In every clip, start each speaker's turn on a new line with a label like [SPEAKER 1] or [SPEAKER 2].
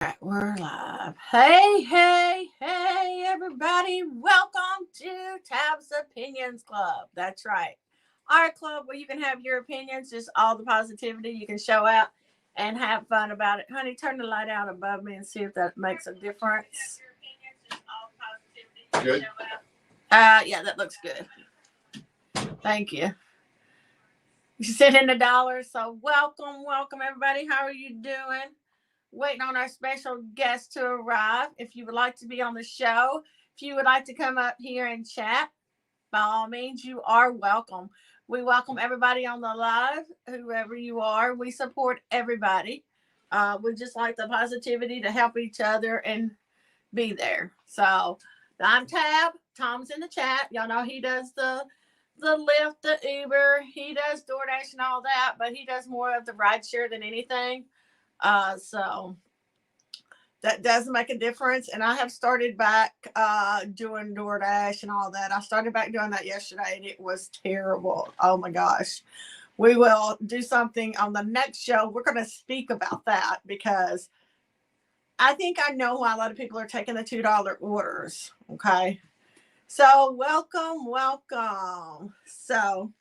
[SPEAKER 1] Right, we're live. Hey, everybody. Welcome to Tab's Opinions Club. That's right. Our club where you can have your opinions, just all the positivity. You can show out and have fun about it. Honey, turn the light out above me and see if that makes a difference.
[SPEAKER 2] Good.
[SPEAKER 1] Yeah, that looks good. Thank you. You sit in the dollars. So welcome, everybody. How are you doing? Waiting on our special guest to arrive. If you would like to be on the show, if you would like to come up here and chat, by all means, you are welcome. We welcome everybody on the live, whoever you are. We support everybody. We just like the positivity to help each other and be there. So I'm Tab. Tom's in the chat. Y'all know he does the Lyft, the Uber. He does DoorDash and all that, but he does more of the rideshare than anything. So that does make a difference. And I have started back doing DoorDash and all that. I started back doing that yesterday and it was terrible. Oh my gosh. We will do something on the next show. We're going to speak about that because I think I know why a lot of people are taking the $2 orders. Okay. So welcome. So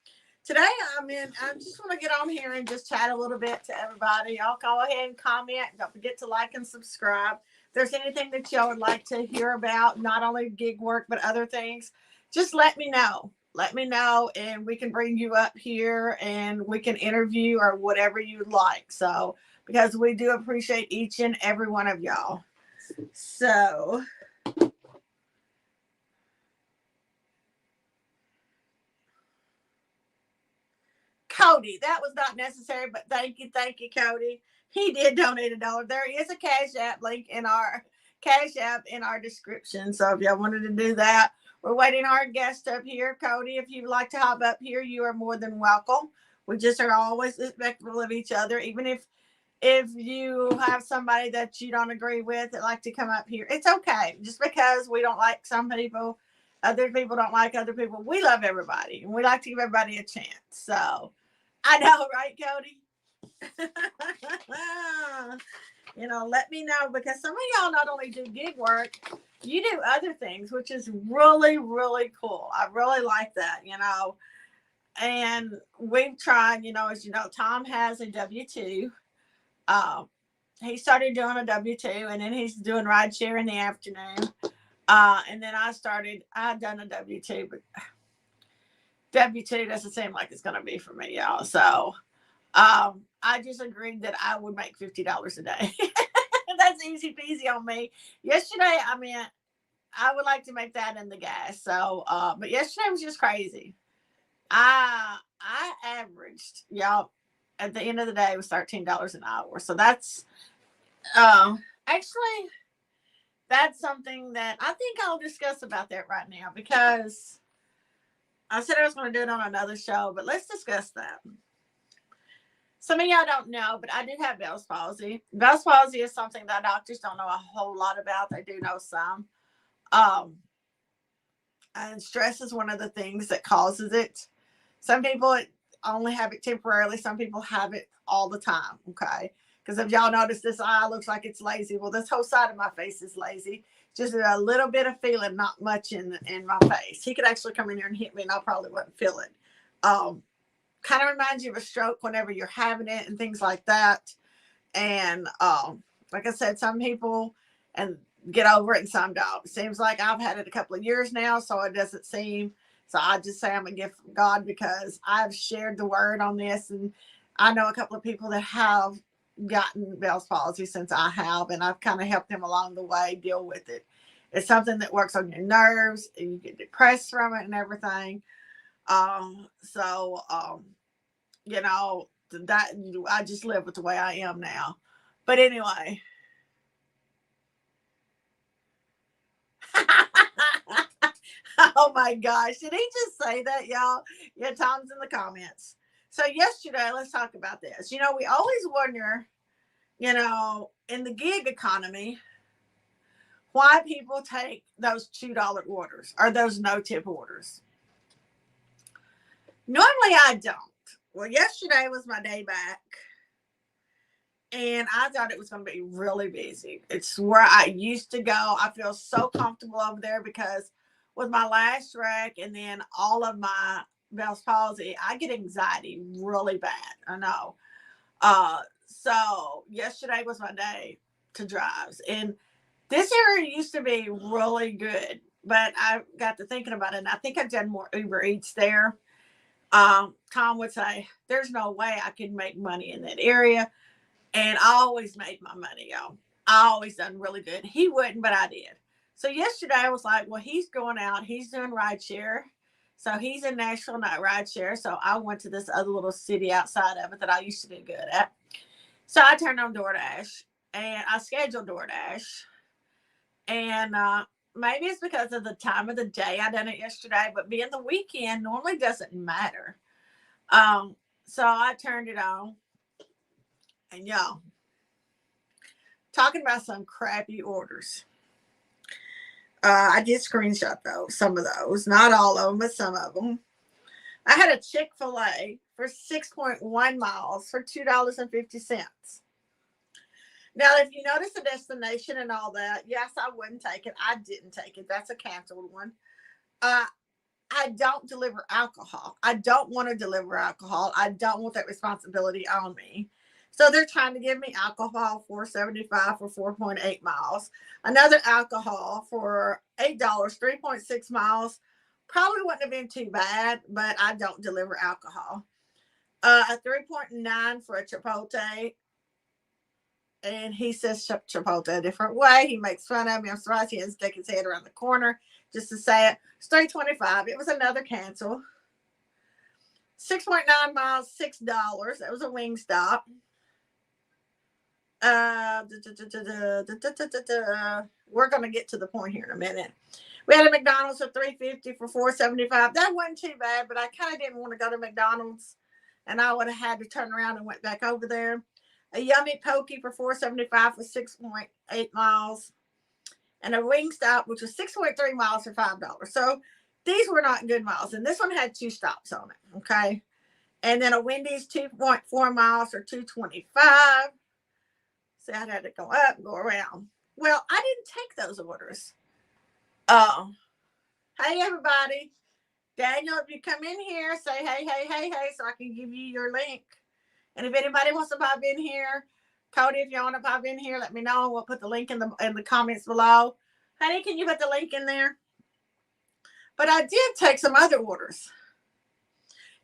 [SPEAKER 1] today I just want to get on here and just chat a little bit to everybody. Y'all go ahead and comment. Don't forget to like and subscribe. If there's anything that y'all would like to hear about, not only gig work, but other things, just let me know. Let me know and we can bring you up here and we can interview or whatever you'd like. So, because we do appreciate each and every one of y'all. So, Cody, that was not necessary, but thank you, Cody. He did donate $1. There is a Cash App link in our Cash App in our description. So if y'all wanted to do that, we're waiting our guest up here, Cody. If you'd like to hop up here, you are more than welcome. We just are always respectful of each other, even if you have somebody that you don't agree with that like to come up here. It's okay. Just because we don't like some people, other people don't like other people. We love everybody and we like to give everybody a chance. So I know, right, Cody? Let me know because some of y'all not only do gig work, you do other things, which is really, really cool. I really like that, And we've tried, as you know, Tom has a W-2. He started doing a W-2 and then he's doing rideshare in the afternoon. And then I've done a W-2, but W-2 doesn't seem like it's going to be for me, y'all. So I just agreed that I would make $50 a day. That's easy peasy on me. Yesterday, I would like to make that in the gas. So, but yesterday was just crazy. I averaged, y'all, at the end of the day, it was $13 an hour. So that's actually that's something that I think I'll discuss about that right now because I said I was going to do it on another show, but let's discuss that. Some of y'all don't know, but I do have Bell's palsy. Bell's palsy is something that doctors don't know a whole lot about. They do know some. And stress is one of the things that causes it. Some people only have it temporarily. Some people have it all the time. Okay. Because if y'all notice, this eye looks like it's lazy. Well, this whole side of my face is lazy. Just a little bit of feeling, not much in my face. He could actually come in here and hit me and I probably wouldn't feel it. Kind of reminds you of a stroke whenever you're having it and things like that. And like I said, some people and get over it and some don't. It seems like I've had it a couple of years now, so it doesn't seem. So I just say I'm a gift from God because I've shared the word on this, and I know a couple of people that have gotten Bell's palsy since I have, and I've kind of helped them along the way deal with it. It's something that works on your nerves, and you get depressed from it and everything. That I just live with the way I am now. But anyway. Oh my gosh. Did he just say that, y'all? Yeah, Tom's in the comments. So yesterday, let's talk about this. We always wonder, in the gig economy, why people take those $2 orders or those no tip orders. Normally I don't. Well, yesterday was my day back. And I thought it was going to be really busy. It's where I used to go. I feel so comfortable over there because with my last wreck and then all of my Bell's palsy, I get anxiety really bad. I know. So yesterday was my day to drive. And this area used to be really good, but I got to thinking about it. And I think I've done more Uber Eats there. Tom would say, there's no way I can make money in that area. And I always made my money, y'all. I always done really good. He wouldn't, but I did. So yesterday I was like, well, he's going out. He's doing rideshare. So he's in Nashville, not rideshare. So I went to this other little city outside of it that I used to do good at. So I turned on DoorDash and I scheduled DoorDash. And maybe it's because of the time of the day I done it yesterday, but being the weekend normally doesn't matter. So I turned it on. And y'all, talking about some crappy orders. I did screenshot those, some of those, not all of them, but some of them. I had a Chick-fil-A for 6.1 miles for $2.50. Now, if you notice the destination and all that, yes, I wouldn't take it. I didn't take it. That's a canceled one. I don't deliver alcohol. I don't want to deliver alcohol. I don't want that responsibility on me. So they're trying to give me alcohol for $4.75 for 4.8 miles. Another alcohol for $8, 3.6 miles. Probably wouldn't have been too bad, but I don't deliver alcohol. A 3.9 for a Chipotle. And he says Chipotle a different way. He makes fun of me. I'm surprised he doesn't stick his head around the corner just to say it. It's $3.25. It was another cancel. 6.9 miles, $6. That was a Wingstop. We're going to get to the point here in a minute. We had a McDonald's for $3.50 for $4.75. That wasn't too bad, but I kind of didn't want to go to McDonald's, and I would have had to turn around and went back over there. A Yummy Pokey for $4.75 for 6.8 miles, and a Wingstop, which was 6.3 miles for $5. So these were not good miles, and this one had 2 stops on it. Okay, and then a Wendy's 2.4 miles for $2.25. So I had to go up and go around. Well, I didn't take those orders. Hey, everybody. Daniel, if you come in here, say hey, hey, hey, hey, so I can give you your link. And if anybody wants to pop in here, Cody, if you want to pop in here, let me know. We'll put the link in the comments below. Honey, can you put the link in there? But I did take some other orders.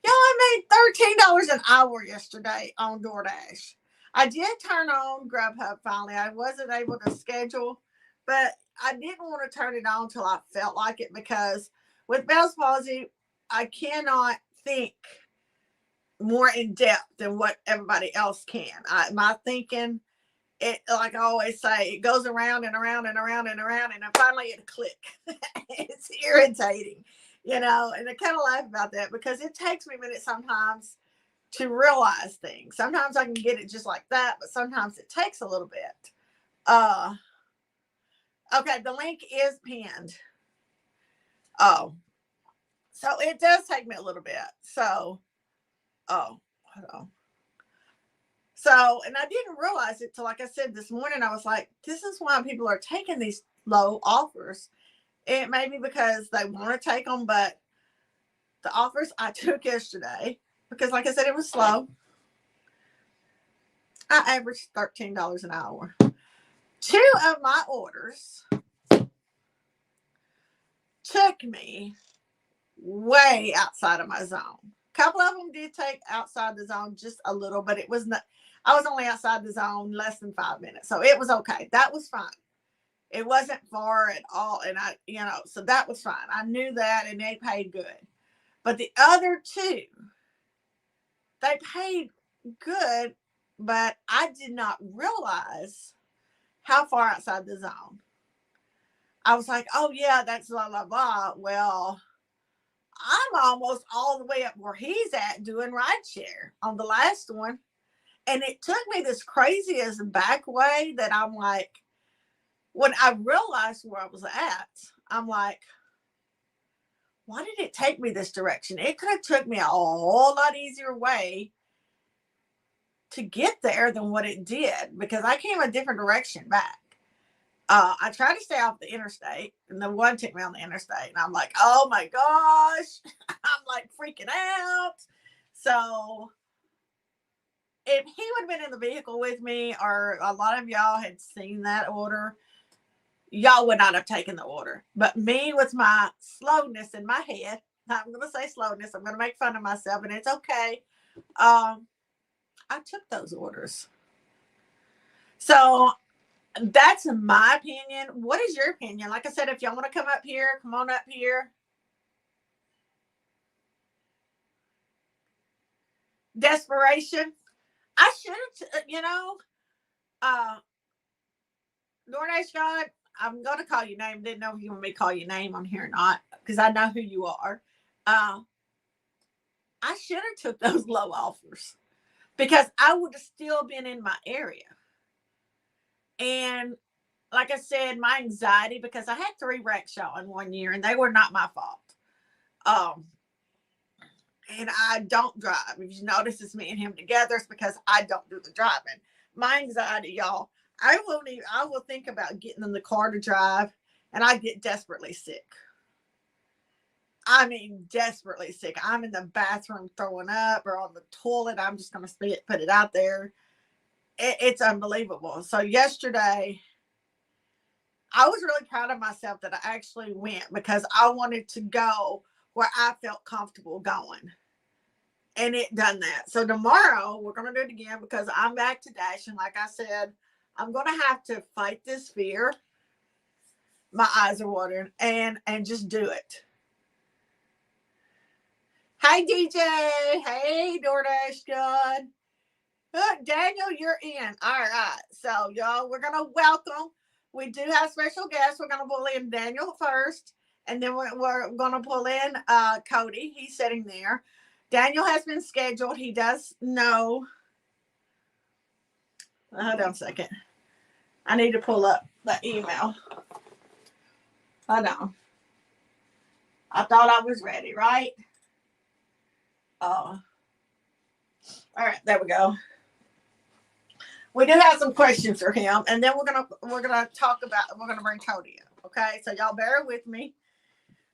[SPEAKER 1] Y'all, I made $13 an hour yesterday on DoorDash. I did turn on Grubhub finally. I wasn't able to schedule, but I didn't want to turn it on until I felt like it because with Bell's palsy, I cannot think more in depth than what everybody else can. My thinking, it, like I always say, it goes around and around and around and around, and then finally it click. It's irritating, and I kind of laugh about that because it takes me a minute sometimes to realize things. Sometimes I can get it just like that, but sometimes it takes a little bit. Okay, the link is pinned. Oh, so it does take me a little bit. So, hold on. So, and I didn't realize it till, like I said, this morning, I was like, this is why people are taking these low offers. It may be because they want to take them, but the offers I took yesterday, because like I said, it was slow. I averaged $13 an hour. 2 of my orders took me way outside of my zone. A couple of them did take outside the zone just a little, but it was not. I was only outside the zone less than 5 minutes, so it was okay. That was fine. It wasn't far at all, and so that was fine. I knew that, and they paid good. But the other 2, they paid good, but I did not realize how far outside the zone. I was like, oh yeah, that's blah, blah, blah. Well, I'm almost all the way up where he's at doing rideshare on the last one. And it took me this craziest back way that I'm like, when I realized where I was at, I'm like, why did it take me this direction? It could have took me a whole lot easier way to get there than what it did because I came a different direction back. I tried to stay off the interstate, and the one took me on the interstate, and I'm like, oh my gosh, I'm like freaking out. So if he would have been in the vehicle with me, or a lot of y'all had seen that order, y'all would not have taken the order. But me, with my slowness in my head, I'm going to say slowness, I'm going to make fun of myself, and it's okay. I took those orders. So that's my opinion. What is your opinion? Like I said, if y'all want to come up here, come on up here. Desperation. I should have, DoorDash God, I'm going to call your name. Didn't know if you want me to call your name on here or not, because I know who you are. I should have took those low offers because I would have still been in my area. And like I said, my anxiety, because I had 3 wrecks y'all in 1 year, and they were not my fault. And I don't drive. If you notice it's me and him together, it's because I don't do the driving. My anxiety, y'all, I will think about getting in the car to drive, and I get desperately sick. I mean, desperately sick. I'm in the bathroom throwing up, or on the toilet. I'm just going to put it out there. It's unbelievable. So yesterday, I was really proud of myself that I actually went, because I wanted to go where I felt comfortable going. And it done that. So tomorrow we're going to do it again, because I'm back to dashing. Like I said, I'm going to have to fight this fear. My eyes are watering, and just do it. Hey, DJ. Hey, DoorDash God. Daniel, you're in. All right. So, y'all, we're going to welcome. We do have special guests. We're going to pull in Daniel first, and then we're going to pull in Cody. He's sitting there. Daniel has been scheduled. He does know. Hold on a second. I need to pull up the email. Hold on. I thought I was ready, right? Oh. All right, there we go. We do have some questions for him, and then we're gonna talk about. We're gonna bring Cody in. Okay, so y'all bear with me.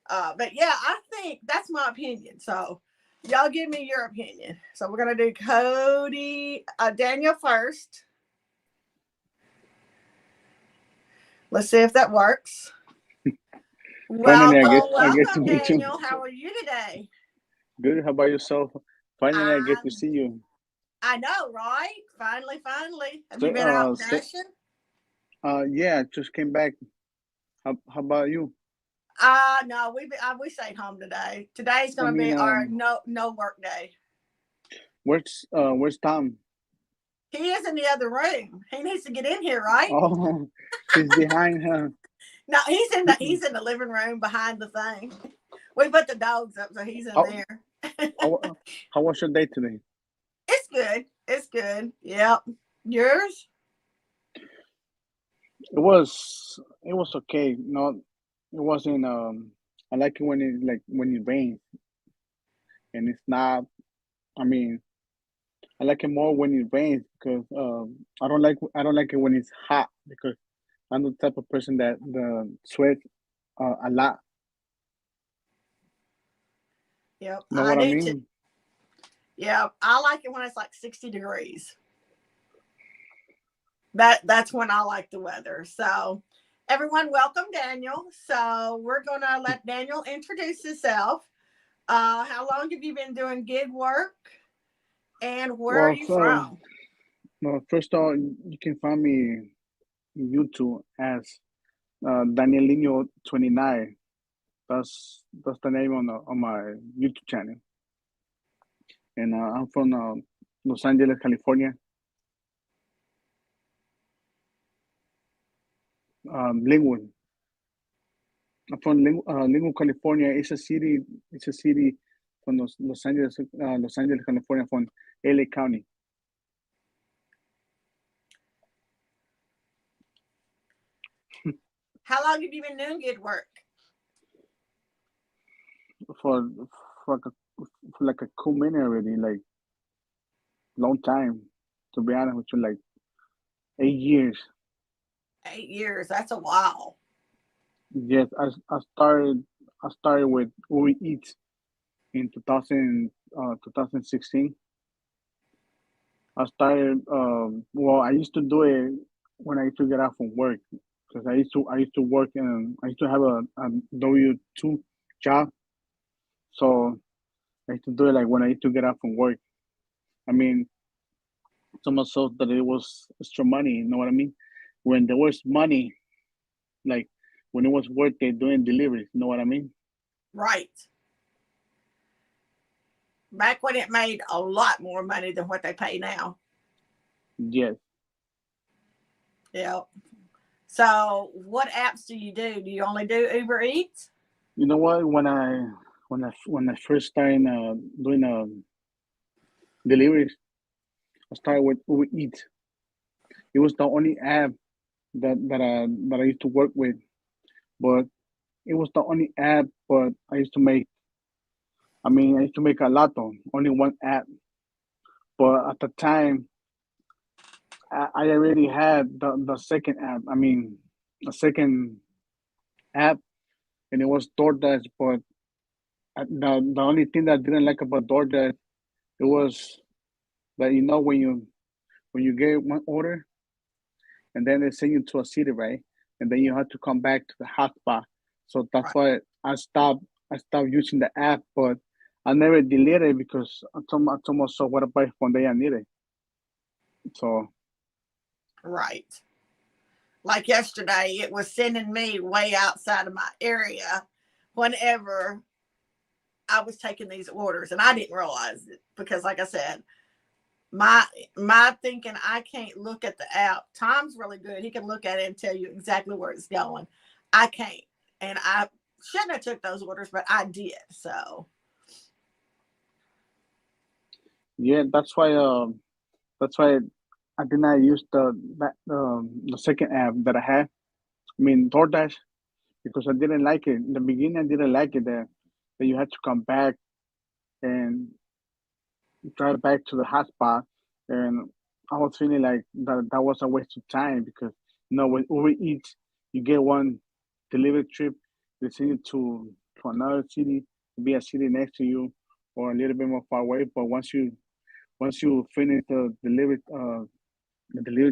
[SPEAKER 1] But yeah, I think that's my opinion. So y'all give me your opinion. So we're gonna do Daniel first. Let's see if that works.
[SPEAKER 2] Finally,
[SPEAKER 1] welcome, Daniel. How are you today?
[SPEAKER 2] Good. How about yourself? Finally, I get to see you.
[SPEAKER 1] I know, right? Finally. Have you been out dashing?
[SPEAKER 2] Yeah, just came back. How about you?
[SPEAKER 1] No, we stayed home today. Today's gonna be our no work day.
[SPEAKER 2] Where's Tom?
[SPEAKER 1] He is in the other room. He needs to get in here, right?
[SPEAKER 2] Oh, he's behind her.
[SPEAKER 1] No, he's in the living room behind the thing. We put the dogs up, so he's in there.
[SPEAKER 2] How was your day today?
[SPEAKER 1] It's good. Yep. Yours?
[SPEAKER 2] It was okay. No, it wasn't. I like it when it rains, and it's not. I mean, I like it more when it rains, because I don't like it when it's hot, because I'm the type of person that sweats a lot.
[SPEAKER 1] Yep.
[SPEAKER 2] Know what I mean?
[SPEAKER 1] Too. Yeah, I like it when it's like 60 degrees. That's when I like the weather. So everyone, welcome Daniel. So we're gonna let Daniel introduce himself. How long have you been doing gig work, and where are you from?
[SPEAKER 2] Well, first of all, you can find me on YouTube as Danielino29. That's the name on my YouTube channel. And I'm from Los Angeles, California. Linwood. I'm from Linwood, California. It's a city. From Los Angeles, California, from LA County.
[SPEAKER 1] How long have you been doing gig work?
[SPEAKER 2] For like a cool minute already, like long time. to be honest with you, like 8 years.
[SPEAKER 1] 8 years. That's a while.
[SPEAKER 2] Yes, I started with Uber Eats in 2016. I started. Well, I used to do it when I used to get out from work because I used to work and I used to have a W-2 job. So I used to do it like when I used to get out from work. I mean, so much so that it was extra money. You know what I mean? When there was money, like when it was worth it doing deliveries. You know what I mean?
[SPEAKER 1] Right. Back when it made a lot more money than what they pay now.
[SPEAKER 2] Yes.
[SPEAKER 1] Yeah. So, what apps do you do? Do you only do Uber Eats?
[SPEAKER 2] You know what? When I first started doing deliveries, I started with Uber Eats. It was the only app that I used to work with, but it was the only app. But I used to make. I mean, I used to make a lot on only one app. But at the time, I already had the second app. I mean, a second app, and it was DoorDash. But the only thing that I didn't like about DoorDash, it was that when you get one order and then they send you to a city, right? And then you have to come back to the hotspot. So that's
[SPEAKER 1] Right.
[SPEAKER 2] why I stopped using the app, but I never deleted it because I told myself, what about if one day I need it? So
[SPEAKER 1] Right. Like yesterday, it was sending me way outside of my area whenever I was taking these orders, and I didn't realize it because, like I said, my thinking I can't look at the app. Tom's really good; he can look at it and tell you exactly where it's going. I can't, and I shouldn't have took those orders, but I did. So
[SPEAKER 2] yeah, that's why I did not use the second app that I had. I mean DoorDash because I didn't like it in the beginning. I didn't like it that you had to come back and drive back to the hotspot, and I was feeling like that was a waste of time because when Uber Eats, you get one delivery trip, they send you to another city, be a city next to you, or a little bit more far away. But once you finish the delivery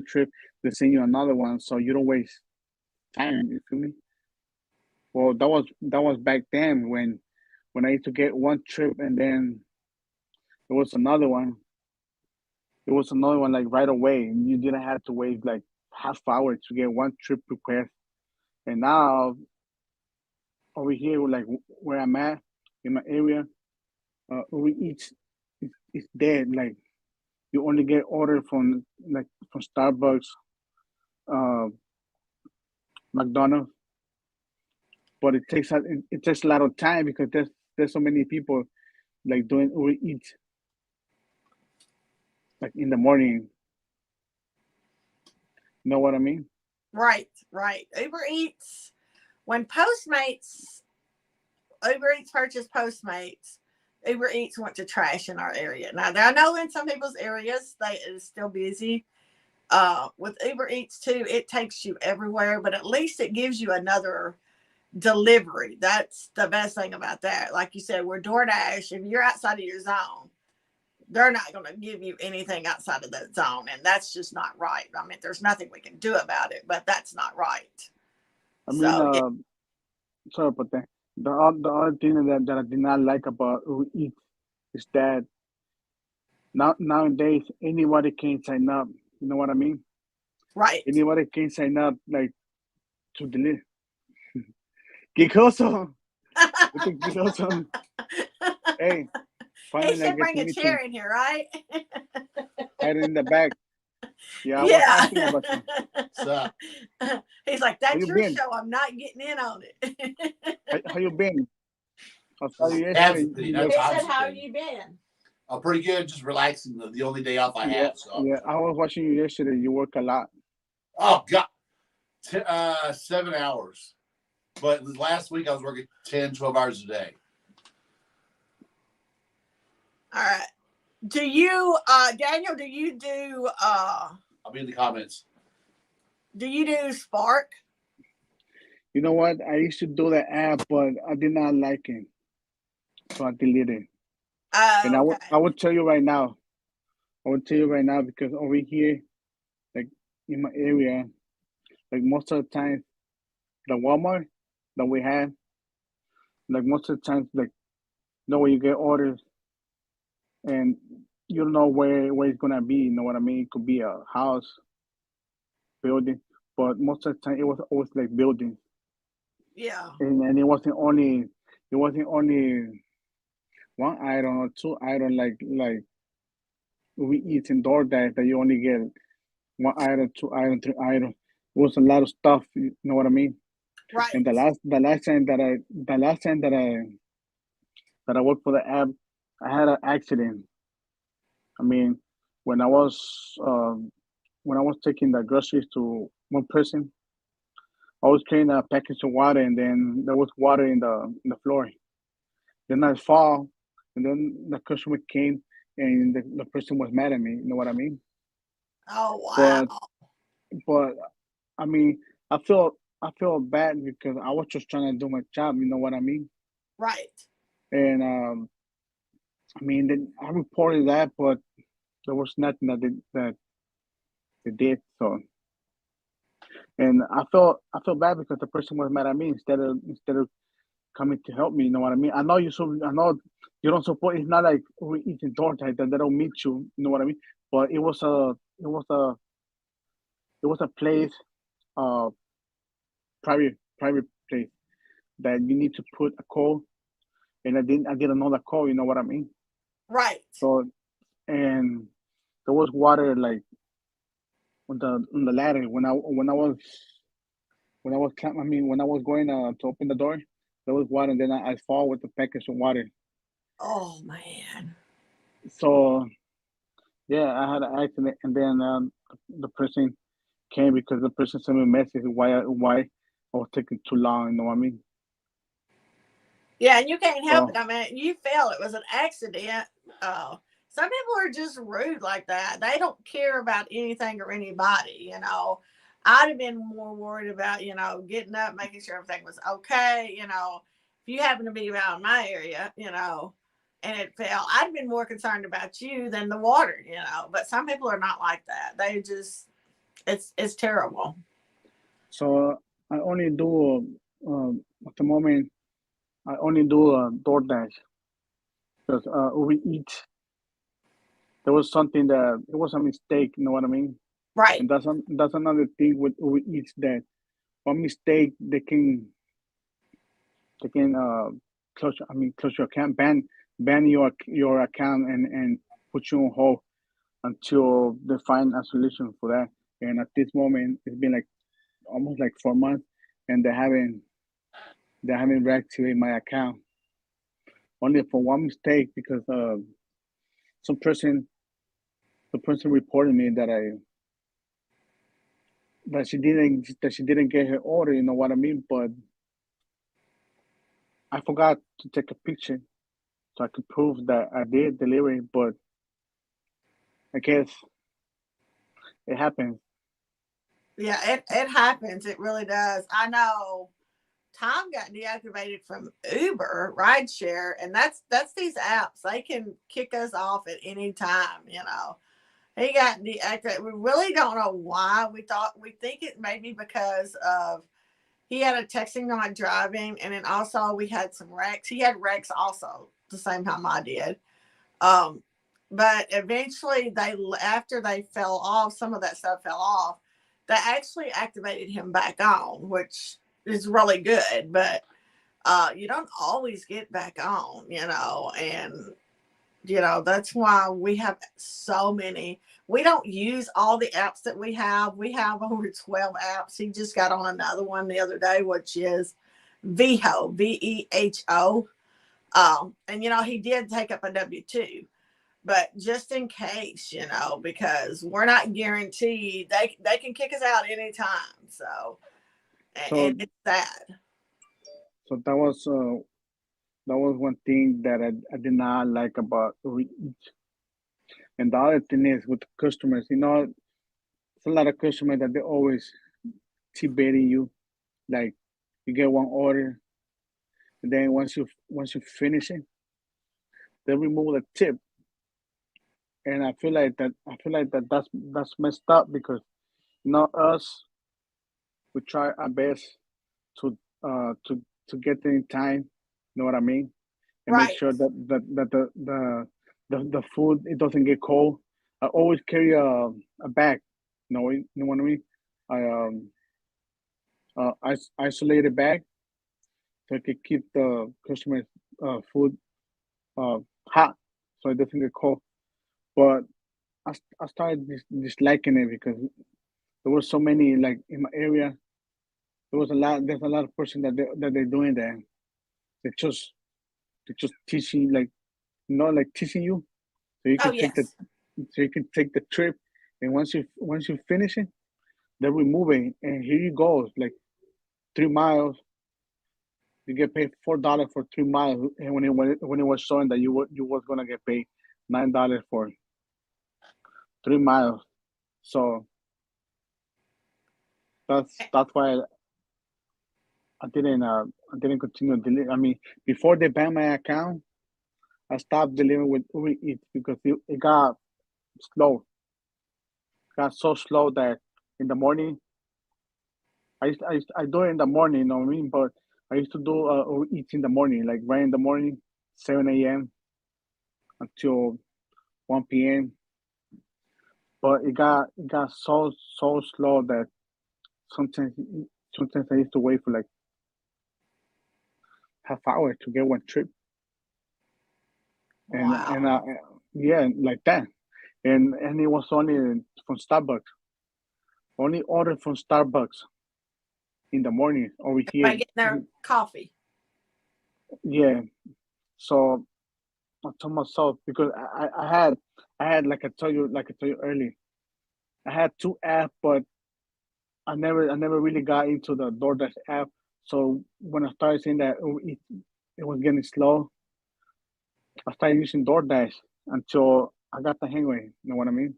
[SPEAKER 2] trip, they send you another one, so you don't waste time. You feel me? Well, that was back then when I used to get one trip and then there was another one. It was another one like right away. And you didn't have to wait like half hour to get one trip request. And now over here, like where I'm at in my area, Uber Eats is dead. Like you only get order from Starbucks, uh, McDonald's, but it takes a lot of time because there's so many people like doing Uber Eats like in the morning. You know what I mean?
[SPEAKER 1] right, right. When Postmates Uber Eats purchased Postmates, Uber Eats went to trash in our area. Now I know in some people's areas they is still busy. With Uber Eats too, it takes you everywhere, but at least it gives you another delivery. That's the best thing about that. Like you said, we're DoorDash. If you're outside of your zone, they're not going to give you anything outside of that zone, and that's just not right. I mean, there's nothing we can do about it, but that's not right.
[SPEAKER 2] I mean,
[SPEAKER 1] So yeah,
[SPEAKER 2] sorry about that. The other thing that I did not like about Uber Eats is that nowadays anybody can sign up. You know what I mean?
[SPEAKER 1] right.
[SPEAKER 2] Anybody can sign up like to deliver. ¿Qué cosa? ¿Qué cosa? Hey,
[SPEAKER 1] He
[SPEAKER 2] finally I
[SPEAKER 1] should
[SPEAKER 2] get
[SPEAKER 1] bring
[SPEAKER 2] to
[SPEAKER 1] a
[SPEAKER 2] meet you.
[SPEAKER 1] chair in here, right?
[SPEAKER 2] Hiding in the back. Yeah, I was
[SPEAKER 1] Yeah.
[SPEAKER 2] asking about you.
[SPEAKER 3] So,
[SPEAKER 1] He's like,
[SPEAKER 2] How
[SPEAKER 1] that's
[SPEAKER 2] you
[SPEAKER 1] your
[SPEAKER 2] been?
[SPEAKER 1] show. I'm not getting in on it.
[SPEAKER 2] How you been? I saw
[SPEAKER 3] this
[SPEAKER 2] you
[SPEAKER 3] is Tab's
[SPEAKER 2] yesterday.
[SPEAKER 3] opinion.
[SPEAKER 1] He
[SPEAKER 3] That's
[SPEAKER 1] said,
[SPEAKER 3] Tom's
[SPEAKER 1] how have
[SPEAKER 3] opinion.
[SPEAKER 1] you been?
[SPEAKER 3] Pretty good. Just relaxing. The only day off I
[SPEAKER 2] Yeah,
[SPEAKER 3] have. So,
[SPEAKER 2] yeah. I was watching you yesterday. You work a lot.
[SPEAKER 3] oh god, 7 hours. But last week I was working 10, 12 hours a day.
[SPEAKER 1] All right. Do you, Daniel? Do you do?
[SPEAKER 3] I'll be in the comments.
[SPEAKER 1] Do you do Spark?
[SPEAKER 2] You know what? I used to do the app, but I did not like it, so I deleted it. And
[SPEAKER 1] Oh,
[SPEAKER 2] I
[SPEAKER 1] okay.
[SPEAKER 2] would tell you right now. I would tell you right now because over here, like in my area, like most of the time, the Walmart that we have, like most of the times, like where you get orders and you don't know where it's gonna be. You know what I mean? It could be a house, building, but most of the time it was always like buildings,
[SPEAKER 1] Yeah.
[SPEAKER 2] and it wasn't only one item or two item like we eat in DoorDash that you only get one item, two item, three item. It was a lot of stuff. You know what I mean? And
[SPEAKER 1] Right.
[SPEAKER 2] the last time that I worked for the app, I had an accident. I mean, when I was um, when I was taking the groceries to one person, I was carrying a package of water, and then there was water in the floor. Then I fall, and then the customer came, and the person was mad at me. You know what I mean?
[SPEAKER 1] Oh
[SPEAKER 2] But
[SPEAKER 1] wow.
[SPEAKER 2] but I mean, I feel bad because I was just trying to do my job. You know what I mean?
[SPEAKER 1] Right.
[SPEAKER 2] And I mean, then I reported that, but there was nothing that they did. So, and I felt bad because the person was mad at me instead of coming to help me. You know what I mean? I know you don't support. It's not like we eating torta that they don't meet you. You know what I mean? But it was a place, uh, private place that you need to put a code, and I didn't know the code. You know what I mean?
[SPEAKER 1] Right.
[SPEAKER 2] So and there was water like on the ladder when I was going to open the door, there was water, and then I fall with the package of water.
[SPEAKER 1] Oh man.
[SPEAKER 2] So yeah, I had an accident, and then the person came because the person sent me a message why I was taking too long. You know what I mean?
[SPEAKER 1] Yeah, and you can't help it.
[SPEAKER 2] So
[SPEAKER 1] I mean, you felt it was an accident. Some people are just rude like that. They don't care about anything or anybody. I'd have been more worried about getting up, making sure everything was okay. If you happen to be around my area, and it fell, I'd have been more concerned about you than the water. But some people are not like that. They just it's terrible.
[SPEAKER 2] so I only do at the moment I only do DoorDash because we eat. There was something that it was a mistake. You know what I mean?
[SPEAKER 1] Right.
[SPEAKER 2] And that's another thing with Uber Eats that one mistake they can close your account, ban your account and put you on hold until they find a solution for that. And at this moment, it's been like almost like 4 months, and they haven't reactivated my account only for one mistake because some person the person reported me that she didn't get her order. You know what I mean? But I forgot to take a picture so I could prove that I did deliver it. But I guess it happens.
[SPEAKER 1] Yeah, it happens. It really does. I know Tom got deactivated from Uber rideshare, and that's these apps. They can kick us off at any time. He got deactivated. We really don't know why. We think it may be because of he had a texting not driving, and then also we had some wrecks. He had wrecks also the same time I did. Um, but eventually after they fell off, some of that stuff fell off. They actually activated him back on, which is really good. But you don't always get back on, and that's why we have so many. We don't use all the apps that we have. We have over 12 apps. He just got on another one the other day, which is VEHO, VEHO. And he did take up a W-2, but just in case, because we're not guaranteed, they can kick us out anytime. So, and
[SPEAKER 2] So
[SPEAKER 1] it's sad.
[SPEAKER 2] so that was one thing that I did not like about Uber Eats And the other thing is with the customers, it's a lot of customers that they always T-baiting you. Like you get one order, and then once you finish it, they remove the tip. And I feel like that that's messed up because us we try our best to to get there in time. You know what I mean? And make
[SPEAKER 1] Right.
[SPEAKER 2] sure that the food it doesn't get cold. I always carry a bag. You know what I mean? I isolated bag so I can keep the customer's food uh, hot so it doesn't get cold. But I started disliking it because there was so many like in my area. There's a lot of person that they're doing that. They just they just teaching like like teaching you so you
[SPEAKER 1] Oh,
[SPEAKER 2] can take the
[SPEAKER 1] yes.
[SPEAKER 2] so you can take the trip, and once you finish it, they remove it, and here you go, like 3 miles. You get paid $4 for 3 miles, and when it was showing that you was gonna get paid $9 for 3 miles. So that's why I didn't continue delivering. I mean, before they banned my account, I stopped delivering with Uber Eats because it got slow. Got so slow that in the morning I do it in the morning, you know what I mean? But I used to do Uber Eats in the morning, like right in the morning, 7 a.m. until 1 p.m. But it got so slow that sometimes sometimes I used to wait for like half hour to get one trip, and
[SPEAKER 1] Wow.
[SPEAKER 2] yeah, like that, and it was only from Starbucks, only ordered from Starbucks in the morning over
[SPEAKER 1] By
[SPEAKER 2] here.
[SPEAKER 1] getting their coffee.
[SPEAKER 2] Yeah, so I told myself because I had like I told you earlier, I had two apps, but I never really got into the DoorDash app. So when I started seeing that it was getting slow, I started using DoorDash until I got the hang of it. You know what I mean?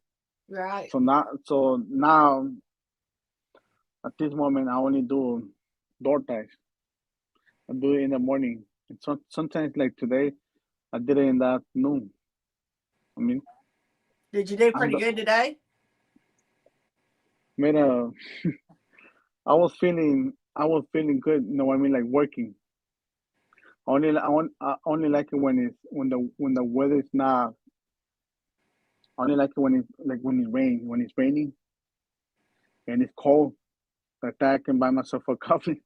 [SPEAKER 1] Right.
[SPEAKER 2] So now at this moment I only do DoorDash. I do it in the morning. And sometimes like today I did it in the afternoon. I mean,
[SPEAKER 1] Did you do
[SPEAKER 2] I'm
[SPEAKER 1] pretty
[SPEAKER 2] the
[SPEAKER 1] good today?
[SPEAKER 2] made a I was feeling good. You know what I mean? Like working. I only like it when the weather is not. I only like it when it's raining and it's cold. Like that I can buy myself a coffee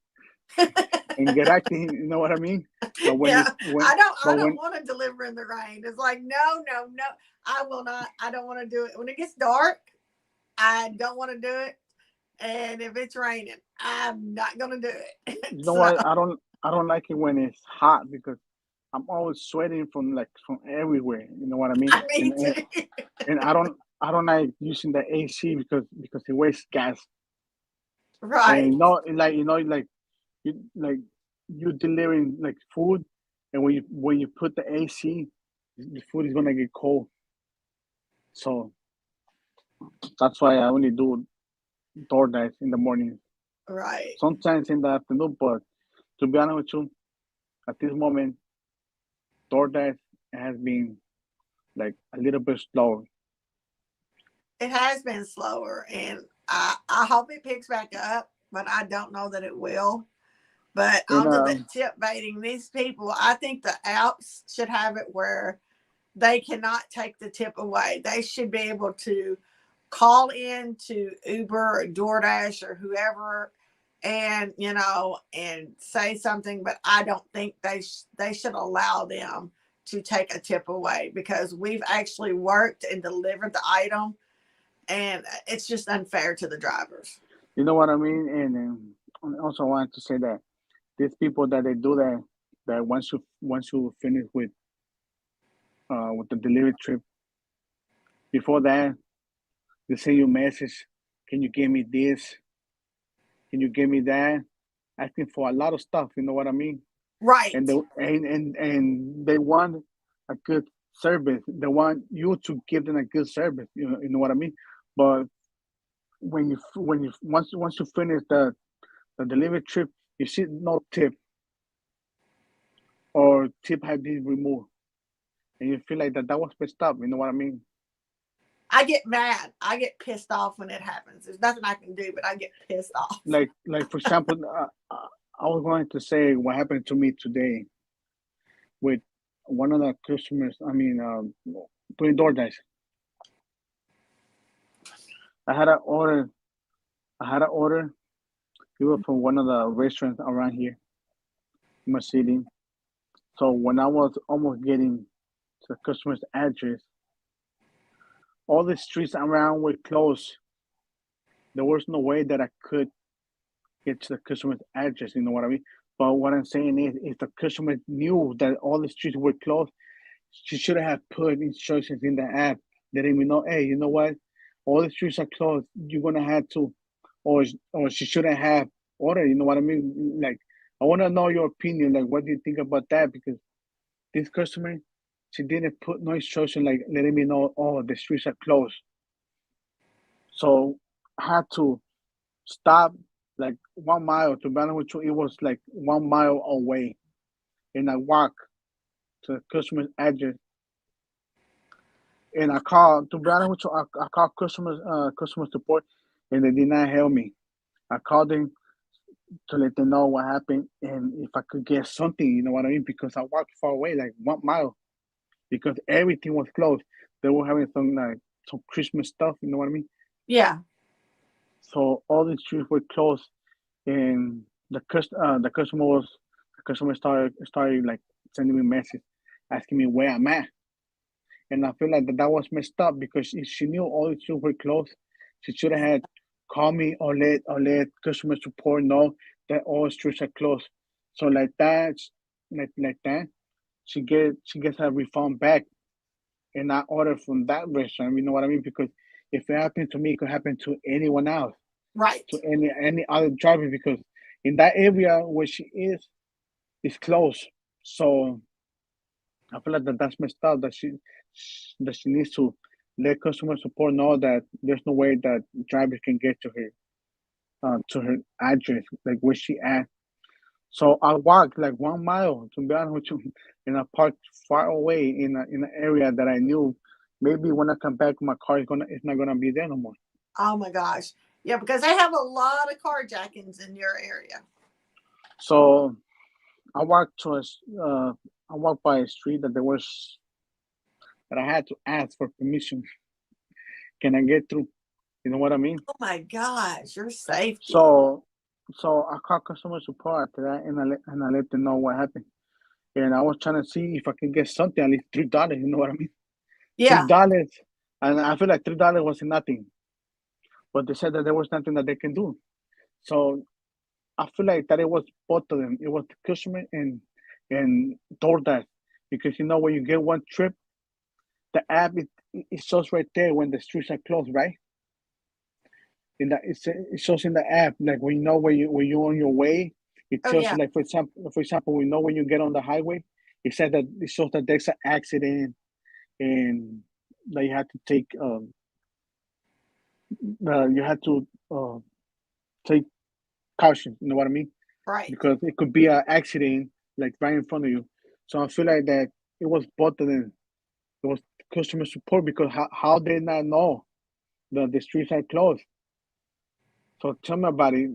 [SPEAKER 2] and get acting. You know what I mean? But when
[SPEAKER 1] Yeah.
[SPEAKER 2] it's when
[SPEAKER 1] I don't
[SPEAKER 2] but
[SPEAKER 1] I don't
[SPEAKER 2] when
[SPEAKER 1] want to deliver in the rain. It's like, no, no, no. I will not. I don't want to do it. When it gets dark, I don't want to do it. And if it's raining, I'm not gonna do it.
[SPEAKER 2] you know
[SPEAKER 1] So
[SPEAKER 2] what I don't like it when it's hot because I'm always sweating from everywhere. You know what I mean?
[SPEAKER 1] me
[SPEAKER 2] And
[SPEAKER 1] too.
[SPEAKER 2] and, and I don't like using the AC because it wastes gas. And
[SPEAKER 1] Right.
[SPEAKER 2] like you delivering like food, and when you put the AC, the food is gonna get cold. So that's why I only do DoorDash in the morning,
[SPEAKER 1] Right.
[SPEAKER 2] sometimes in the afternoon. But to be honest with you, at this moment, DoorDash has been like a little bit slow.
[SPEAKER 1] It has been slower, and I hope it picks back up, but I don't know that it will. But
[SPEAKER 2] And
[SPEAKER 1] onto the tip baiting, these people, I think the apps should have it where they cannot take the tip away. They should be able to call in to Uber or DoorDash or whoever, and and say something. But I don't think they should allow them to take a tip away because we've actually worked and delivered the item, and it's just unfair to the drivers.
[SPEAKER 2] you know what I mean. And also I wanted to say that these people that they do that, that once you finish with the delivery trip, before that they send you a message. Can you give me this? Can you give me that? Asking for a lot of stuff. You know what I mean?
[SPEAKER 1] Right.
[SPEAKER 2] And they want a good service. They want you to give them a good service. You know what I mean. But when you once you finish the delivery trip, you see no tip or tip had been removed, and you feel like that was messed up. You know what I mean?
[SPEAKER 1] I get mad. I get pissed off when it happens. There's nothing I can do, but I get pissed off.
[SPEAKER 2] Like for example, I was going to say what happened to me today with one of the customers. I mean, doing DoorDash. I had an order. I had an order. It was from one of the restaurants around here in my city. So when I was almost getting to the customer's address, all the streets around were closed. There was no way that I could get to the customer's address. You know what I mean? But what I'm saying is, if the customer knew that all the streets were closed, she should have put instructions in the app letting me know, hey, you know what? All the streets are closed. You're gonna have to, or she shouldn't have ordered. You know what I mean? Like, I want to know your opinion. Like, what do you think about that? Because this customer, she didn't put no instruction like letting me know, oh, the streets are closed. So I had to stop like 1 mile. To be honest with you, it was like 1 mile away, and I walk to the customer's address. And I called. To be honest with you, I called customer support, and they did not help me. I called them to let them know what happened and if I could get something. You know what I mean? Because I walked far away, like 1 mile, because everything was closed. They were having some Christmas stuff. You know what I mean?
[SPEAKER 1] Yeah.
[SPEAKER 2] So all the streets were closed, and the customer started like sending me messages asking me where I'm at, and I feel like that was messed up because if she knew all the streets were closed, she should have had called me or let customer support know that all streets are closed. So like that, like that, she gets her refund back, and I order from that restaurant. You know what I mean? Because if it happened to me, it could happen to anyone else,
[SPEAKER 1] Right.
[SPEAKER 2] to any other driver, because in that area where she is closed. So I feel like that's messed up. That she needs to let customer support know that there's no way that drivers can get to her address, like where she at. So I walked like 1 mile, to be honest with you, and I parked far away in an area that I knew maybe when I come back, my car it's not gonna be there no more.
[SPEAKER 1] Oh my gosh. Yeah, because they have a lot of carjackings in your area.
[SPEAKER 2] So I walked to I walked by a street that I had to ask for permission. Can I get through? You know what I mean?
[SPEAKER 1] Oh my gosh, your safety.
[SPEAKER 2] So so I called customer support after that, and I let them know what happened. And I was trying to see if I could get something, at least $3. You know what I mean? three
[SPEAKER 1] Yeah.
[SPEAKER 2] dollars, and I feel like $3 was nothing. But they said that there was nothing that they can do. So I feel like that it was both of them. It was the customer and DoorDash, because when you get one trip, the app it shows right there when the streets are closed, right? It shows in the app like when you know where you're on your way. It
[SPEAKER 1] Oh
[SPEAKER 2] tells
[SPEAKER 1] yeah.
[SPEAKER 2] you, like, for example, we know when you get on the highway. It shows that there's an accident and that you have to take caution. You know what I mean?
[SPEAKER 1] Right.
[SPEAKER 2] Because it could be an accident like right in front of you. So I feel like that it was both of them. It was customer support, because how they not know that the streets are closed. So tell me about it.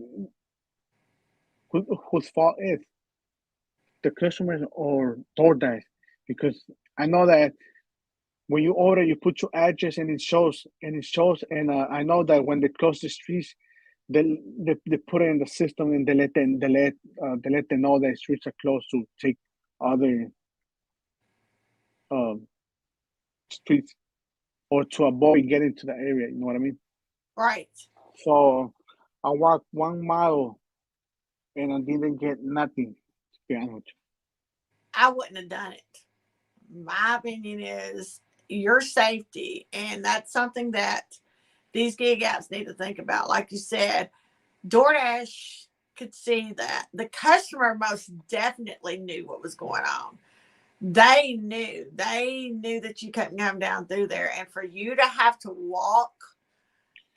[SPEAKER 2] Whose fault is the customers or DoorDash? Because I know that when you order, you put your address and it shows. And I know that when they close the streets, they put it in the system, and they let them know that streets are closed to take other um, streets, or to avoid getting to the area. You know what I mean?
[SPEAKER 1] Right.
[SPEAKER 2] So I walked 1 mile and I didn't get nothing. To be honest with
[SPEAKER 1] I wouldn't have done it. My opinion is your safety, and that's something that these gig apps need to think about. Like you said, DoorDash could see that. The customer most definitely knew what was going on. They knew that you couldn't come down through there, and for you to have to walk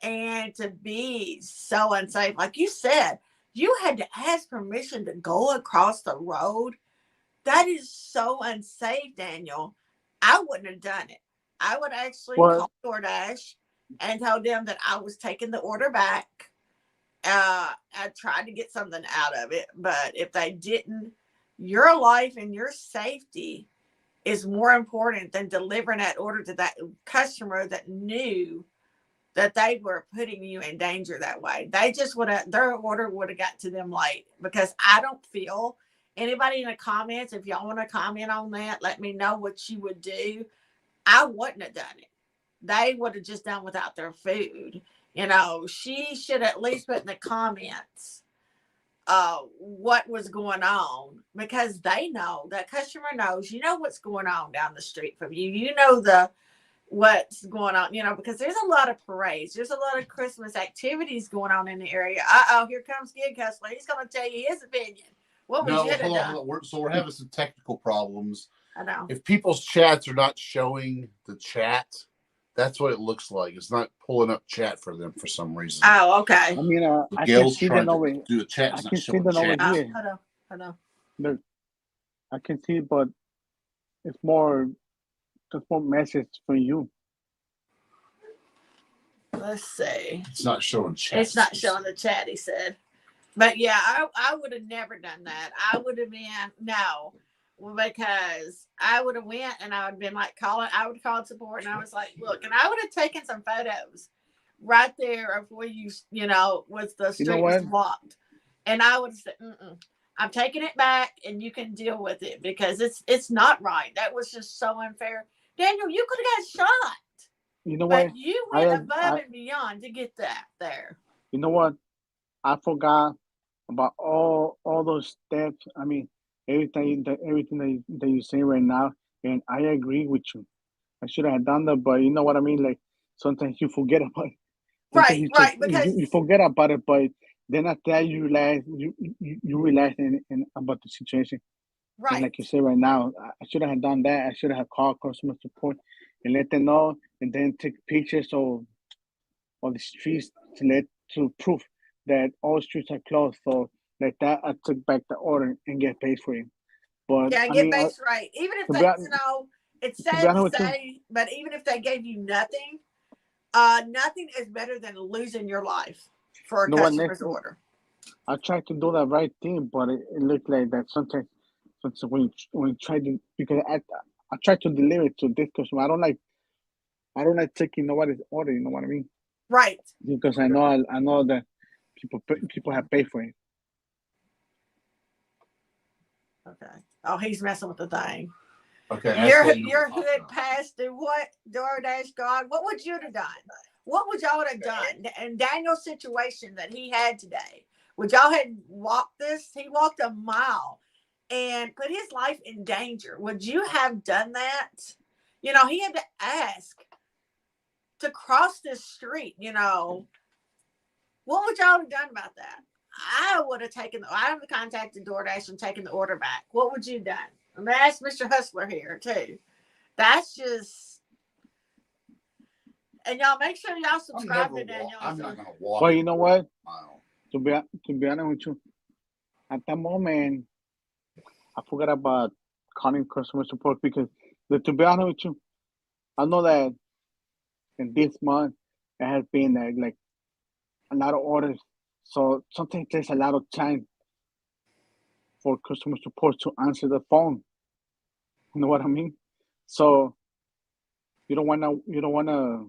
[SPEAKER 1] and to be so unsafe, like you said, you had to ask permission to go across the road. That is so unsafe, Daniel. I wouldn't have done it. I would actually
[SPEAKER 2] Well,
[SPEAKER 1] call DoorDash and tell them that I was taking the order back. I tried to get something out of it, but if they didn't, your life and your safety is more important than delivering that order to that customer that knew that they were putting you in danger that way. They just would have, their order would have got to them late, because I don't feel, anybody in the comments, if y'all want to comment on that, let me know what you would do. I wouldn't have done it. They would have just done without their food. You know, she should at least put in the comments what was going on, because they know, that customer knows, you know what's going on down the street from you. You know what's going on, you know, because there's a lot of parades. There's a lot of Christmas activities going on in the area. Here comes Gig Hustler. He's going to tell you his opinion. What would you have done?
[SPEAKER 3] So we're having some technical problems.
[SPEAKER 1] I know.
[SPEAKER 3] If people's chats are not showing the chat, that's what it looks like. It's not pulling up chat for them for some reason.
[SPEAKER 1] Oh, okay.
[SPEAKER 2] I mean, I can
[SPEAKER 3] Gail's
[SPEAKER 2] see
[SPEAKER 3] trying
[SPEAKER 2] them over.
[SPEAKER 3] to do the chat.
[SPEAKER 2] I can see them over here.
[SPEAKER 1] I know.
[SPEAKER 2] Look, I can see, but it's more, just more message for you.
[SPEAKER 1] Let's see.
[SPEAKER 3] It's not showing chat.
[SPEAKER 1] It's not showing the chat, he said. But yeah, I would have never done that. I would have been, no, because I would have went and I would have been like I would call support, and I was like, look, and I would have taken some photos right there of where you know, was the street was blocked. And I would say, I'm taking it back and you can deal with it, because it's not right. That was just so unfair. Daniel, you could have got shot.
[SPEAKER 2] You know what?
[SPEAKER 1] But you went above and beyond to get that there.
[SPEAKER 2] You know what? I forgot about all those steps. I mean, everything that you say right now, and I agree with you. I should have done that, but you know what I mean. Like, sometimes you forget about it.
[SPEAKER 1] Right, because
[SPEAKER 2] you forget about it, but then after that you realize in about the situation.
[SPEAKER 1] Right.
[SPEAKER 2] And like you say right now, I should have done that. I should have called customer support and let them know, and then take pictures of the streets to prove that all streets are closed. So like that, I took back the order and get paid for it. But
[SPEAKER 1] yeah, get paid right. Even if they, you know, it's sad to say, but even if they gave you nothing, nothing is better than losing your life for a customer's order.
[SPEAKER 2] I tried to do the right thing, but it looked like that sometimes when you try to, because I tried to deliver it to this customer. I don't like taking nobody's order. You know what I mean?
[SPEAKER 1] Right.
[SPEAKER 2] Because I know that people have paid for it.
[SPEAKER 1] Okay. Oh, he's messing with the thing.
[SPEAKER 3] Okay.
[SPEAKER 1] Your hood passed through what? DoorDash God. What would you have done? What would y'all have done? In Daniel's situation that he had today, would y'all have walked this? He walked a mile and put his life in danger. Would you have done that? You know, he had to ask to cross this street, you know. What would y'all have done about that? I would have contacted DoorDash and taken the order back. What would you have done? I'm going to ask Mr. Hustler here, too. That's just... And y'all make sure y'all subscribe to Daniel.
[SPEAKER 3] I'm not going to walk.
[SPEAKER 2] Well, you know what? To be honest with you, at that moment, I forgot about calling customer support, because to be honest with you, I know that in this month there has been like a lot of orders, so sometimes takes a lot of time for customer support to answer the phone. You know what I mean? So you don't wanna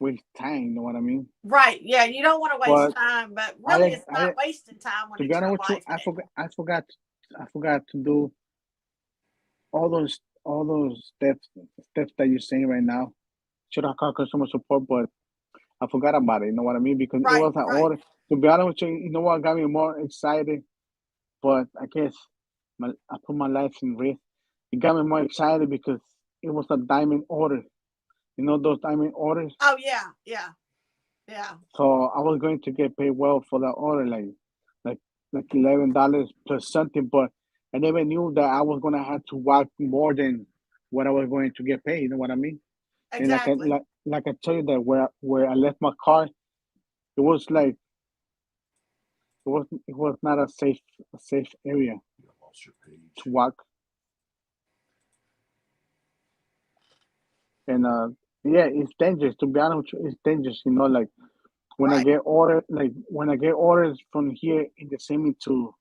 [SPEAKER 2] waste time. You know what I mean?
[SPEAKER 1] Right. Yeah, you don't want to waste time, but really, it's not wasting time when it's your life.
[SPEAKER 2] I forgot to do all those steps that you're saying right now. Should I call customer support? But I forgot about it. You know what I mean? Because it was an order. To be honest with you, you know what got me more excited? But I guess I put my life in risk. It got me more excited because it was a diamond order. You know those diamond orders?
[SPEAKER 1] Oh yeah.
[SPEAKER 2] So I was going to get paid well for that order, like $11 plus something. But I never knew that I was gonna have to walk more than what I was going to get paid. You know what I mean? And
[SPEAKER 1] Exactly.
[SPEAKER 2] like I tell you that where I left my car, it was like it was not a safe area
[SPEAKER 3] I lost your page.
[SPEAKER 2] to walk. And yeah, it's dangerous. To be honest with you, it's dangerous. Like
[SPEAKER 1] Right.
[SPEAKER 2] when I get orders from here in the same to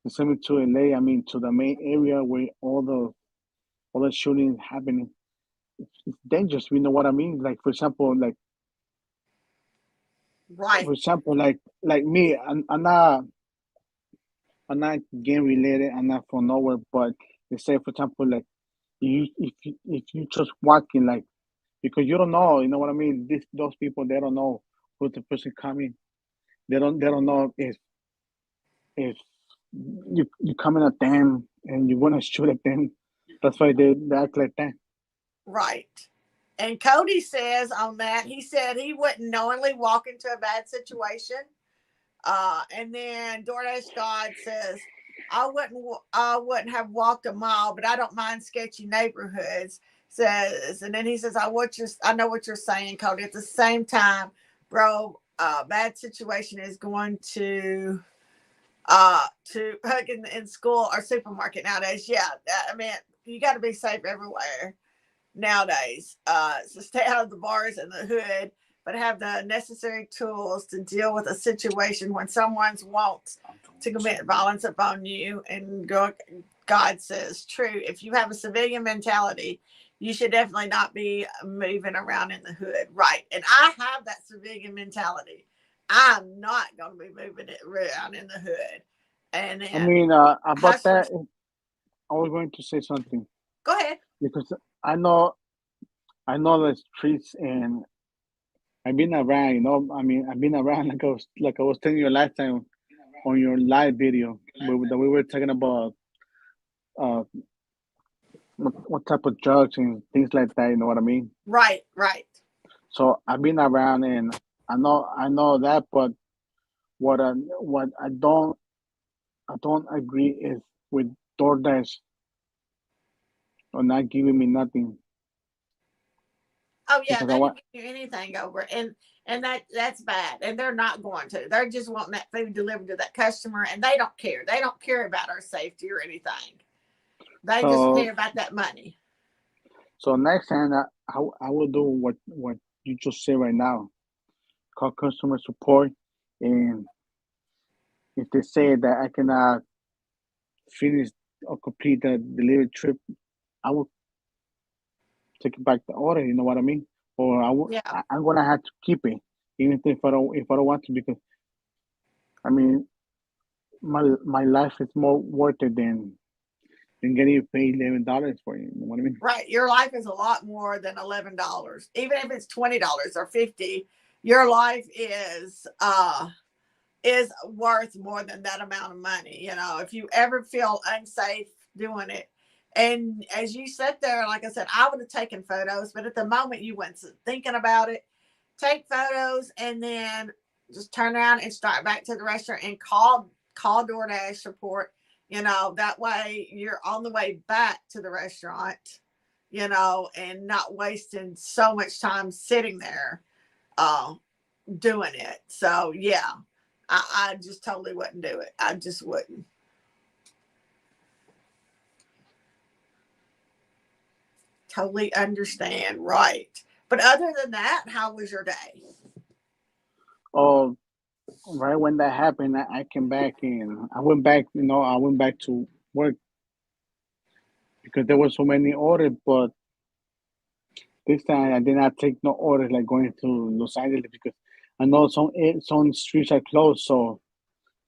[SPEAKER 2] LA. I mean, to the main area where all the shooting is happening. It's dangerous. You know what I mean? Like
[SPEAKER 1] Right.
[SPEAKER 2] for example, like me, I'm not game related. I'm not from nowhere, but they say, for example, like if you just walking like because you don't know, you know what I mean. Those people they don't know who's the person coming. They don't know if you coming at them and you want to shoot at them. That's why they act like that.
[SPEAKER 1] Right. And Cody says on that, he said he wouldn't knowingly walk into a bad situation. And then DoorDash God says, I wouldn't have walked a mile, but I don't mind sketchy neighborhoods. Says, and then he says, I know what you're saying, Cody. At the same time, bro, bad situation is going to hug in school or supermarket nowadays. Yeah, I mean, you got to be safe everywhere nowadays. So stay out of the bars and the hood, but have the necessary tools to deal with a situation when someone wants to commit violence upon you. And God says, true. If you have a civilian mentality, you should definitely not be moving around in the hood. Right. And I have that civilian mentality. I'm not going to be moving it around in the hood. And
[SPEAKER 2] I
[SPEAKER 1] then
[SPEAKER 2] mean, about that,
[SPEAKER 1] hustlers,
[SPEAKER 2] I was going to say something
[SPEAKER 1] go ahead.
[SPEAKER 2] because I know the streets and I've been around. I mean, I've been around like I was telling you last time on your live video that we were talking about uh what type of drugs and things like that. You know what I mean?
[SPEAKER 1] Right, right.
[SPEAKER 2] So I've been around and I know that, but what I don't agree is with DoorDash or not giving me nothing
[SPEAKER 1] Oh yeah,
[SPEAKER 2] because I
[SPEAKER 1] they
[SPEAKER 2] want.
[SPEAKER 1] didn't give you anything over, and that's bad. And they're not going to. They're just wanting that food delivered to that customer, and they don't care. They don't care about our safety or anything. They just
[SPEAKER 2] So
[SPEAKER 1] care about that money.
[SPEAKER 2] so next time I will do what you just said right now. Call customer support, and if they say that I cannot finish or complete the delivery trip, I will take it back the order. You know what I mean? Or
[SPEAKER 1] Yeah.
[SPEAKER 2] I'm gonna have to keep it, even if I don't want to, because I mean my life is more worth it than getting paid $11 for it. You know what I mean?
[SPEAKER 1] Right. Your life is a lot more than $11. Even if it's $20 or 50, your life is worth more than that amount of money. If you ever feel unsafe doing it. And as you sit there, like I said, I would have taken photos, but at the moment you went thinking about it, take photos and then just turn around and start back to the restaurant and call DoorDash support. That way you're on the way back to the restaurant, and not wasting so much time sitting there uh doing it. So yeah, I just totally wouldn't do it. I just wouldn't. Totally understand. Right. But other than that, how was your day?
[SPEAKER 2] Oh, right when that happened, I came back and I went back. I went back to work because there were so many orders, but this time I did not take no orders like going to Los Angeles because I know some streets are closed. So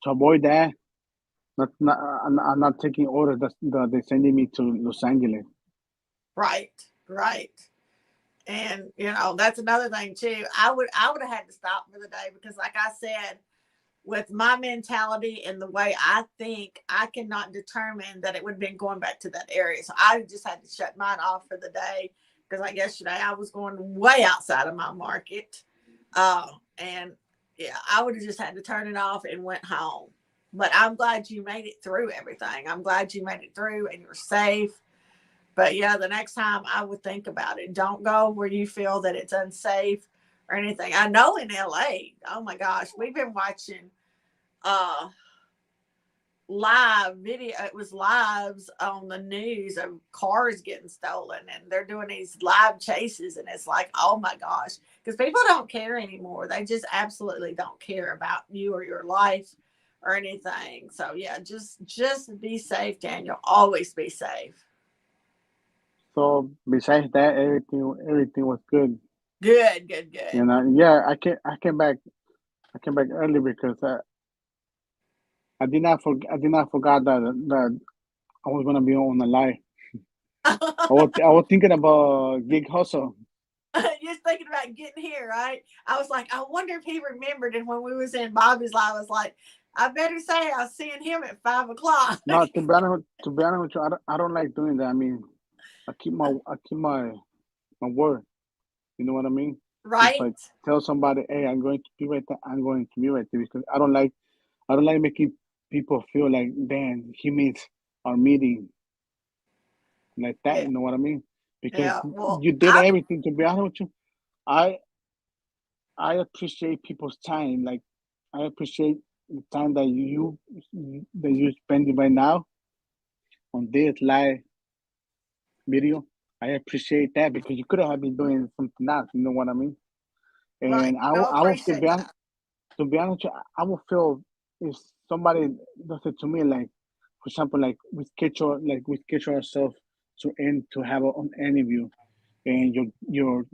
[SPEAKER 2] to avoid that, I'm not taking orders that they're sending me to Los Angeles.
[SPEAKER 1] Right. Right. And that's another thing too. I would have had to stop for the day because like I said, with my mentality and the way I think, I cannot determine that it would have been going back to that area. So I just had to shut mine off for the day because like yesterday I was going way outside of my market. And yeah, I would have just had to turn it off and went home. But I'm glad you made it through everything. I'm glad you made it through and you're safe. But yeah, the next time I would think about it. Don't go where you feel that it's unsafe or anything. I know in LA, oh my gosh, we've been watching uh live video. It was lives on the news of cars getting stolen, and they're doing these live chases, and it's like, oh my gosh, because people don't care anymore. They just absolutely don't care about you or your life or anything. So yeah, just be safe, Daniel. Always be safe.
[SPEAKER 2] So besides that, everything was good.
[SPEAKER 1] Good, good, good.
[SPEAKER 2] Yeah, I came back early because I did not forget that I was gonna be on the live. I was thinking about gig hustle.
[SPEAKER 1] Just thinking about getting here, right? I was like, I wonder if he remembered. And when we was in Bobby's live, I was like, I better say I was seeing him at 5 o'clock.
[SPEAKER 2] No, to be honest with you, I don't like doing that. I mean, I keep my word. You know what I mean? If
[SPEAKER 1] Right?
[SPEAKER 2] I tell somebody, hey, I'm going to be right there, I'm going to be right there because I don't like making people feel like, damn, he missed our meeting like that.
[SPEAKER 1] Yeah.
[SPEAKER 2] You know what I mean? Because
[SPEAKER 1] Yeah. Well,
[SPEAKER 2] you did everything. To be honest with you, I I appreciate people's time. Like I appreciate the time that you spending right now on this live video. I appreciate that because you could have been doing something else. You know what I mean?
[SPEAKER 1] right.
[SPEAKER 2] And
[SPEAKER 1] I
[SPEAKER 2] I will
[SPEAKER 1] appreciate that.
[SPEAKER 2] to be honest, with you, I will feel if somebody does it to me, like for example, like we schedule ourselves to have an interview, and your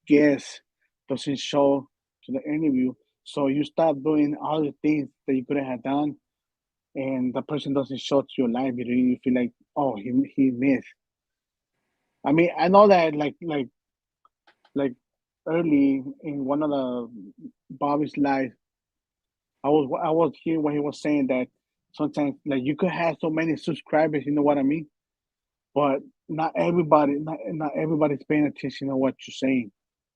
[SPEAKER 2] guest doesn't show to the interview, so you start doing all the things that you could have done, and the person doesn't show to your live video, you feel like, oh, he missed. I mean, I know that like early in one of the Bobby's live, I was hearing what he was saying that sometimes like you could have so many subscribers, you know what I mean? But not everybody's paying attention to what you're saying.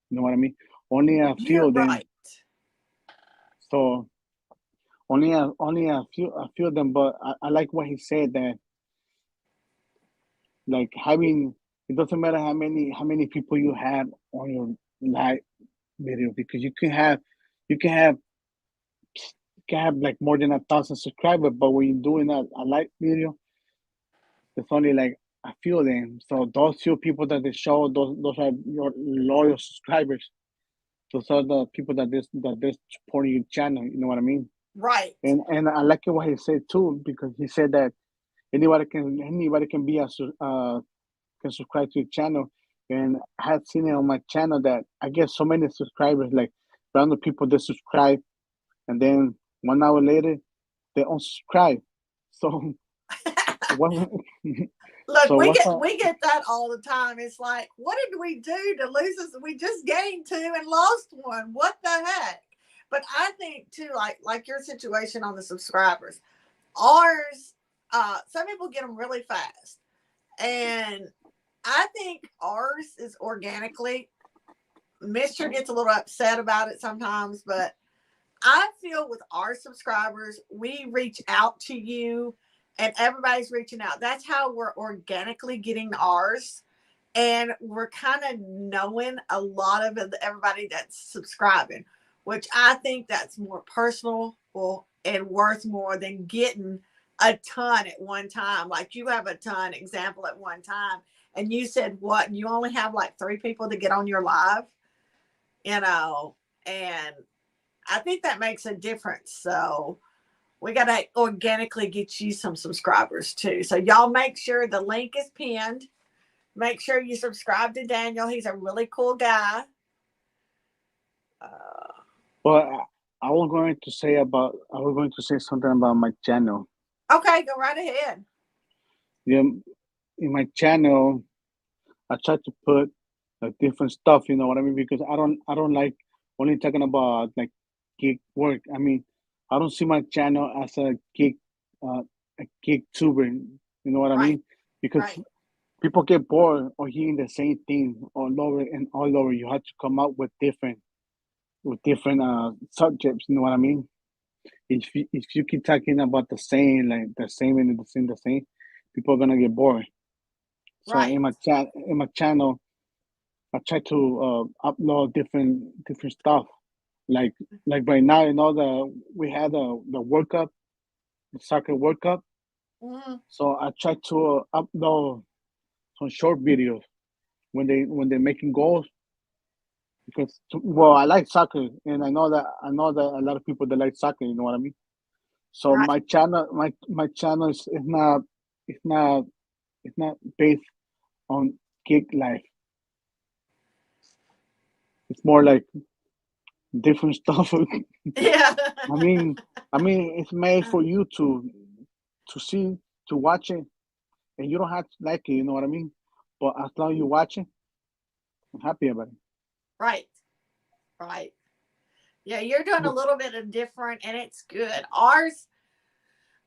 [SPEAKER 2] You know what I mean? Only a few
[SPEAKER 1] You're
[SPEAKER 2] of them.
[SPEAKER 1] right.
[SPEAKER 2] So only a few of them. But I like what he said that like having it doesn't matter how many people you have on your live video because you can have like more than 1,000 subscribers, but when you're doing a live video, there's only like a few of them. So those few people that they show, those are your loyal subscribers. Those are the people that they supporting your channel. You know what I mean?
[SPEAKER 1] Right.
[SPEAKER 2] And I like what he said too because he said that anybody can be can subscribe to your channel. And I had seen it on my channel that I get so many subscribers, like random people that subscribe, and then 1 hour later they unsubscribe. So what?
[SPEAKER 1] Look,
[SPEAKER 2] So what's up?
[SPEAKER 1] we get that all the time. It's like, what did we do to lose us? We just gained two and lost one. What the heck? But I think too, like your situation on the subscribers, ours, some people get them really fast, and I think ours is organically. Mister gets a little upset about it sometimes, but I feel with our subscribers, we reach out to you and everybody's reaching out. That's how we're organically getting ours. And we're kind of knowing a lot of everybody that's subscribing, which I think that's more personal and worth more than getting a ton at one time. Like you have a ton example at one time. And you said what? You only have like 3 people to get on your live, you know, and I think that makes a difference. So we got to organically get you some subscribers too. So y'all make sure the link is pinned. Make sure you subscribe to Daniel. He's a really cool guy.
[SPEAKER 2] But I was going to say something about my channel.
[SPEAKER 1] Okay, go right ahead.
[SPEAKER 2] Yeah, in my channel, I try to put different stuff. You know what I mean? Because I don't like only talking about like gig work. I mean, I don't see my channel as uh, a gig tuber. You know what I
[SPEAKER 1] Right,
[SPEAKER 2] mean? Because
[SPEAKER 1] right,
[SPEAKER 2] people get bored or hearing the same thing all over and all over. You have to come up with different subjects. You know what I mean? if you keep talking about the same, like the same and the same, people are gonna get bored. So
[SPEAKER 1] Right.
[SPEAKER 2] in my channel, I try to upload different stuff. Like like right now, we had the World Cup, the soccer World Cup.
[SPEAKER 1] Hmm.
[SPEAKER 2] So I try to upload some short videos when they're making goals because well I like soccer and I know that a lot of people that like soccer, you know what I mean. So
[SPEAKER 1] Right.
[SPEAKER 2] my channel is not it's not it's not based on gig life. It's more like different stuff.
[SPEAKER 1] Yeah.
[SPEAKER 2] I mean it's made for you to see to watch it and you don't have to like it, you know what I mean. But as long as you watch it, I'm happy about it.
[SPEAKER 1] Right. Right. Yeah, you're doing a
[SPEAKER 2] But
[SPEAKER 1] little bit of different, and it's good.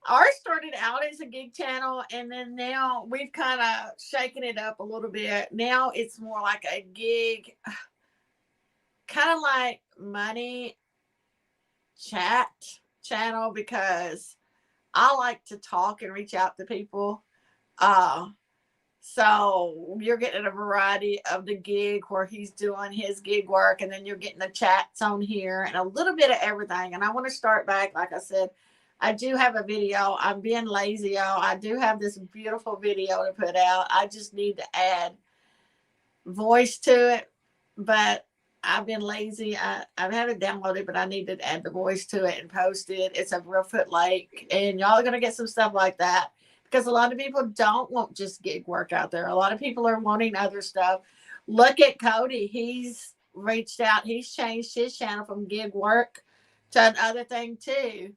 [SPEAKER 1] Ours started out as a gig channel, and then now we've kind of shaken it up a little bit. Now it's more like a gig, kind of like money chat channel because I like to talk and reach out to people. Uh, so you're getting a variety of the gig where he's doing his gig work, and then you're getting the chats on here and a little bit of everything. And I want to start back, like I said, I do have a video. I'm being lazy, y'all. I do have this beautiful video to put out. I just need to add voice to it, but I've been lazy. I have it downloaded, but I need to add the voice to it and post it. It's a Real Foot Lake, and y'all are gonna get some stuff like that because a lot of people don't want just gig work out there. A lot of people are wanting other stuff. Look at Cody. He's reached out. He's changed his channel from gig work to another thing too.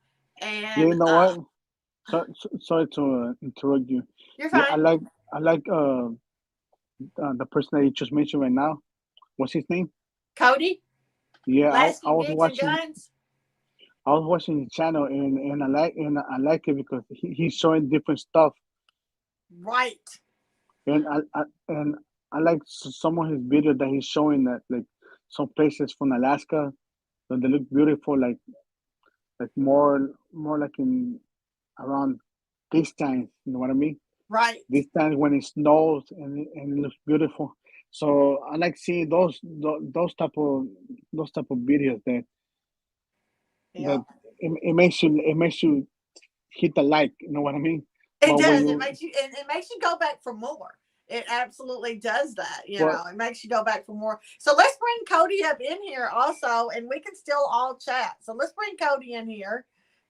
[SPEAKER 2] yeah,
[SPEAKER 1] And
[SPEAKER 2] you know what? Sorry to interrupt you.
[SPEAKER 1] you're
[SPEAKER 2] Yeah,
[SPEAKER 1] fine.
[SPEAKER 2] I like the person that you just mentioned right now. What's his name?
[SPEAKER 1] Cody,
[SPEAKER 2] Yeah, I
[SPEAKER 1] Lasky
[SPEAKER 2] was
[SPEAKER 1] Gigs and
[SPEAKER 2] watching
[SPEAKER 1] Guns.
[SPEAKER 2] his channel and I like it because he's showing different stuff
[SPEAKER 1] Right.
[SPEAKER 2] and and I like some of his videos that he's showing that like some places from Alaska that they look beautiful like more like in around this time, you know what I mean?
[SPEAKER 1] Right.
[SPEAKER 2] This time when it snows and it looks beautiful. So I like seeing those type of videos
[SPEAKER 1] Yeah.
[SPEAKER 2] that it makes you hit the like, you know what I mean?
[SPEAKER 1] It
[SPEAKER 2] But when
[SPEAKER 1] does. It
[SPEAKER 2] you
[SPEAKER 1] makes you. It makes you go back for more. It absolutely does that.
[SPEAKER 2] but
[SPEAKER 1] It makes you go back for more. So let's bring Cody up in here also, and we can still all chat. So let's bring Cody in here.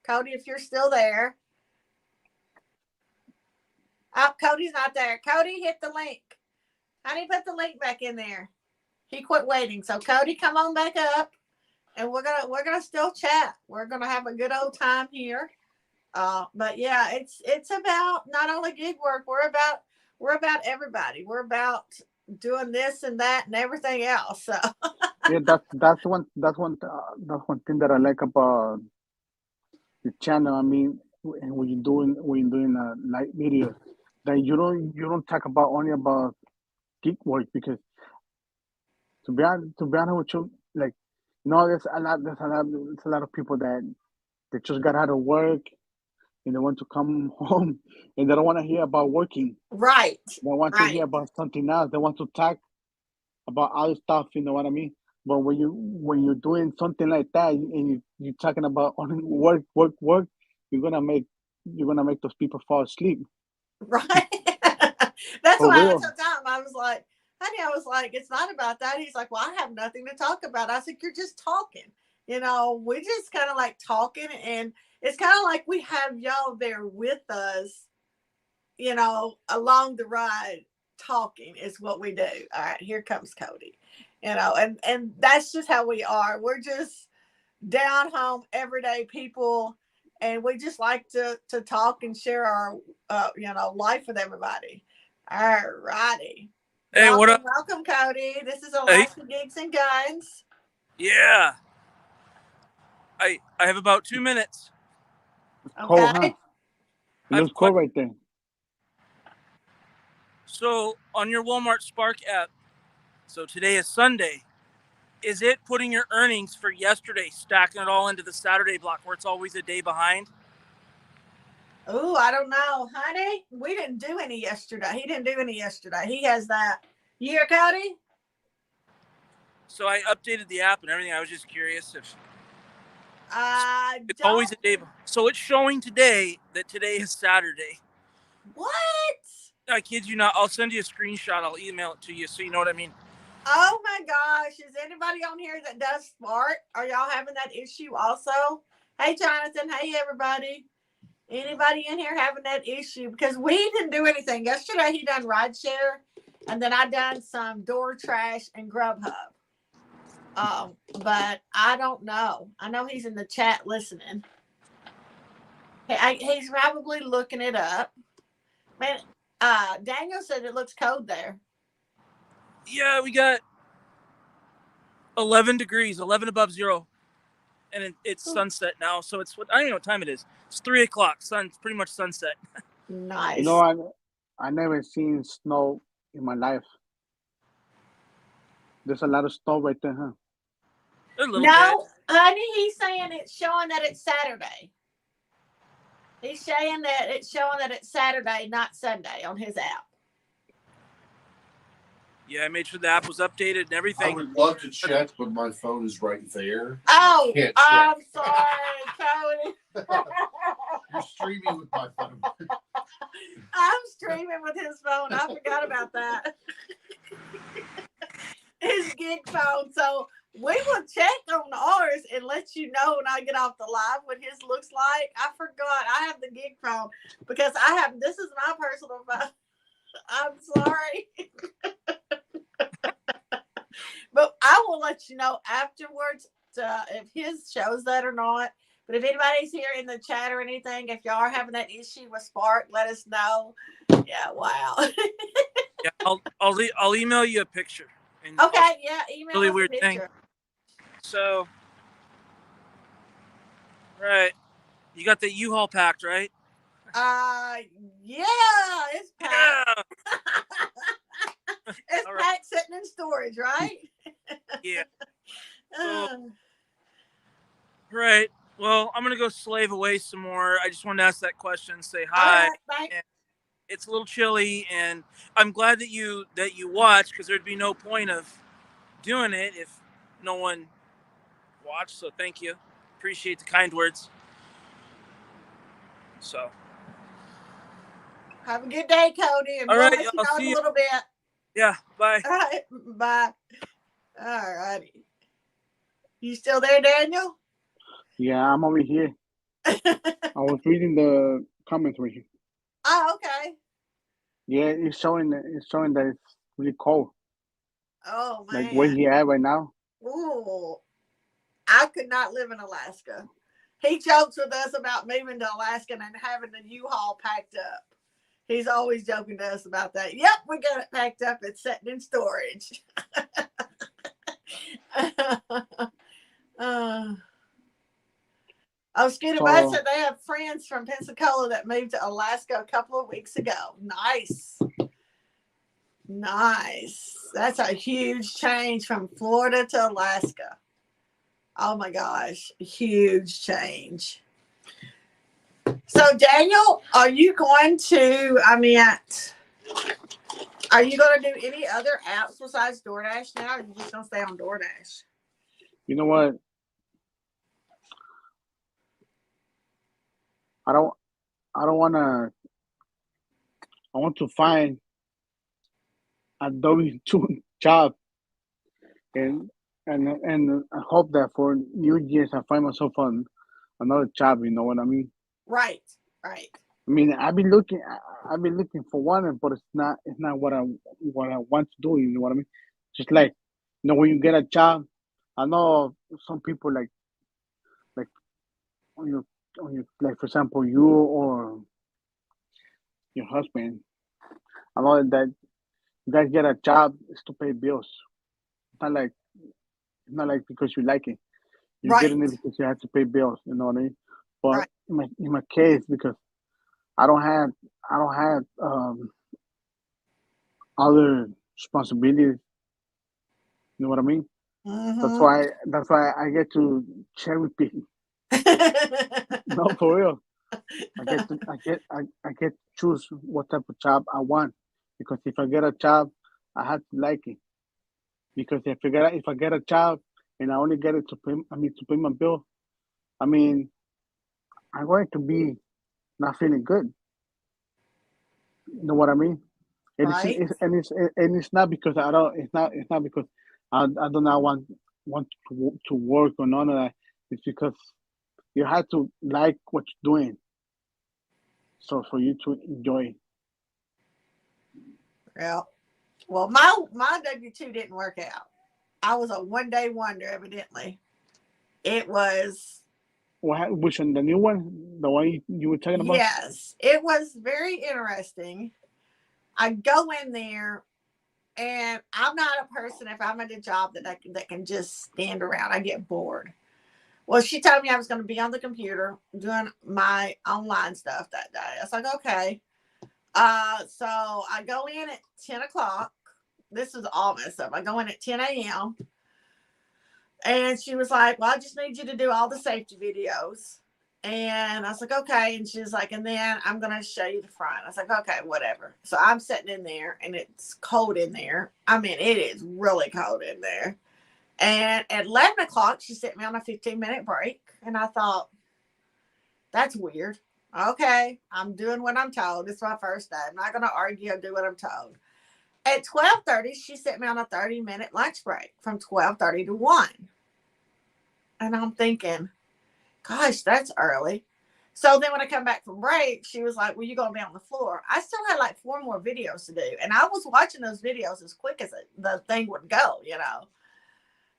[SPEAKER 1] Cody, if you're still there. Oh, Cody's not there. Cody, hit the link. Honey, put the link back in there. He quit waiting. So Cody, come on back up, and we're gonna still chat. We're gonna have a good old time here. But yeah, it's about not only gig work. We're about everybody. We're about doing this and that and everything else. So
[SPEAKER 2] yeah, that's one thing that I like about the channel. I mean, and when you're doing live videos, that you don't talk about only about gig work because to be honest with you, like there's a lot of people that they just got out of work and they want to come home and they don't want to hear about working.
[SPEAKER 1] right,
[SPEAKER 2] They want to hear
[SPEAKER 1] right,
[SPEAKER 2] about something else. They want to talk about other stuff. You know what I mean? But when you're doing something like that and you're talking about only work, you're gonna make you're gonna make those people fall asleep
[SPEAKER 1] right. That's
[SPEAKER 2] for
[SPEAKER 1] why I
[SPEAKER 2] real.
[SPEAKER 1] told Tom I was like, honey, I was like, it's not about that. He's like, well, I have nothing to talk about. I said, you're just talking. We just kind of like talking, and it's kind of like we have y'all there with us, along the ride talking is what we do. All right, here comes Cody. And that's just how we are. We're just down home everyday people, and we just like to talk and share our life with everybody. All righty.
[SPEAKER 4] Hey, what
[SPEAKER 1] Welcome,
[SPEAKER 4] up?
[SPEAKER 1] welcome, Cody. This is
[SPEAKER 4] Hey,
[SPEAKER 1] Alaska Gigs and Guns.
[SPEAKER 4] yeah. I have about 2 minutes.
[SPEAKER 2] It's cold, huh?
[SPEAKER 1] Okay.
[SPEAKER 2] It
[SPEAKER 4] I have
[SPEAKER 2] looks
[SPEAKER 4] a question.
[SPEAKER 2] cold right there.
[SPEAKER 4] So on your Walmart Spark app, so today is Sunday. is it putting your earnings for yesterday, stacking it all into the Saturday block where it's always a day behind?
[SPEAKER 1] Oh, I don't know, honey. We didn't do any yesterday. He didn't do any yesterday. He has that. You hear, Cody?
[SPEAKER 4] So I updated the app and everything. I was just curious if
[SPEAKER 1] I
[SPEAKER 4] it's
[SPEAKER 1] don't.
[SPEAKER 4] always a day. So it's showing today that today is Saturday.
[SPEAKER 1] What?
[SPEAKER 4] I kid you not. I'll send you a screenshot. I'll email it to you so you know what I mean.
[SPEAKER 1] Oh my gosh. Is anybody on here that does smart? Are y'all having that issue also? Hey, Jonathan. Hey, everybody. Anybody in here having that issue? Because we didn't do anything. Yesterday, he done rideshare, and then I done some door trash and Grubhub. But I don't know. I know he's in the chat listening. He's probably looking it up. Man, Daniel said it looks cold there.
[SPEAKER 4] Yeah, we got 11 degrees, 11 above zero. And it's sunset now. So it's what I don't know what time it is. It's 3 o'clock. Sun's pretty much sunset.
[SPEAKER 1] Nice.
[SPEAKER 2] You know, I never seen snow in my life. There's a lot of snow right there, huh?
[SPEAKER 4] A little
[SPEAKER 1] No, honey, he's saying it's showing that it's Saturday. He's saying that it's showing that it's Saturday, not Sunday on his app.
[SPEAKER 4] Yeah, I made sure the app was updated and
[SPEAKER 3] I
[SPEAKER 4] everything.
[SPEAKER 3] would love to check, but my phone is right there.
[SPEAKER 1] Oh,
[SPEAKER 3] Can't
[SPEAKER 1] I'm
[SPEAKER 3] check.
[SPEAKER 1] sorry, Cody.
[SPEAKER 3] You're streaming with my phone.
[SPEAKER 1] I'm streaming with his phone. I forgot about that. His gig phone. So we will check on ours and let you know when I get off the live what his looks like. I forgot. I have the gig phone because this is my personal phone. I'm sorry. But I will let you know afterwards if his shows that or not. But if anybody's here in the chat or anything, if y'all are having that issue with Spark, let us know. Yeah, wow.
[SPEAKER 4] Yeah, I'll email you a picture. And
[SPEAKER 1] Okay, yeah, email
[SPEAKER 4] really
[SPEAKER 1] us
[SPEAKER 4] weird
[SPEAKER 1] a
[SPEAKER 4] thing.
[SPEAKER 1] picture.
[SPEAKER 4] So, right, you got the U-Haul packed, right?
[SPEAKER 1] Yeah, it's packed.
[SPEAKER 4] Yeah.
[SPEAKER 1] It's
[SPEAKER 4] All right.
[SPEAKER 1] packed sitting in storage, right?
[SPEAKER 4] Yeah. Right. Well, I'm gonna go slave away some more. I just wanted to ask that question, say hi.
[SPEAKER 1] All right, thanks.
[SPEAKER 4] And it's a little chilly, and I'm glad that you watch because there'd be no point of doing it if no one watched. So thank you. Appreciate the kind words. So.
[SPEAKER 1] Have a good day, Cody, and
[SPEAKER 4] All
[SPEAKER 1] we'll
[SPEAKER 4] right,
[SPEAKER 1] let you
[SPEAKER 4] I'll
[SPEAKER 1] know
[SPEAKER 4] see
[SPEAKER 1] in a
[SPEAKER 4] you.
[SPEAKER 1] little bit.
[SPEAKER 4] Yeah. Bye.
[SPEAKER 1] All right, bye. All righty. You still there, Daniel?
[SPEAKER 2] Yeah, I'm over here. I was reading the comments right here.
[SPEAKER 1] Oh, okay.
[SPEAKER 2] Yeah, it's showing that it's really cold.
[SPEAKER 1] Oh, man.
[SPEAKER 2] Like where he at right now.
[SPEAKER 1] Ooh, I could not live in Alaska. He jokes with us about moving to Alaska and having the U-Haul packed up. He's always joking to us about that. Yep, we got it packed up. It's sitting in storage. Scooter Bud said they have friends from Pensacola that moved to Alaska a couple of weeks ago. Nice. Nice. That's a huge change from Florida to Alaska. Oh my gosh, huge change. So Daniel, are you going to do any other apps besides DoorDash now, or are you just gonna stay on DoorDash?
[SPEAKER 2] You know what? I want to find a W-2 job and I hope that for New Year's I find myself on another job, you know what I mean?
[SPEAKER 1] Right.
[SPEAKER 2] I mean, I've been looking for one, but it's not what I want to do. You know what I mean? Just like, when you get a job, I know some people like on your like, for example, you or your husband. I know that you guys get a job is to pay bills. It's not like because you like it. You're getting it because you have to pay bills. You know what I mean? But in my case, because I don't have other responsibilities. You know what I mean?
[SPEAKER 1] Mhm.
[SPEAKER 2] That's why I get to cherry pick. No, for real. I get to choose what type of job I want, because if I get a job, I have to like it. Because if I get a job and I only get it to to pay my bill, I mean, I'm going to be not feeling good. You know what I mean?
[SPEAKER 1] Right.
[SPEAKER 2] And it's not because I don't. It's not because I do not want to work or none of that. It's because you have to like what you're doing, so for you to enjoy.
[SPEAKER 1] Yeah. Well, my W-2 didn't work out. I was a 1-day wonder, evidently. It was,
[SPEAKER 2] Which one? The new one, the one you were talking about?
[SPEAKER 1] yes, it was very interesting. I go in there, and I'm not a person, if I'm at a job that can just stand around. I get bored. Well, she told me I was going to be on the computer doing my online stuff that day. I was like, okay. So I go in at 10 o'clock. This was all messed up. I go in at 10 a.m. And she was like, well, I just need you to do all the safety videos. And I was like, okay. And she was like, and then I'm going to show you the front. I was like, okay, whatever. So I'm sitting in there, and it's cold in there. I mean, it is really cold in there. And at 11 o'clock, she sent me on a 15-minute break. And I thought, that's weird. Okay, I'm doing what I'm told. It's my first day. I'm not going to argue. I do what I'm told. At 12:30, she sent me on a 30-minute lunch break from 12:30 to 1. And I'm thinking, gosh, that's early. So then when I come back from break, she was like, well, you're going to be on the floor. I still had like 4 more videos to do. And I was watching those videos as quick as the thing would go, you know.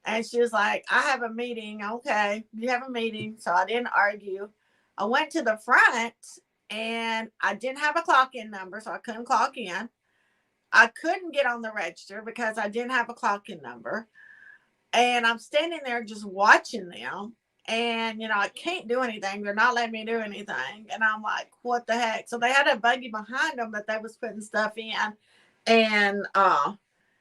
[SPEAKER 1] And she was like, I have a meeting. Okay, you have a meeting. So I didn't argue. I went to the front, and I didn't have a clock in number, so I couldn't clock in. I couldn't get on the register because I didn't have a clock in number. And I'm standing there just watching them. And, you know, I can't do anything. They're not letting me do anything. And I'm like, what the heck? So they had a buggy behind them that they was putting stuff in. And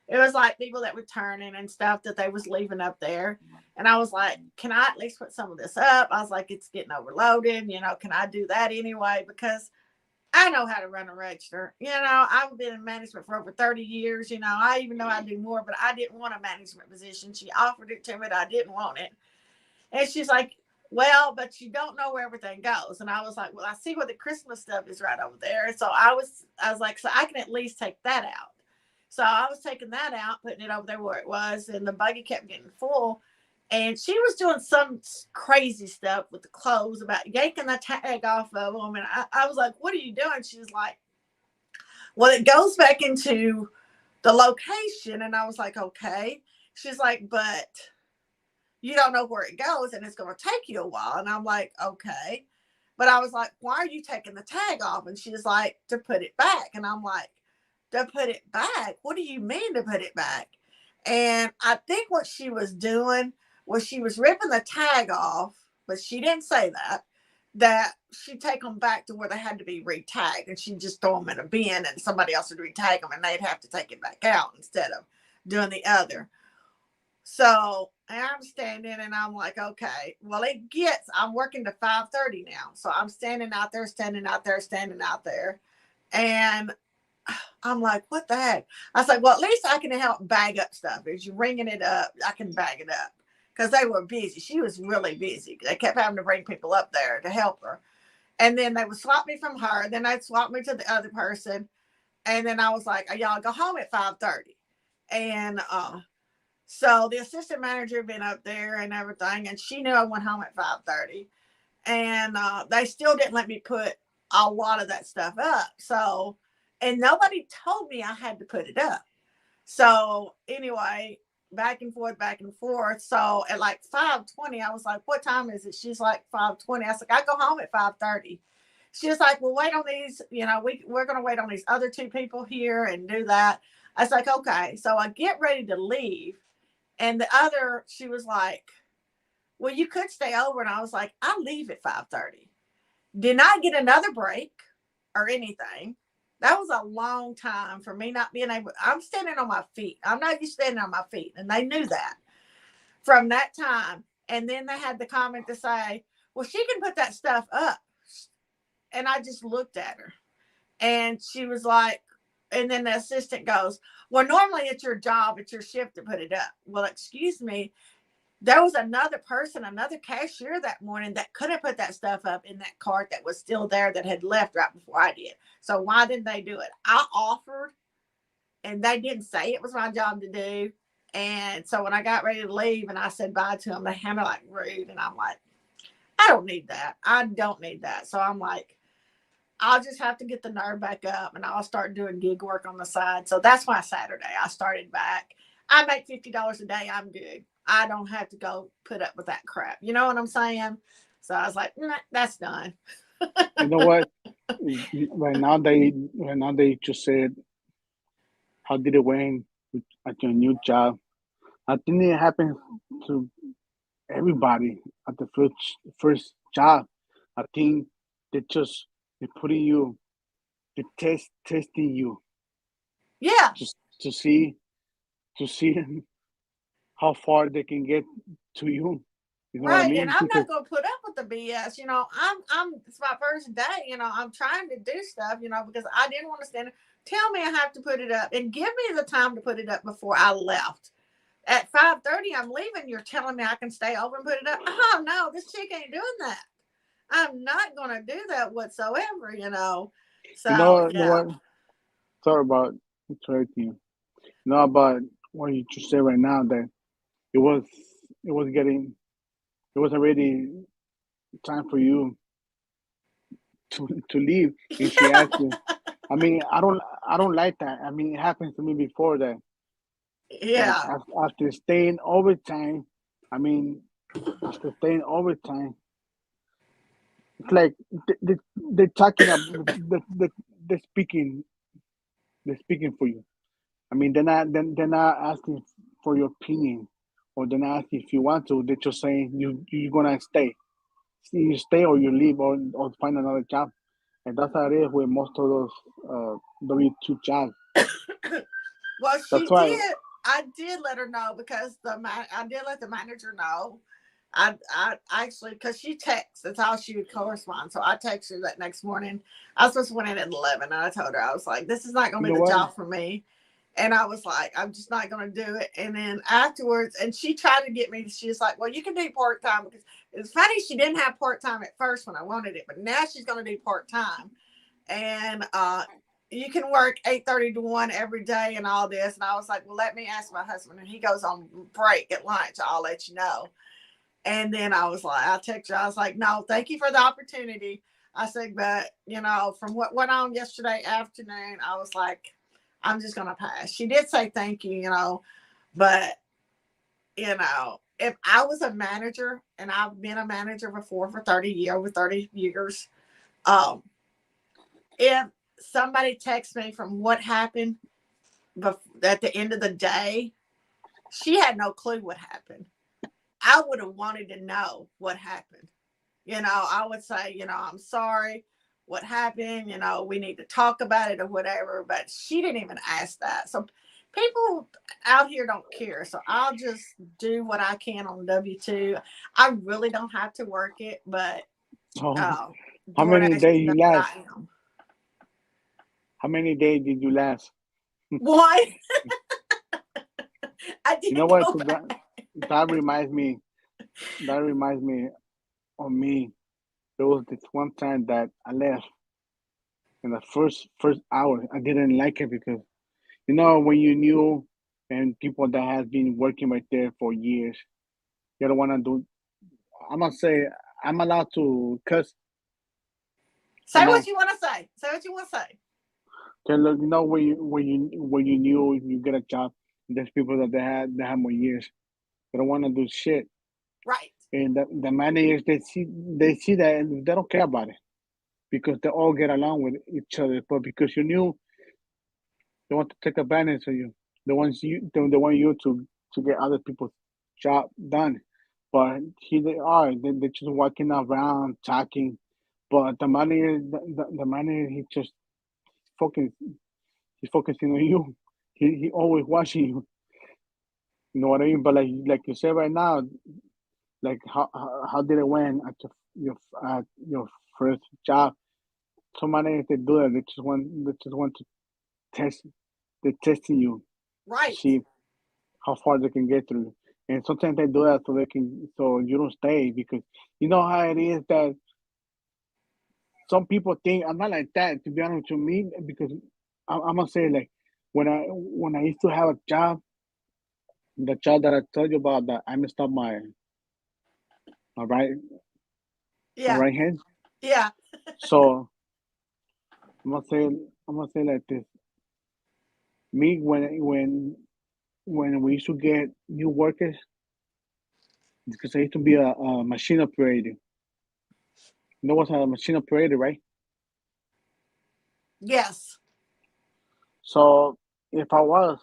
[SPEAKER 1] it was like people that were turning and stuff that they was leaving up there. And I was like, can I at least put some of this up? I was like, it's getting overloaded. You know, can I do that anyway? Because I know how to run a register. You know, I've been in management for over 30 years. You know, I even know I do more, but I didn't want a management position. She offered it to me, but I didn't want it. And she's like, well, but you don't know where everything goes. And I was like, well, I see where the Christmas stuff is right over there. And so I was like, so I can at least take that out. So I was taking that out, putting it over there where it was, and the buggy kept getting full. And she was doing some crazy stuff with the clothes about yanking the tag off of them. And I was like, what are you doing? She's like, well, it goes back into the location. And I was like, okay. She's like, but you don't know where it goes, and it's going to take you a while. And I'm like, okay. But I was like, why are you taking the tag off? And she's like, to put it back. And I'm like, to put it back? What do you mean to put it back? And I think what she was doing was she was ripping the tag off, but she didn't say that she'd take them back to where they had to be re-tagged, and she'd just throw them in a bin, and somebody else would re-tag them, and they'd have to take it back out instead of doing the other. So I'm standing, and I'm like, okay, well, I'm working to 5:30 now. So I'm standing out there. And I'm like, what the heck? I was like, well, at least I can help bag up stuff. As you're ringing it up, I can bag it up. Because they were busy. She was really busy. They kept having to bring people up there to help her. And then they would swap me from her. Then they'd swap me to the other person. And then I was like, y'all go home at 5:30. And so the assistant manager had been up there and everything. And she knew I went home at 5:30. And they still didn't let me put a lot of that stuff up. So, and nobody told me I had to put it up. So anyway, back and forth. So at like 5:20, I was like, what time is it? She's like 5:20. I was like, I go home at 5:30. She was like, well, wait on these, you know, we're going to wait on these other 2 people here and do that. I was like, okay. So I get ready to leave. And she was like, well, you could stay over. And I was like, I leave at 5:30. Did not get another break or anything. That was a long time for me not being able. I'm standing on my feet. I'm not used to standing on my feet. And they knew that. from that time. And then they had the comment to say, well, she can put that stuff up. And I just looked at her and she was like, and then the assistant goes, well, normally it's your job, it's your shift to put it up. Well, excuse me. There was another person, another cashier that morning that could have put that stuff up in that cart that was still there that had left right before I did. So why didn't they do it? I offered and they didn't say it was my job to do. And so when I got ready to leave and I said bye to them, they had me like rude. And I'm like, I don't need that. I don't need that. So I'm like, I'll just have to get the nerve back up and I'll start doing gig work on the side. So that's why Saturday I started back. I make $50 a day. I'm good. I don't have to go put up with that crap. You know what I'm saying? So I was like, nah, that's done.
[SPEAKER 2] You know what? Right now they just said, how did it went at your new job? I think it happens to everybody at the first job. I think they putting you, they testing you
[SPEAKER 1] Yeah.
[SPEAKER 2] just to see how far they can get to you. You know what I
[SPEAKER 1] Right.
[SPEAKER 2] mean?
[SPEAKER 1] And I'm
[SPEAKER 2] Because
[SPEAKER 1] not gonna put up with the BS. You know, it's my first day, you know, I'm trying to do stuff, you know, because I didn't want to stand there. Tell me I have to put it up and give me the time to put it up before I left. At 5:30, I'm leaving. You're telling me I can stay over and put it up. Oh no, this chick ain't doing that. I'm not gonna do that whatsoever, you know. So
[SPEAKER 2] you know
[SPEAKER 1] yeah.
[SPEAKER 2] what? Sorry about interrupting you. You know about what you just said right now that it was it was getting it was already time for you to leave, and she asked you. I mean, I don't like that. I mean, it happens to me before that. Like
[SPEAKER 1] Yeah.
[SPEAKER 2] after staying overtime, I mean, after staying overtime, it's like they're talking about they're speaking they're speaking for you. I mean, they're not asking for your opinion, or they're not asking if you want to. They're just saying you're gonna stay. You stay or you leave or find another job. And that's how it is with most of those W2 jobs.
[SPEAKER 1] Well,
[SPEAKER 2] That's
[SPEAKER 1] she
[SPEAKER 2] why.
[SPEAKER 1] did. I did let her know because I did let the manager know. I actually because she texts. That's how she would correspond. So I texted her that next morning. I was supposed to went in at 11, and I told her I was like, "This is not going
[SPEAKER 2] You
[SPEAKER 1] to
[SPEAKER 2] know
[SPEAKER 1] be the
[SPEAKER 2] what?
[SPEAKER 1] job for me." And I was like, "I'm just not going to do it." And then afterwards, and she tried to get me. She was like, "Well, you can do part time," because it's funny she didn't have part time at first when I wanted it, but now she's going to do part time. And you can work 8:30 to 1 every day and all this. And I was like, well, let me ask my husband. And he goes on break at lunch. I'll let you know. And then I was like, I'll text you. I was like, no, thank you for the opportunity. I said, but you know, from what went on yesterday afternoon, I was like, I'm just gonna pass. She did say thank you, you know, but you know, if I was a manager and I've been a manager before for 30 years, over 30 years, um, if somebody texts me from what happened at the end of the day, she had no clue what happened. I would have wanted to know what happened. You know, I would say, you know, I'm sorry, what happened, you know, we need to talk about it or whatever. But she didn't even ask that. So people out here don't care. So I'll just do what I can on W2. I really don't have to work it, but
[SPEAKER 2] Oh, how many
[SPEAKER 1] DoorDash
[SPEAKER 2] days you
[SPEAKER 1] knows
[SPEAKER 2] last?
[SPEAKER 1] I am.
[SPEAKER 2] How many days did you last?
[SPEAKER 1] One, I
[SPEAKER 2] You know
[SPEAKER 1] didn't
[SPEAKER 2] what?
[SPEAKER 1] go back.
[SPEAKER 2] That reminds me. That reminds me of me. There was this one time that I left in the first hour. I didn't like it because when you knew and people that has been working right there for years, you don't want to do. I'm gonna say I'm allowed to cuss or
[SPEAKER 1] Say what
[SPEAKER 2] no.
[SPEAKER 1] you want to say. Say what you want to say.
[SPEAKER 2] Cause look, when you knew you get a job, there's people that have more years. They don't want to do shit,
[SPEAKER 1] Right.
[SPEAKER 2] and the managers they see that and they don't care about it because they all get along with each other. But because you knew they want to take advantage of you, they want you to get other people's job done. But here they are, they're just walking around talking. But the manager, he just focus, he's focusing on you. He always watching you. You know what I mean? But like you said right now, like how did it went at your first job? Somebody if they do that, they just want to test. They're testing you to
[SPEAKER 1] Right.
[SPEAKER 2] see how far they can get through. And sometimes they do that so you don't stay because you know how it is that some people think I'm not like that to be honest with me because I'm gonna say like when I used to have a job, the job that I told you about that I messed up my right my
[SPEAKER 1] Yeah.
[SPEAKER 2] right hand.
[SPEAKER 1] Yeah.
[SPEAKER 2] So I'm gonna say I'm gonna say like this. Me when we used to get new workers because I used to be a machine operator. You know what's a machine operator, right?
[SPEAKER 1] Yes.
[SPEAKER 2] So if I was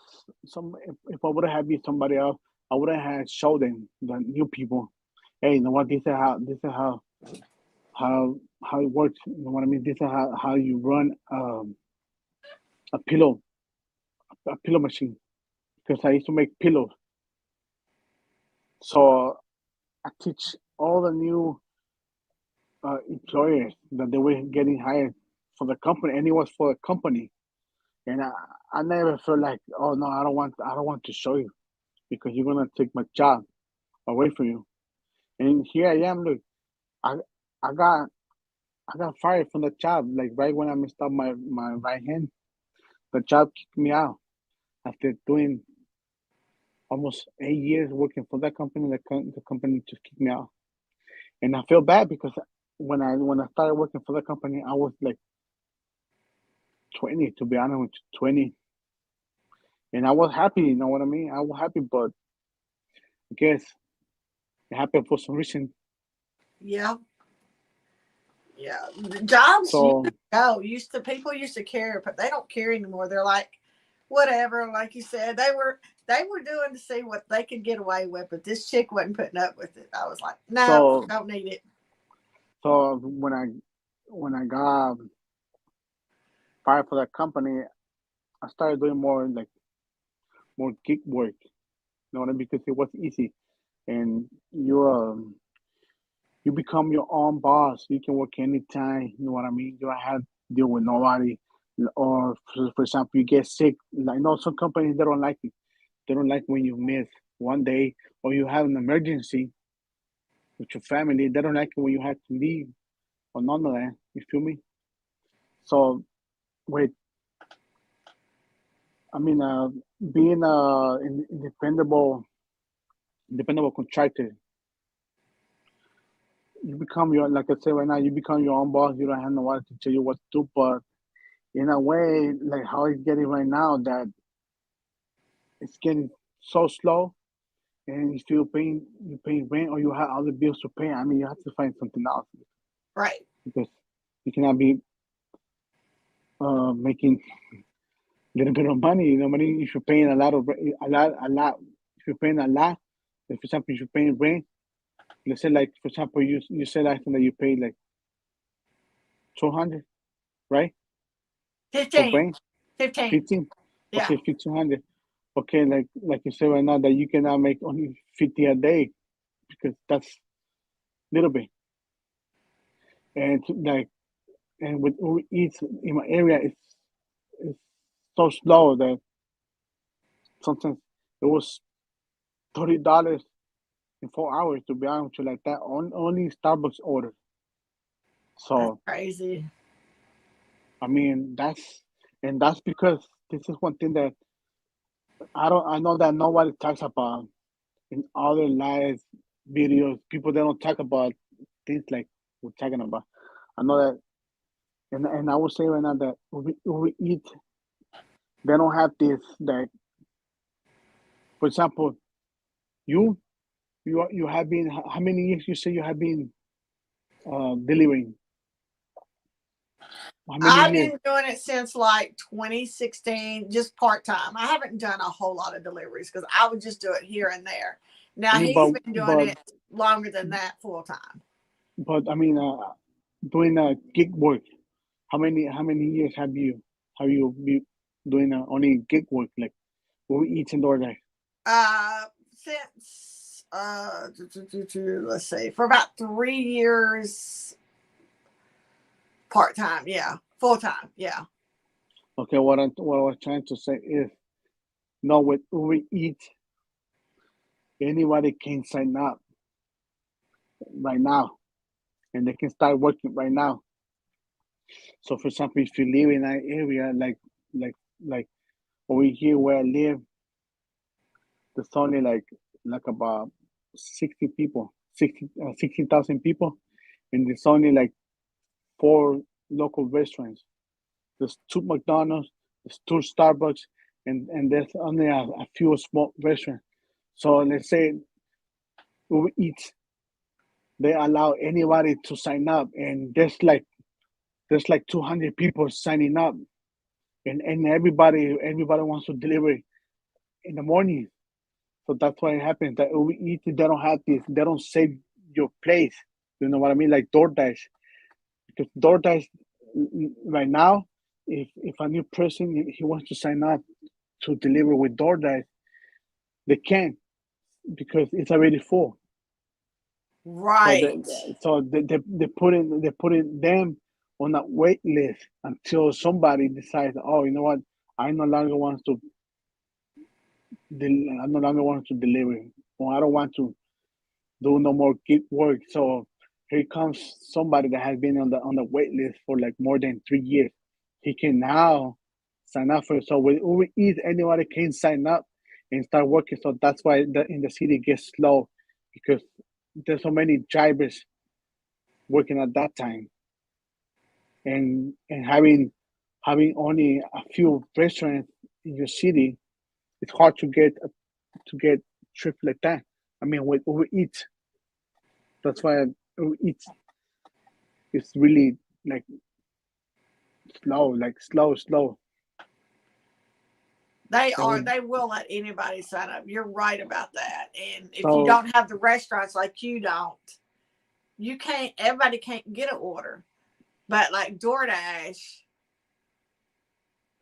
[SPEAKER 2] if I would have been somebody else, I would have had showed them the new people. Hey, you know what? This is how it works. You know what I mean? This is how you run a pillow machine because I used to make pillows. So I teach all the new employers that they were getting hired for the company, and it was for the company. And I never felt like, oh no, I don't want to show you because you're gonna take my job away from you. And here I am. Look, I I got I got fired from the job like right when I messed up my right hand. The job kicked me out after doing almost 8 years working for that company. The company just kicked me out, and I feel bad because when I started working for the company, I was like 20, to be honest with you, 20, and I was happy. You know what I mean? I was happy, but I guess it happened for some reason.
[SPEAKER 1] Yeah. Yeah. The jobs used to
[SPEAKER 2] So
[SPEAKER 1] go. People used to care, but they don't care anymore. They're like, whatever. Like you said, they were doing to see what they could get away with, but this chick wasn't putting up with it. I was like, no,
[SPEAKER 2] so
[SPEAKER 1] don't need it.
[SPEAKER 2] so when I got fired for that company, I started doing more gig work. You know what I mean? Because it was easy, and you become your own boss. You can work anytime. You know what I mean? You don't have to deal with nobody. Or for example, you get sick. Like no, some companies they don't like it. They don't like when you miss one day or you have an emergency with your family. They don't like it when you have to leave or none of that. You feel me? So with I mean, being dependable contractor, you become your like I say right now, you become your own boss. You don't have nobody to tell you what to do. But in a way, like how it's getting right now, that it's getting so slow, and if you paying rent or you have other bills to pay, I mean, you have to find something else
[SPEAKER 1] Right.
[SPEAKER 2] because you cannot be making a little bit of money. You know, money if you're paying a lot. If you're paying a lot, like for example, if you're paying rent, let's say like for example, you said last time that you paid like 200, right? For
[SPEAKER 1] 15.
[SPEAKER 2] rent,
[SPEAKER 1] 15.
[SPEAKER 2] 15.
[SPEAKER 1] Yeah.
[SPEAKER 2] Okay, 1,500. Okay, like you said right now that you cannot make only 50 a day because that's little bit. And like and with Uber Eats in my area, it's so slow that sometimes it was $30 in 4 hours to be honest with you, like that only Starbucks order.
[SPEAKER 1] That's
[SPEAKER 2] So
[SPEAKER 1] crazy.
[SPEAKER 2] I mean that's because this is one thing that I know that nobody talks about in other live videos. People they don't talk about things like we're talking about. I know that, and I would say right now that we eat. They don't have this. That, for example, you you have been how many years you say you have been delivering? How many
[SPEAKER 1] I've
[SPEAKER 2] years?
[SPEAKER 1] been doing it since like 2016, just part time. I haven't done a whole lot of deliveries because I would just do it here and there.
[SPEAKER 2] I
[SPEAKER 1] Now
[SPEAKER 2] mean,
[SPEAKER 1] he's been doing
[SPEAKER 2] but
[SPEAKER 1] it longer than that full time.
[SPEAKER 2] I mean, doing gig work. How many years have you been doing only gig work like Uber Eats and DoorDash?
[SPEAKER 1] since let's see, for about 3 years part time. Yeah, full time. Yeah.
[SPEAKER 2] Okay, what I was trying to say is, no, with Uber Eats, anybody can sign up right now, and they can start working right now. So, for example, if you live in an area like like over here where I live, there's only like about 60 people, 16,000 people, and there's only like 4 local restaurants. There's 2 McDonald's, there's 2 Starbucks, and there's only a few small restaurants. So let's say Uber Eats, they allow anybody to sign up, and there's like 200 people signing up, and everybody wants to deliver in the morning. So that's why it happens that Uber Eats, they don't have this, they don't save your place. You know what I mean? Like DoorDash, because DoorDash right now, if a new person he wants to sign up to deliver with DoorDash, they can't because it's already full. So
[SPEAKER 1] Right.
[SPEAKER 2] they put in them on a wait list until somebody decides, oh, you know what, I no longer want to I no longer want to deliver, or I don't want to do no more gig work. So here comes somebody that has been on the wait list for like more than 3 years. He can now sign up for it. So with Uber Eats, anybody can sign up and start working. So that's why in the city gets slow, because there's so many drivers working at that time, and having only a few restaurants in your city, it's hard to get trips like that. I mean, with Uber Eats, that's why Uber Eats is really like slow.
[SPEAKER 1] They
[SPEAKER 2] So
[SPEAKER 1] are. They will let anybody sign up. You're right about that. And if you
[SPEAKER 2] so
[SPEAKER 1] don't have the restaurants like you don't, you can't. Everybody can't get an order. But like DoorDash,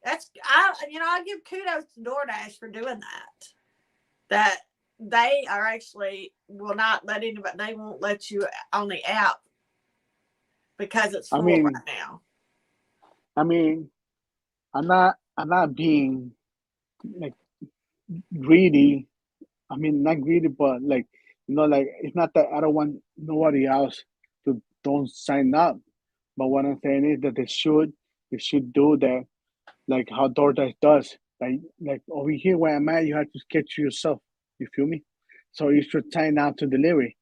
[SPEAKER 1] I give kudos to DoorDash for doing that. That they are actually will not let anybody. They won't let you on the app because it's
[SPEAKER 2] I
[SPEAKER 1] full
[SPEAKER 2] mean
[SPEAKER 1] right now.
[SPEAKER 2] I mean I'm not being like greedy. I mean, not greedy, but like, like, it's not that I don't want nobody else to don't sign up. But what I'm saying is that they should do that, like how DoorDash does. Like over here where I'm at, you have to schedule yourself. You feel me? So you should sign out to delivery.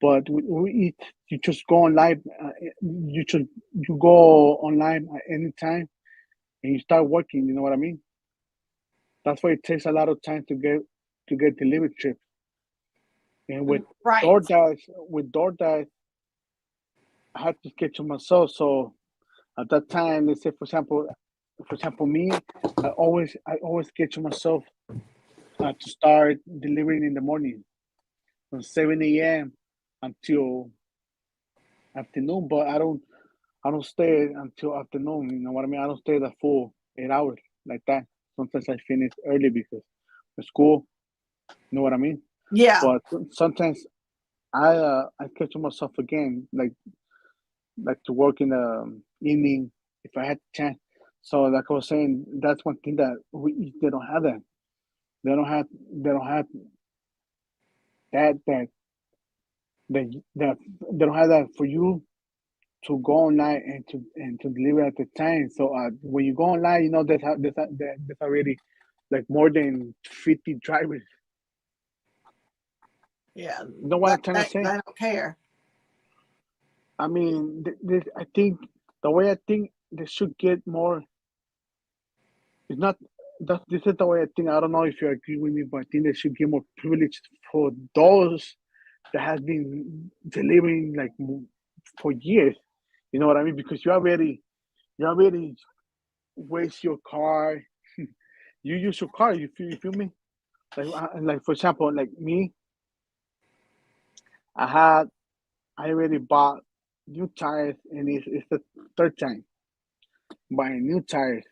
[SPEAKER 2] But you just go online. You go online at any time and you start working. You know what I mean? That's why it takes a lot of time to get delivery trips. And
[SPEAKER 1] Right.
[SPEAKER 2] with DoorDash, I had to schedule myself. So at that time, let's say for example, me, I always schedule myself to start delivering in the morning from 7 a.m. until afternoon. But I don't stay until afternoon. You know what I mean? I don't stay the full 8 hours like that. Sometimes I finish early because of school. You know what I mean?
[SPEAKER 1] Yeah.
[SPEAKER 2] But sometimes I schedule myself again, like to work in the evening if I had the chance. So like I was saying, that's one thing that they don't have that. They don't have that that that they don't have that for you to go online and to deliver at the time. So when you go online, there's already like more than 50 drivers.
[SPEAKER 1] Yeah.
[SPEAKER 2] You know what I'm trying to
[SPEAKER 1] They
[SPEAKER 2] say?
[SPEAKER 1] don't care.
[SPEAKER 2] I mean, I think the way I think they should get more. It's not that this is the way I think. I don't know if you agree with me, but I think they should give more privilege for those that has been delivering like for years. You know what I mean? Because you already waste your car. You use your car. You feel me? Like for example, like me, I had I already bought new tires, and it's the third time buying new tires,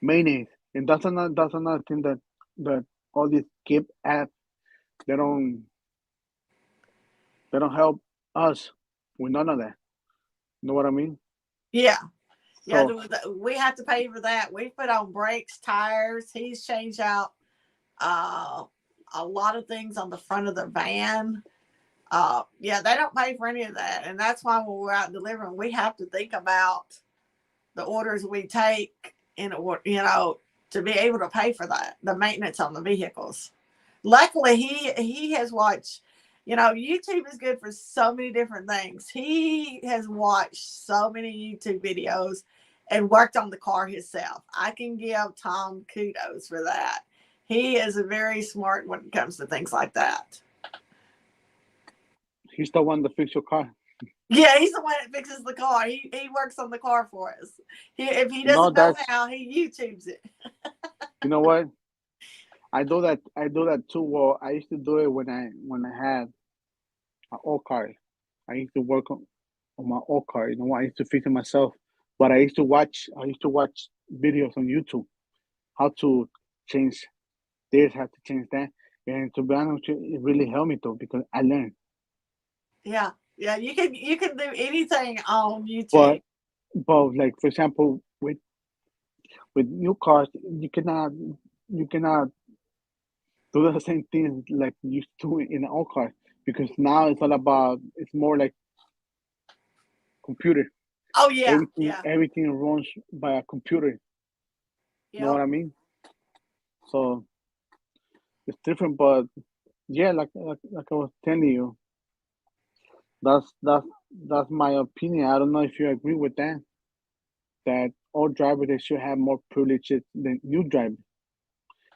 [SPEAKER 2] maintenance, and that's another thing that all these Keep app. they don't help us with none of that. You know what I mean?
[SPEAKER 1] Yeah. Yeah,
[SPEAKER 2] So
[SPEAKER 1] we have to pay for that. We put on brakes, tires. He's changed out uh, a lot of things on the front of the van. Yeah, they don't pay for any of that. And that's why when we're out delivering, we have to think about the orders we take in order, to be able to pay for that, the maintenance on the vehicles. Luckily, he has watched, YouTube is good for so many different things. He has watched so many YouTube videos and worked on the car himself. I can give Tom kudos for that. He is very smart when it comes to things like that.
[SPEAKER 2] he's the one that fix your car.
[SPEAKER 1] Yeah, he's the one that fixes the car. He works on the car for us. If he
[SPEAKER 2] No,
[SPEAKER 1] doesn't know
[SPEAKER 2] that's
[SPEAKER 1] how, he YouTubes it.
[SPEAKER 2] you know what? I do that. I do that too. Well, I used to do it when I had an old car. I used to work on my old car. You know, I used to fix it myself. But I used to watch. I used to watch videos on YouTube how to change this, how to change that. And to be honest, with you, it really helped me too because I learned.
[SPEAKER 1] Yeah, yeah. You can do anything on YouTube.
[SPEAKER 2] But like for example, with new cars, you cannot do the same thing like you used to in an old car because now it's more like computer.
[SPEAKER 1] Oh yeah,
[SPEAKER 2] Everything
[SPEAKER 1] yeah,
[SPEAKER 2] everything runs by a computer. You know
[SPEAKER 1] yeah.
[SPEAKER 2] what I mean? So it's different, but yeah, like I was telling you, that's that's that's my opinion. I don't know if you agree with that. That all drivers they should have more privileges than new drivers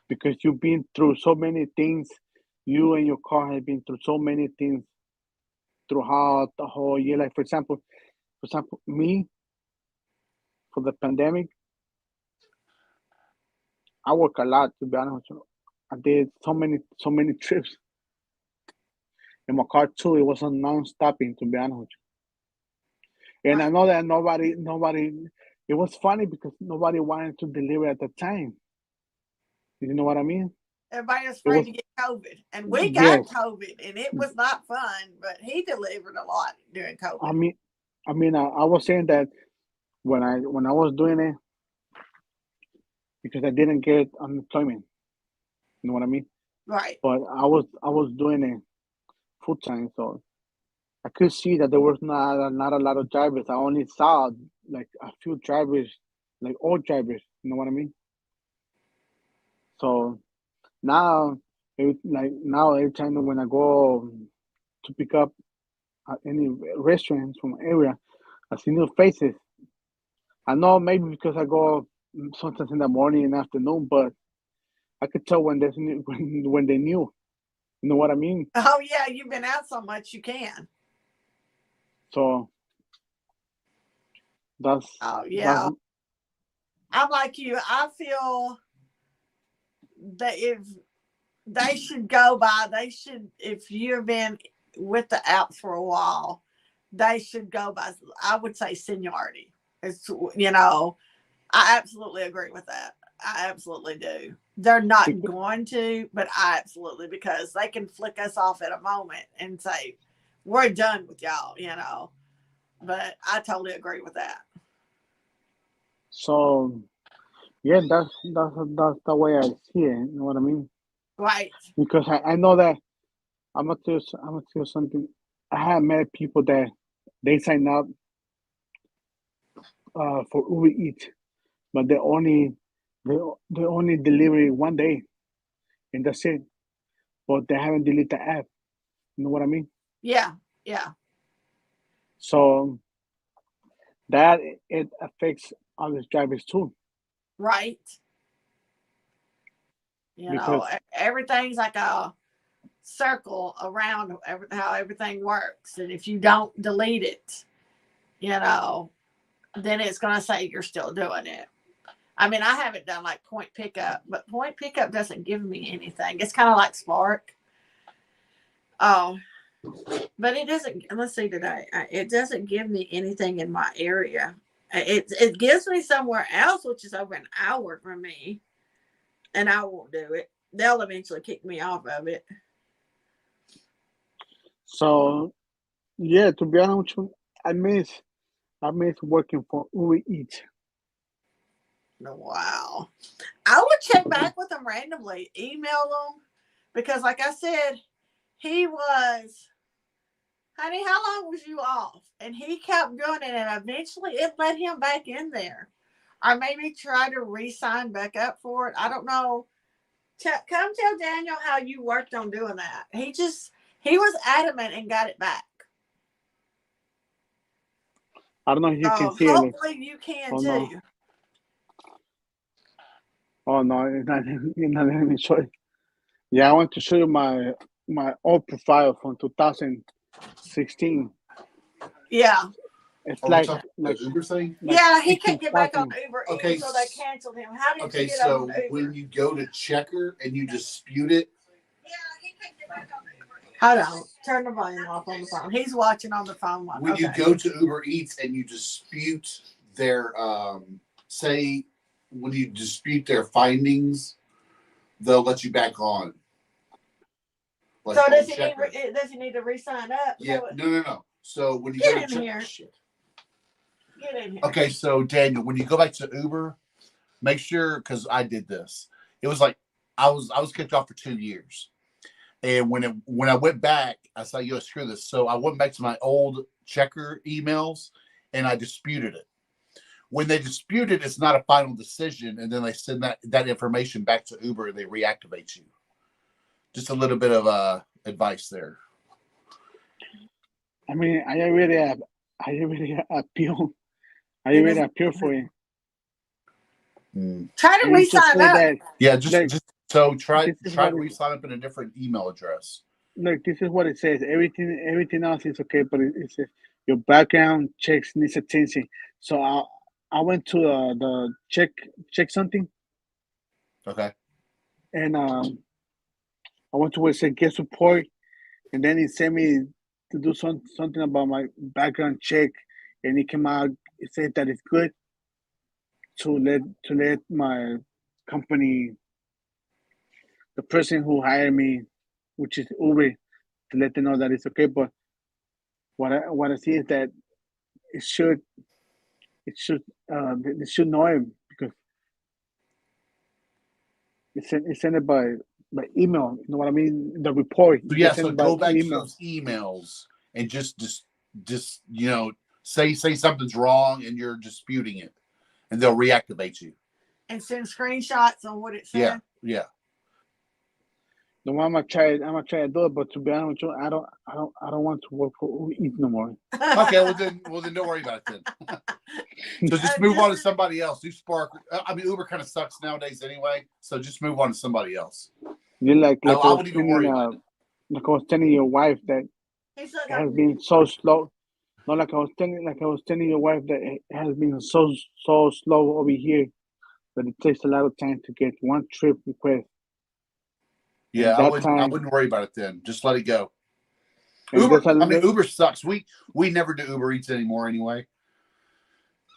[SPEAKER 2] because you've been through so many things. You and your car have been through so many things throughout the whole year. Like for example, me for the pandemic, I work a lot to be honest with you. I did so many trips in my car too. It was a non-stopping to be honest with you. And I
[SPEAKER 1] Right.
[SPEAKER 2] know that nobody. It was funny because nobody wanted to deliver at the time. You know what I mean?
[SPEAKER 1] Everybody was
[SPEAKER 2] It
[SPEAKER 1] afraid
[SPEAKER 2] was
[SPEAKER 1] to get COVID, and we got
[SPEAKER 2] yes.
[SPEAKER 1] COVID, and it was not fun. But he delivered a lot during
[SPEAKER 2] I
[SPEAKER 1] COVID.
[SPEAKER 2] mean, I was saying that when I was doing it because I didn't get unemployment. You know what I mean?
[SPEAKER 1] Right.
[SPEAKER 2] But I was doing it full time, so I could see that there was not a lot of drivers. I only saw like a few drivers, like old drivers. You know what I mean? So now, now every time when I go to pick up at any restaurants from my area, I see new faces. I know maybe because I go sometimes in the morning and afternoon, but I could tell when there's new, when they're new. You know what I mean?
[SPEAKER 1] Oh yeah, you've been out so much you can.
[SPEAKER 2] So
[SPEAKER 1] Oh
[SPEAKER 2] that's
[SPEAKER 1] yeah, I'm like you. I feel that if they should go by, if you've been with the apps for a while, they should go by, I would say, seniority. It's, I absolutely agree with that. I absolutely do. They're not
[SPEAKER 2] because,
[SPEAKER 1] going to, but I absolutely, because they can flick us off at a moment and say, we're done with y'all. But I totally agree with that.
[SPEAKER 2] so yeah, that's the way I see it. You know what I mean?
[SPEAKER 1] Right.
[SPEAKER 2] Because I know that I'm gonna tell you something. I have met people that they sign up for Uber Eats, but they they only deliver it one day and that's it. But they haven't deleted the app. You know what I mean?
[SPEAKER 1] Yeah. Yeah.
[SPEAKER 2] So that it affects other drivers too.
[SPEAKER 1] Right.
[SPEAKER 2] Because
[SPEAKER 1] Everything's like a circle around how everything works. And if you don't delete it, then it's going to say you're still doing it. I mean, I haven't done like point pickup, but point pickup doesn't give me anything. It's kind of like Spark. Oh, but it doesn't. Let's see today. It doesn't give me anything in my area. It gives me somewhere else, which is over an hour from me, and I won't do it. They'll eventually kick me off of it.
[SPEAKER 2] So yeah, to be honest with you, I miss working for Uber Eats.
[SPEAKER 1] Wow. I would check back with him randomly, email him, because like I said, he was, honey, how long was you off? And he kept doing it, and eventually it let him back in there. Or maybe try to re-sign back up for it. I don't know. Come tell Daniel how you worked on doing that. He was adamant and got it back.
[SPEAKER 2] I don't know if you can
[SPEAKER 1] So
[SPEAKER 2] see it. Like,
[SPEAKER 1] hopefully you can
[SPEAKER 2] oh
[SPEAKER 1] too.
[SPEAKER 2] no, oh no, it's not. It's not letting me show it. Yeah, I want to show you my old profile from 2016.
[SPEAKER 1] Yeah.
[SPEAKER 2] It's
[SPEAKER 3] Are we
[SPEAKER 2] like
[SPEAKER 3] talking
[SPEAKER 2] like
[SPEAKER 3] the Uber thing?
[SPEAKER 2] like
[SPEAKER 1] Yeah, he can't get back on
[SPEAKER 2] 15,000.
[SPEAKER 1] Uber
[SPEAKER 3] Okay,
[SPEAKER 1] Eats, so they canceled him. How did
[SPEAKER 3] Okay,
[SPEAKER 1] you get on
[SPEAKER 3] so
[SPEAKER 1] Uber?
[SPEAKER 3] when you go to Checker and you dispute it,
[SPEAKER 1] Yeah, he can't get back on Uber. Hold on. Turn the volume off on the phone. He's watching on the phone.
[SPEAKER 3] when you go to Uber Eats and you dispute their say when you dispute their findings, they'll let you back on. Like
[SPEAKER 1] So
[SPEAKER 3] on
[SPEAKER 1] does
[SPEAKER 3] Checker.
[SPEAKER 1] he need to re-sign up?
[SPEAKER 3] Yeah, no. So when you
[SPEAKER 1] Get
[SPEAKER 3] go
[SPEAKER 1] in
[SPEAKER 3] to
[SPEAKER 1] here.
[SPEAKER 3] Shit.
[SPEAKER 1] Get in here.
[SPEAKER 3] Okay, so Daniel, when you go back to Uber, make sure because I did this. It was like I was kicked off for 2 years, and when I went back, I said, "Yo, screw this." So I went back to my old Checker emails and I disputed it. When they dispute it, it's not a final decision, and then they send that information back to Uber and they reactivate you. Just a little bit of advice there.
[SPEAKER 2] I mean, I already appeal. I already appeal for it.
[SPEAKER 1] Try to
[SPEAKER 2] And it just
[SPEAKER 1] re-sign
[SPEAKER 2] say
[SPEAKER 1] up.
[SPEAKER 2] that
[SPEAKER 3] Yeah,
[SPEAKER 2] like
[SPEAKER 3] just so try
[SPEAKER 2] this is
[SPEAKER 3] to
[SPEAKER 2] what
[SPEAKER 3] re-sign up in a different email address.
[SPEAKER 2] look. This is what it says. Everything else is okay, but it says your background checks needs attention. So I went to the check something,
[SPEAKER 3] Okay.
[SPEAKER 2] and I went to where it said get support, and then it sent me to do something about my background check, and it came out. It said that it's good to let my company, the person who hired me, which is Uber, to let them know that it's okay. But what I see is that it should they should know him because it's sent it by email. You know what I mean? The report
[SPEAKER 3] So
[SPEAKER 2] they
[SPEAKER 3] yeah,
[SPEAKER 2] send
[SPEAKER 3] so
[SPEAKER 2] it by
[SPEAKER 3] go back to
[SPEAKER 2] email.
[SPEAKER 3] those emails and just say something's wrong and you're disputing it, and they'll reactivate you.
[SPEAKER 1] And send screenshots on what it said.
[SPEAKER 3] Yeah.
[SPEAKER 2] No, I'm gonna try to do it, but to be honest with you, I don't want to work for Uber Eats no more.
[SPEAKER 3] Okay, well then don't worry about it then. So just move on to somebody else. Do Spark. I mean, Uber kind of sucks nowadays anyway. So just move on to somebody else.
[SPEAKER 2] You like
[SPEAKER 3] I
[SPEAKER 2] I was
[SPEAKER 3] wouldn't even worry about it.
[SPEAKER 2] like I was telling your wife that
[SPEAKER 1] He said,
[SPEAKER 2] it has been so slow. No, like I was telling your wife that it has been so slow over here that it takes a lot of time to get one trip request.
[SPEAKER 3] Yeah,
[SPEAKER 2] And that
[SPEAKER 3] I
[SPEAKER 2] time,
[SPEAKER 3] wouldn't worry about it then. Just let it go.
[SPEAKER 2] and there's
[SPEAKER 3] Uber sucks. We never do Uber Eats anymore anyway.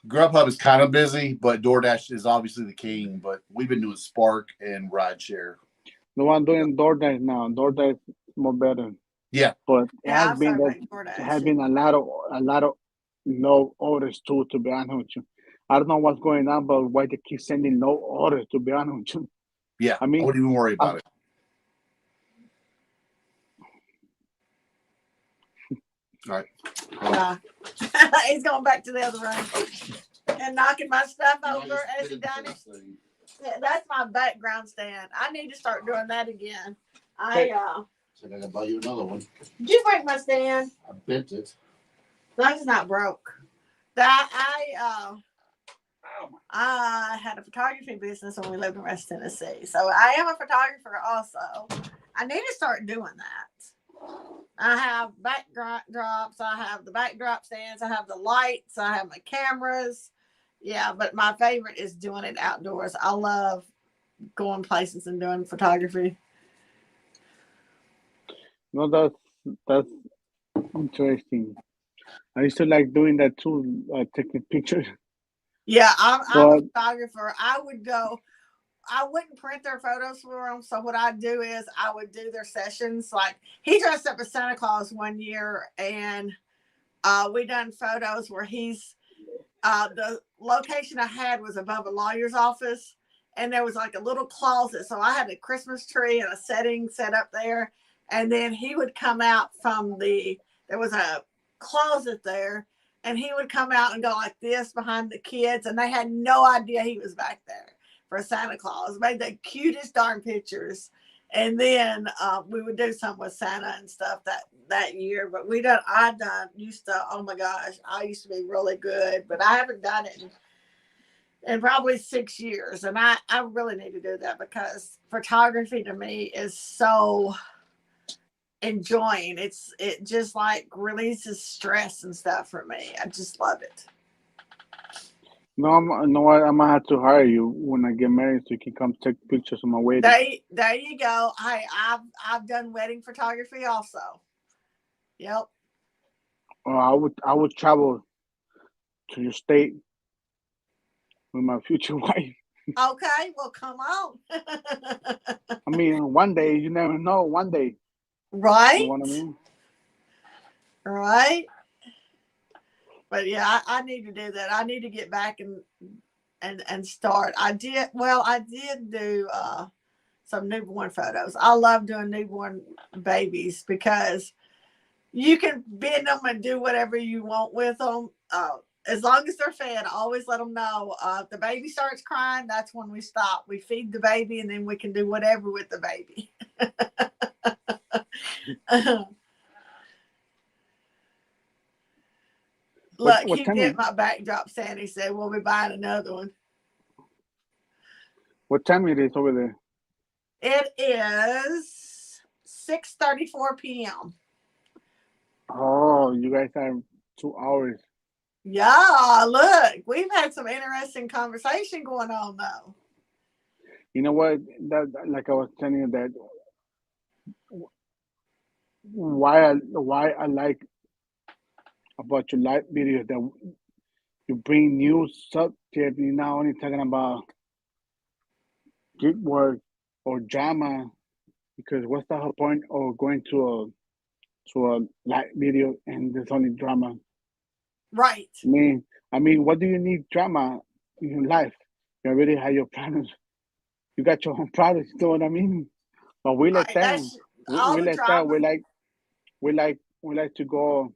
[SPEAKER 3] Grubhub is kind of busy, but DoorDash is obviously the king. But we've been doing Spark and rideshare.
[SPEAKER 2] the one doing DoorDash now. DoorDash is more better.
[SPEAKER 3] Yeah.
[SPEAKER 2] But it
[SPEAKER 1] yeah,
[SPEAKER 2] has been that
[SPEAKER 1] DoorDash.
[SPEAKER 2] there has been a lot of low orders too, to be honest with you. I don't know what's going on, but why they keep sending low orders, to be honest with you.
[SPEAKER 3] Yeah.
[SPEAKER 2] I mean,
[SPEAKER 3] I wouldn't even worry about it. All right.
[SPEAKER 1] Yeah. He's going back to the other room and knocking my stuff over as he done it. Yeah, that's my background stand. I need to start doing that again.
[SPEAKER 3] So I gotta buy you another one.
[SPEAKER 1] Did you break my stand?
[SPEAKER 3] I bent it.
[SPEAKER 1] That's not broke. That I had a photography business when we lived in West Tennessee. So I am a photographer also. I need to start doing that. I have backdrops. I have the backdrop stands. I have the lights. I have my cameras. Yeah, but my favorite is doing it outdoors. I love going places and doing photography.
[SPEAKER 2] no, that's interesting. I used to like doing that too, taking pictures.
[SPEAKER 1] Yeah, I'm a
[SPEAKER 2] But
[SPEAKER 1] photographer. I would go. wouldn't print their photos for them. So what I'd do is I would do their sessions. Like he dressed up as Santa Claus one year, and we done photos where he's the location I had was above a lawyer's office, and there was like a little closet. So I had a Christmas tree and a setting set up there, and then he would come out from there was a closet there, and he would come out and go like this behind the kids, and they had no idea he was back there for Santa Claus. Made the cutest darn pictures. And then we would do something with Santa and stuff that year. But oh my gosh, I used to be really good, but I haven't done it in probably 6 years. And I really need to do that because photography to me is so enjoying. It just like releases stress and stuff for me. I just love it.
[SPEAKER 2] No, I'm gonna have to hire you when I get married so you can come take pictures of my wedding.
[SPEAKER 1] There you go. I've done wedding photography also. Yep.
[SPEAKER 2] I would travel to your state with my future wife.
[SPEAKER 1] Okay, well come on.
[SPEAKER 2] I mean, one day, you never know. One day.
[SPEAKER 1] Right?
[SPEAKER 2] You know what I mean?
[SPEAKER 1] Right. But yeah, I need to do that. I need to get back and start. I did do some newborn photos. I love doing newborn babies because you can bend them and do whatever you want with them. As long as they're fed, I always let them know. If the baby starts crying, that's when we stop. We feed the baby, and then we can do whatever with the baby. Look,
[SPEAKER 2] what
[SPEAKER 1] he
[SPEAKER 2] time
[SPEAKER 1] did my backdrop. Sandy said, we'll be buying another one.
[SPEAKER 2] What time it is over there?
[SPEAKER 1] It is 6:34 p.m.
[SPEAKER 2] Oh, you guys have 2 hours.
[SPEAKER 1] Yeah, look, we've had some interesting conversation going on, though.
[SPEAKER 2] You know what? That like I was telling you that why I like about your live videos that you bring new subject. You're not only talking about good work or drama, because what's the whole point of going to a live video and there's only drama?
[SPEAKER 1] Right.
[SPEAKER 2] I mean, what do you need drama in your life? You already have your problems. You got your own problems. You know what I mean? But we let them.
[SPEAKER 1] That's all
[SPEAKER 2] We
[SPEAKER 1] the
[SPEAKER 2] let
[SPEAKER 1] drama.
[SPEAKER 2] that. We like to go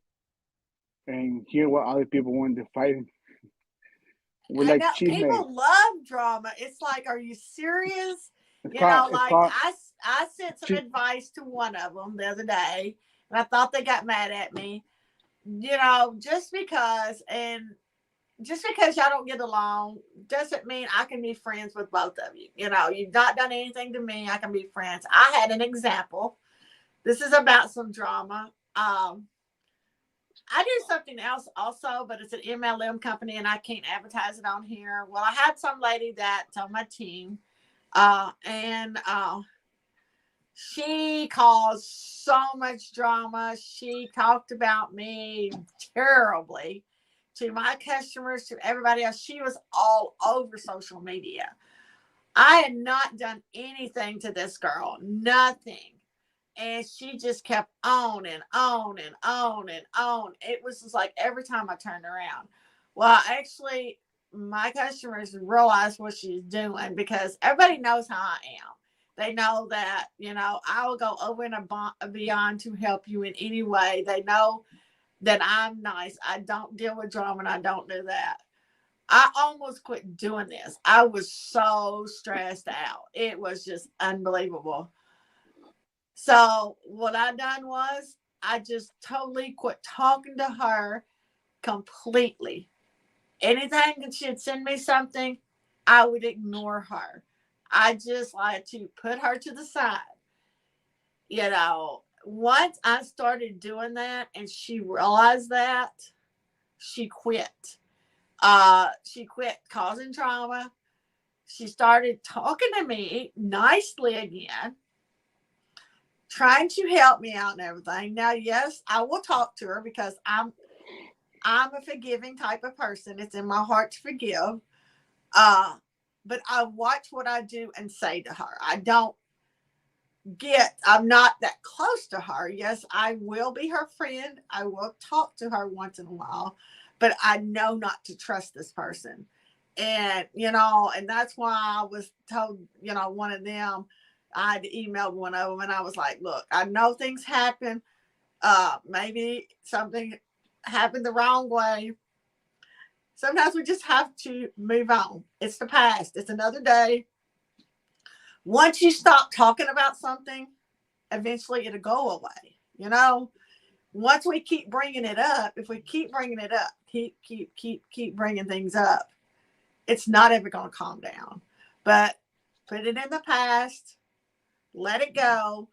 [SPEAKER 2] and hear what other people want to fight. We
[SPEAKER 1] I
[SPEAKER 2] like
[SPEAKER 1] know
[SPEAKER 2] chisme.
[SPEAKER 1] people love drama. It's like, are you serious?
[SPEAKER 2] It's
[SPEAKER 1] You
[SPEAKER 2] called,
[SPEAKER 1] know,
[SPEAKER 2] it's
[SPEAKER 1] like
[SPEAKER 2] called
[SPEAKER 1] I sent some advice to one of them the other day, and I thought they got mad at me. You know, just because y'all don't get along doesn't mean I can be friends with both of you. You know, you've not done anything to me. I can be friends. I had an example. This is about some drama. I do something else also, but it's an MLM company and I can't advertise it on here. Well, I had some lady that's on my team, and she caused so much drama. She talked about me terribly to my customers, to everybody else. She was all over social media. I had not done anything to this girl, nothing. And she just kept on and on and on and on. It was just like every time I turned around. Well, actually, my customers realized what she's doing because everybody knows how I am. They know that, you know, I will go over and beyond to help you in any way. They know that I'm nice. I don't deal with drama and I don't do that. I almost quit doing this. I was so stressed out. It was just unbelievable. So what I done was I just totally quit talking to her completely. Anytime that she'd send me something, I would ignore her. I just like to put her to the side. You know, once I started doing that and she realized that, she quit. She quit causing trauma. She started talking to me nicely again, trying to help me out and everything. Now, yes, I will talk to her because I'm a forgiving type of person. It's in my heart to forgive. but I watch what I do and say to her. I'm not that close to her. Yes, I will be her friend. I will talk to her once in a while, but I know not to trust this person. And, and that's why I was told, one of them, I had emailed one of them and I was like, look, I know things happen. Maybe something happened the wrong way. Sometimes we just have to move on. It's the past. It's another day. Once you stop talking about something, eventually it'll go away. Once we keep bringing it up, if we keep bringing it up, keep bringing things up, it's not ever going to calm down. But put it in the past, let it go,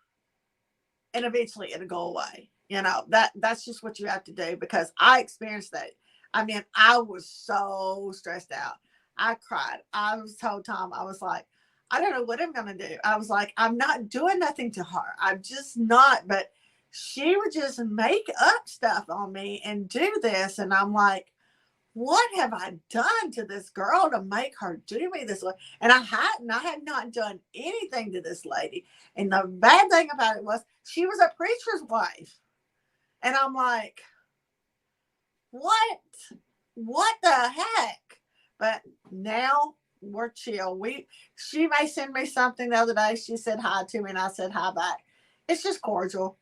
[SPEAKER 1] and eventually it'll go away. That's just what you have to do, because I experienced that. I mean, I was so stressed out. I cried. I was told Tom, I was like, I don't know what I'm going to do. I was like, I'm not doing nothing to her. I'm just not. But she would just make up stuff on me and do this. And I'm like, what have I done to this girl to make her do me this way? And I had not done anything to this lady. And the bad thing about it was she was a preacher's wife. And I'm like, what the heck? But now we're chill. She may send me something the other day. She said hi to me and I said hi back. It's just cordial.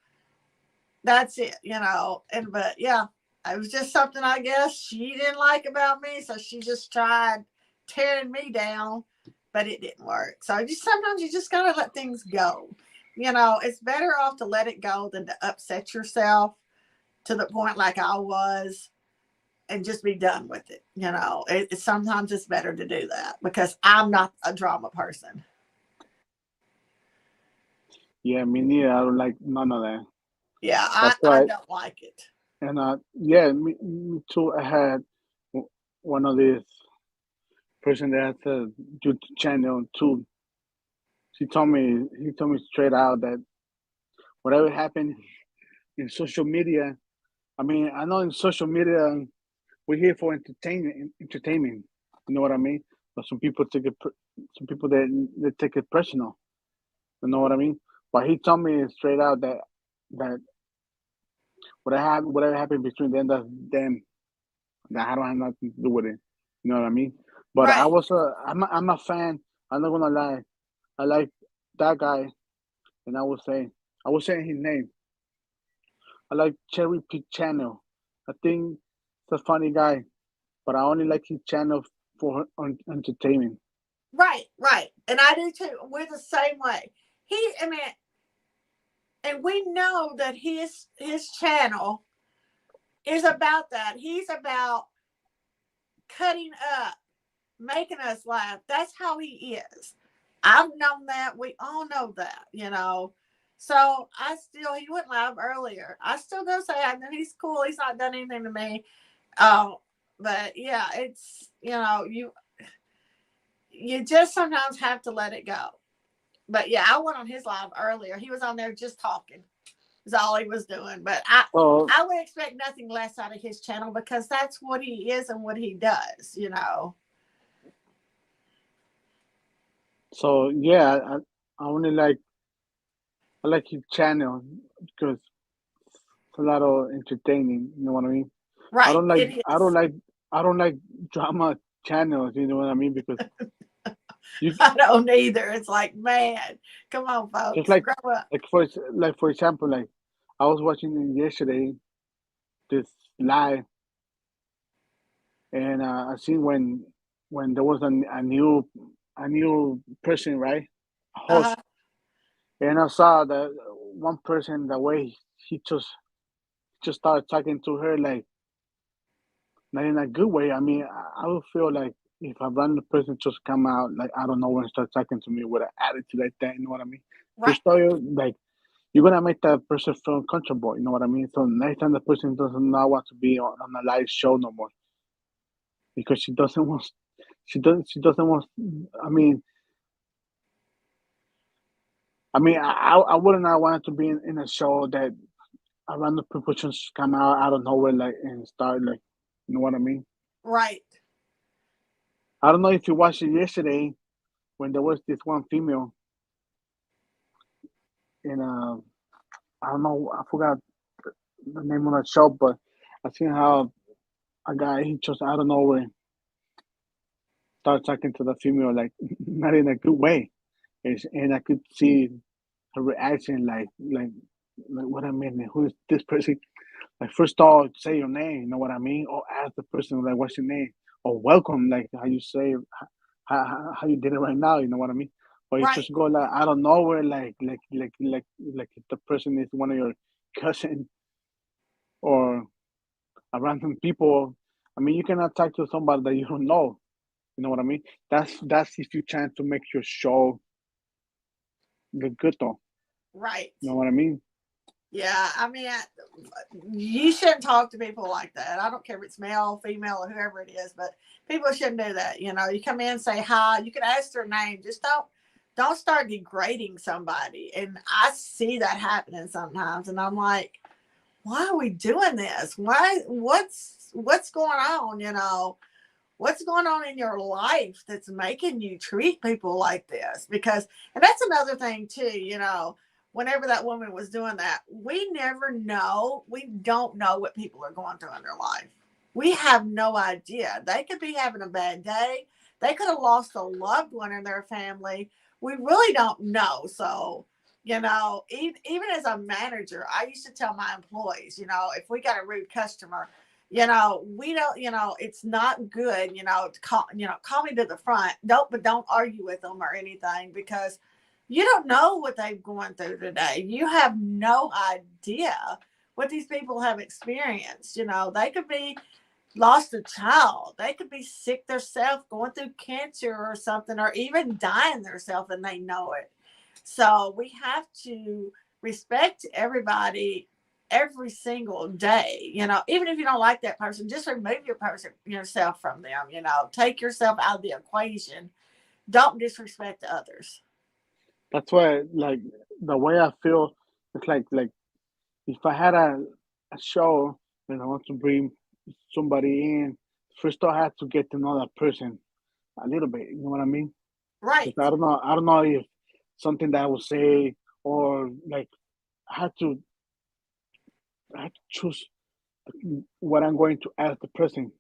[SPEAKER 1] That's it, but yeah, it was just something I guess she didn't like about me. So she just tried tearing me down, but it didn't work. So sometimes you just got to let things go. It's better off to let it go than to upset yourself to the point like I was and just be done with it. Sometimes it's better to do that because I'm not a drama person.
[SPEAKER 2] Yeah, me neither. I don't like none of that.
[SPEAKER 1] Yeah,
[SPEAKER 2] That's
[SPEAKER 1] I
[SPEAKER 2] why.
[SPEAKER 1] don't like it.
[SPEAKER 2] And yeah, me too. I had one of these person that has a YouTube channel too. He told me straight out that whatever happened in social media. I mean, I know in social media we're here for entertainment. You know what I mean? But some people some people they take it personal. You know what I mean? But he told me straight out that whatever happened between them, that's them. That I don't have nothing to do with it. You know what I mean? But
[SPEAKER 1] Right.
[SPEAKER 2] I'm a fan. I'm not gonna lie. I like that guy, and I was saying his name. I like Cherry Pick Channel. I think it's a funny guy, but I only like his channel for entertainment.
[SPEAKER 1] Right. And I do too. We're the same way. And we know that his channel is about that. He's about cutting up, making us laugh. That's how he is. I've known that. We all know that. So he went live earlier. I still do say he's cool. He's not done anything to me. But yeah, it's you just sometimes have to let it go. But yeah, I went on his live earlier. He was on there just talking. That's all he was doing. But I would expect nothing less out of his channel because that's what he is and what he does.
[SPEAKER 2] So yeah, I only I like his channel because it's a lot of entertaining. You know what I mean? I
[SPEAKER 1] Right.
[SPEAKER 2] don't like
[SPEAKER 1] It is.
[SPEAKER 2] I don't like drama channels. You know what I mean? Because you
[SPEAKER 1] I don't either. It's like, man, come on,
[SPEAKER 2] just
[SPEAKER 1] folks, grow up.
[SPEAKER 2] for example, like I was watching yesterday this live, and I seen when there was a new person, right, a
[SPEAKER 1] Uh-huh.
[SPEAKER 2] host, and I saw that one person the way he just started talking to her like not in a good way. I mean, I would feel like if a random person just come out like I don't know when start talking to me with an attitude like that, you know what I mean?
[SPEAKER 1] Right.
[SPEAKER 2] First of all, like you're gonna make that person feel uncomfortable, you know what I mean? So next time the person doesn't not want to be on a live show no more because she doesn't want. I mean, I wouldn't not want to be in a show that a random people just come out of nowhere like and start like, you know what I mean?
[SPEAKER 1] Right.
[SPEAKER 2] I don't know if you watched it yesterday when there was this one female in I don't know, I forgot the name of that show, but I seen how a guy he just out of nowhere started talking to the female like not in a good way, and I could see her reaction like what I mean, who is this person? Like first of all, say your name, you know what I mean, or ask the person like what's your name, or welcome, like how you say how you did it right now, you know what I mean. But you
[SPEAKER 1] Right.
[SPEAKER 2] just go like out of nowhere, like if the person is one of your cousin or a random people. I mean, you cannot talk to somebody that you don't know. You know what I mean? That's if you're trying to make your show look good, though.
[SPEAKER 1] Right.
[SPEAKER 2] You know what I mean?
[SPEAKER 1] Yeah. I mean, you shouldn't talk to people like that. I don't care if it's male, female, or whoever it is, but people shouldn't do that. You know, you come in, say hi. You can ask their name. Just don't start degrading somebody. And I see that happening sometimes, and I'm like, why are we doing this? Why? What's going on? You know, what's going on in your life that's making you treat people like this? Because, and that's another thing too, you know, whenever that woman was doing that, we never know, we don't know what people are going through in their life. We have no idea. They could be having a bad day, they could have lost a loved one in their family. We really don't know. So, you know, even as a manager, I used to tell my employees, you know, if we got a rude customer, you know, we don't, you know, it's not good, you know, to call, you know, call me to the front. But don't argue with them or anything, because you don't know what they've gone through today. You have no idea what these people have experienced. You know, they could be lost a child. They could be sick themselves, going through cancer or something, or even dying themselves and they know it. So we have to respect everybody every single day. You know, even if you don't like that person, just remove yourself from them. You know, take yourself out of the equation. Don't disrespect others.
[SPEAKER 2] That's why, like, the way I feel, it's like if I had a show and I want to bring somebody in, first I had to get to know that person a little bit. You know what I mean?
[SPEAKER 1] Right.
[SPEAKER 2] Because I don't know if something that I would say or like I had to I had to choose what I'm going to ask the person.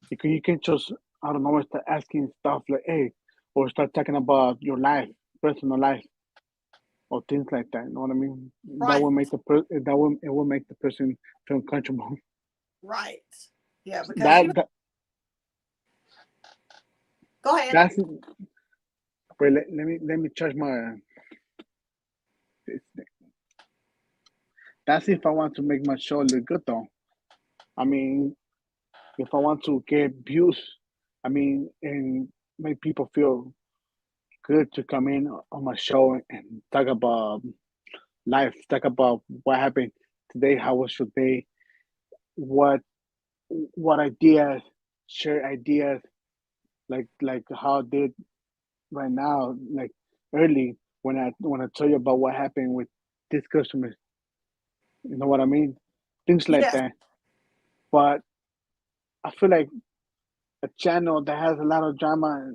[SPEAKER 2] Because you can just I don't know start asking stuff like hey, or start talking about your life, personal life, or things like that. You know what I mean? That
[SPEAKER 1] Right.
[SPEAKER 2] will make it will make the person feel comfortable.
[SPEAKER 1] Right. Yeah, because you
[SPEAKER 2] That, that
[SPEAKER 1] go ahead.
[SPEAKER 2] that's wait. Let me charge my. That's if I want to make my show look good though. I mean, if I want to get views, I mean, and make people feel good to come in on my show and talk about life, talk about what happened today, how was your day, what what ideas, share ideas, like how I did right now, like early when I tell you about what happened with this customer, you know what I mean? Things like
[SPEAKER 1] Yes.
[SPEAKER 2] that. But I feel like a channel that has a lot of drama,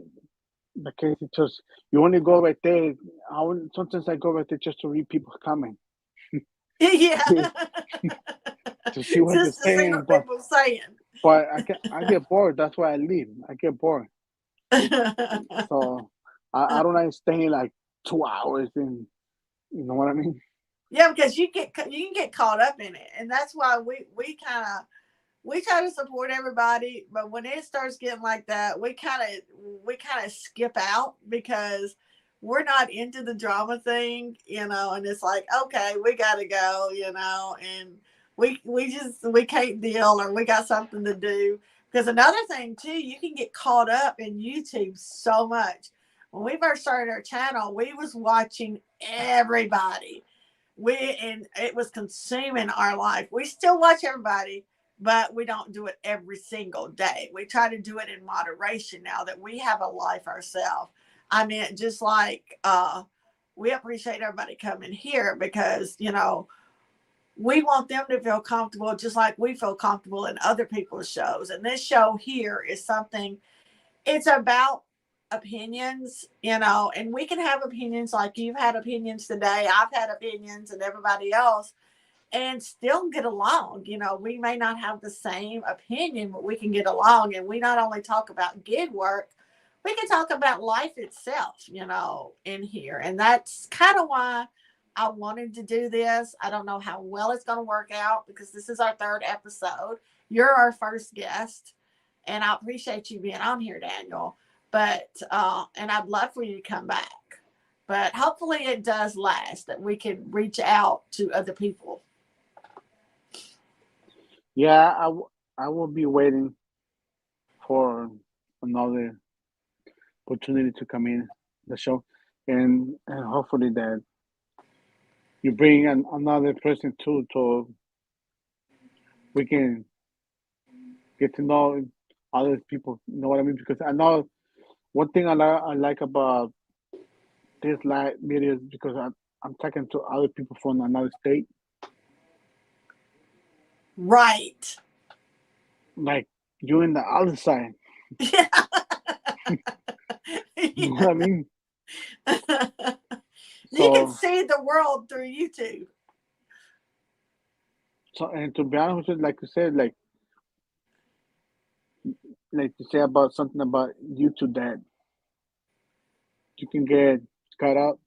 [SPEAKER 2] the case it just you only go right there. Sometimes I go right there just to read people's comments
[SPEAKER 1] Yeah.
[SPEAKER 2] to see what they're
[SPEAKER 1] Just to see
[SPEAKER 2] saying.
[SPEAKER 1] what people are saying.
[SPEAKER 2] But I get bored. That's why I leave. I get bored. So I don't like staying like 2 hours and you know what I mean?
[SPEAKER 1] Yeah, because you can get caught up in it, and that's why we try to support everybody, but when it starts getting like that, we kind of skip out because we're not into the drama thing, you know, and it's like, okay, we got to go, you know, and we can't deal or we got something to do. Because another thing too, you can get caught up in YouTube so much. When we first started our channel, we was watching everybody. And it was consuming our life. We still watch everybody, but we don't do it every single day. We try to do it in moderation now that we have a life ourselves. I mean, just like we appreciate everybody coming here because, you know, we want them to feel comfortable just like we feel comfortable in other people's shows. And this show here is something it's about opinions, you know, and we can have opinions like you've had opinions today. I've had opinions and everybody else, and still get along. You know, we may not have the same opinion, but we can get along. And we not only talk about gig work, we can talk about life itself, you know, in here. And that's kind of why I wanted to do this. I don't know how well it's going to work out because this is our third episode. You're our first guest, and I appreciate you being on here, Daniel. But and I'd love for you to come back. But hopefully it does last, that we can reach out to other people.
[SPEAKER 2] Yeah, I will be waiting for another opportunity to come in the show, and hopefully that you bring another person too, so we can get to know other people. You know what I mean? Because I know one thing I like about this live videos, because I'm talking to other people from another state.
[SPEAKER 1] Right.
[SPEAKER 2] Like you in the other side.
[SPEAKER 1] Yeah.
[SPEAKER 2] You know what I mean?
[SPEAKER 1] You can
[SPEAKER 2] So,
[SPEAKER 1] see the world through YouTube.
[SPEAKER 2] and to be honest with you, like you said, like you say about something about YouTube that you can get cut up.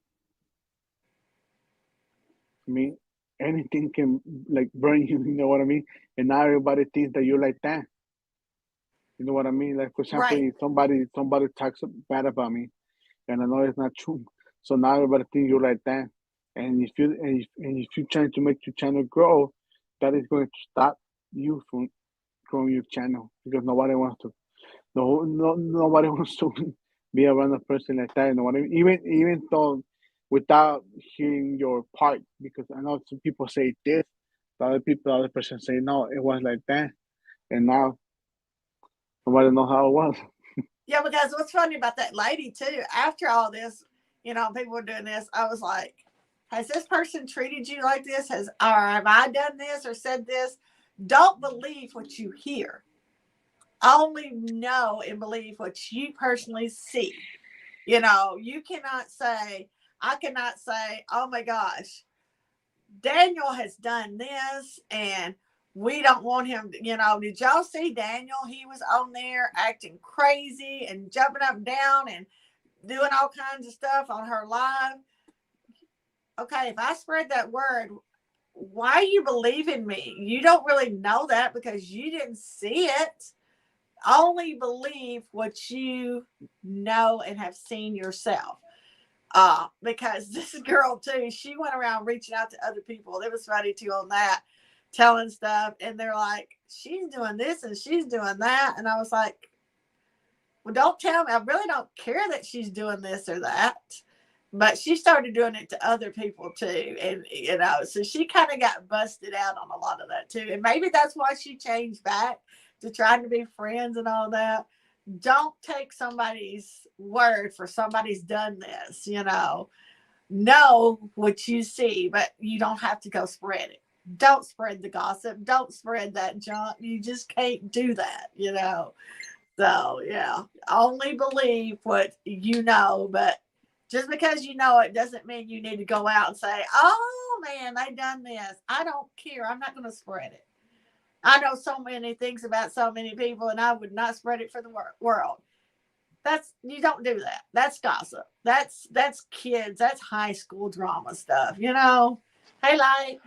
[SPEAKER 2] I mean, anything can like burn you. You know what I mean? And now everybody thinks that you're like that. You know what I mean? Like for example,
[SPEAKER 1] Right.
[SPEAKER 2] if somebody talks bad about me, and I know it's not true. So now everybody thinks you're like that. And if you're trying to make your channel grow, that is going to stop you from growing your channel because nobody wants to. No, nobody wants to be around a person like that. You know what I mean? Even though without hearing your part, because I know some people say this, the other person say no, it was like that, and now nobody know how it was.
[SPEAKER 1] Yeah, because what's funny about that lady too, after all this, you know, people were doing this, I was like, has this person treated you like this? Or have I done this or said this? Don't believe what you hear. Only know and believe what you personally see. You know, I cannot say, oh my gosh, Daniel has done this and we don't want him to, you know, did y'all see Daniel? He was on there acting crazy and jumping up and down and doing all kinds of stuff on her live. Okay, if I spread that word, why you believe in me? You don't really know that because you didn't see it. Only believe what you know and have seen yourself. Because this girl too, she went around reaching out to other people. It was funny too on that, telling stuff, and they're like, she's doing this and she's doing that. And I was like, well, don't tell me. I really don't care that she's doing this or that. But she started doing it to other people too. And, you know, so she kind of got busted out on a lot of that too. And maybe that's why she changed back to trying to be friends and all that. Don't take somebody's word for somebody's done this, you know. Know what you see, but you don't have to go spread it. Don't spread the gossip. Don't spread that junk. You just can't do that, you know. So, yeah, only believe what you know, but just because you know it doesn't mean you need to go out and say, oh, man, they done this. I don't care. I'm not going to spread it. I know so many things about so many people, and I would not spread it for the world. You don't do that. That's gossip. That's kids. That's high school drama stuff, you know. Hey, Light.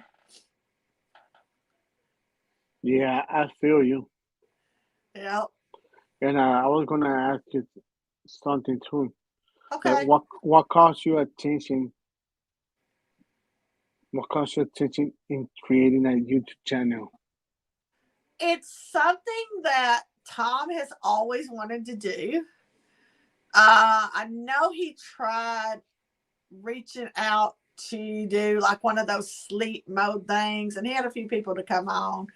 [SPEAKER 2] Yeah, I feel you.
[SPEAKER 1] Yeah.
[SPEAKER 2] And I was gonna ask you something too. Like,
[SPEAKER 1] Okay.
[SPEAKER 2] what caught your attention? What caught your attention in creating a YouTube channel?
[SPEAKER 1] It's something that Tom has always wanted to do. I know he tried reaching out to do like one of those sleep mode things, and he had a few people to come on.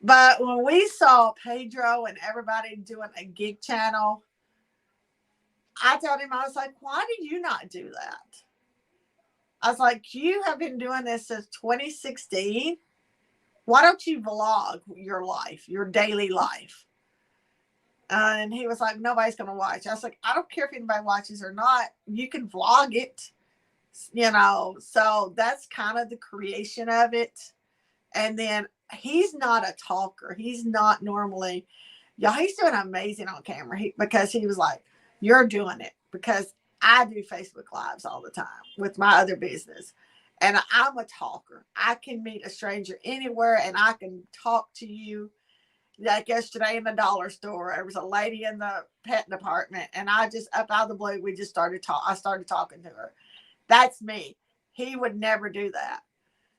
[SPEAKER 1] But when we saw Pedro and everybody doing a gig channel, I told him, I was like, why did you not do that? I was like, you have been doing this since 2016. Why don't you vlog your life, your daily life? And he was like, nobody's going to watch. I was like, I don't care if anybody watches or not. You can vlog it, So that's kind of the creation of it. And then he's not a talker. He's not normally, he's doing amazing on camera because he was like, you're doing it. Because I do Facebook Lives all the time with my other business. And I'm a talker. I can meet a stranger anywhere and I can talk to you. Like yesterday in the dollar store, there was a lady in the pet department, and I just up out of the blue, we just started I started talking to her. That's me. He would never do that.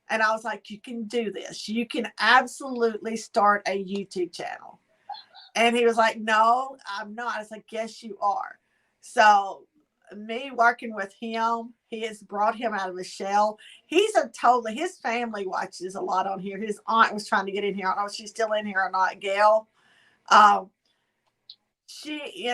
[SPEAKER 1] And I was like, you can do this. You can absolutely start a YouTube channel. And he was like, no, I'm not. I was like, yes, you are. So me working with him, he has brought him out of his shell. His family watches a lot on here. His aunt was trying to get in here. I don't know if she's still in here or not, Gail. She,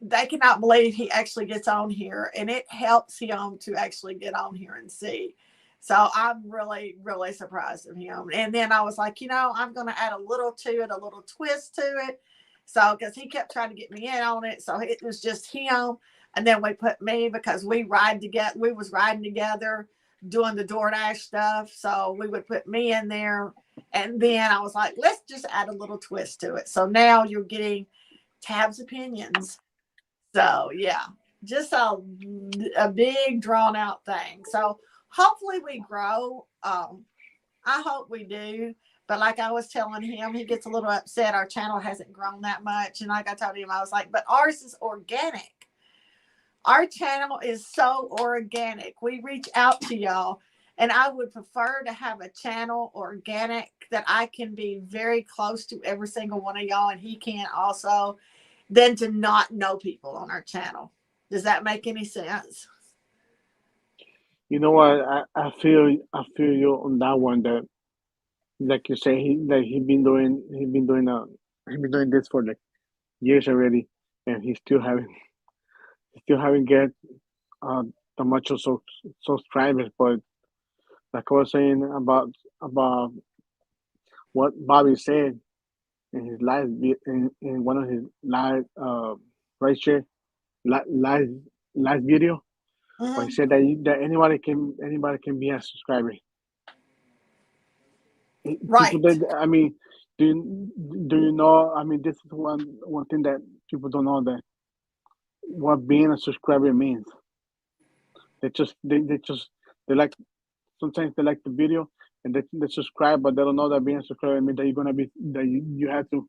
[SPEAKER 1] they cannot believe he actually gets on here, and it helps him to actually get on here and see. So I'm really, really surprised of him. And then I was like, I'm going to add a little to it, a little twist to it. So, because he kept trying to get me in on it. So it was just him. And then we put me because we was riding together doing the DoorDash stuff. So we would put me in there. And then I was like, let's just add a little twist to it. So now you're getting Tab's opinions. So yeah, just a big drawn out thing. So hopefully we grow. I hope we do. But like I was telling him, he gets a little upset. Our channel hasn't grown that much. And like I told him, I was like, but ours is organic. Our channel is so organic. We reach out to y'all. And I would prefer to have a channel organic that I can be very close to every single one of y'all. And he can also, than to not know people on our channel. Does that make any sense?
[SPEAKER 2] You know what? I feel you on that one. That, like you say, he's been doing this for like years already, and he's still having get the much of subscribers. But like I was saying about what Bobby said in his in one of his live right share live video, where he said that anybody can be a subscriber.
[SPEAKER 1] Right.
[SPEAKER 2] I mean, do you know? I mean, this is one thing that people don't know, that what being a subscriber means. They like, sometimes they like the video and they subscribe, but they don't know that being a subscriber means that you have to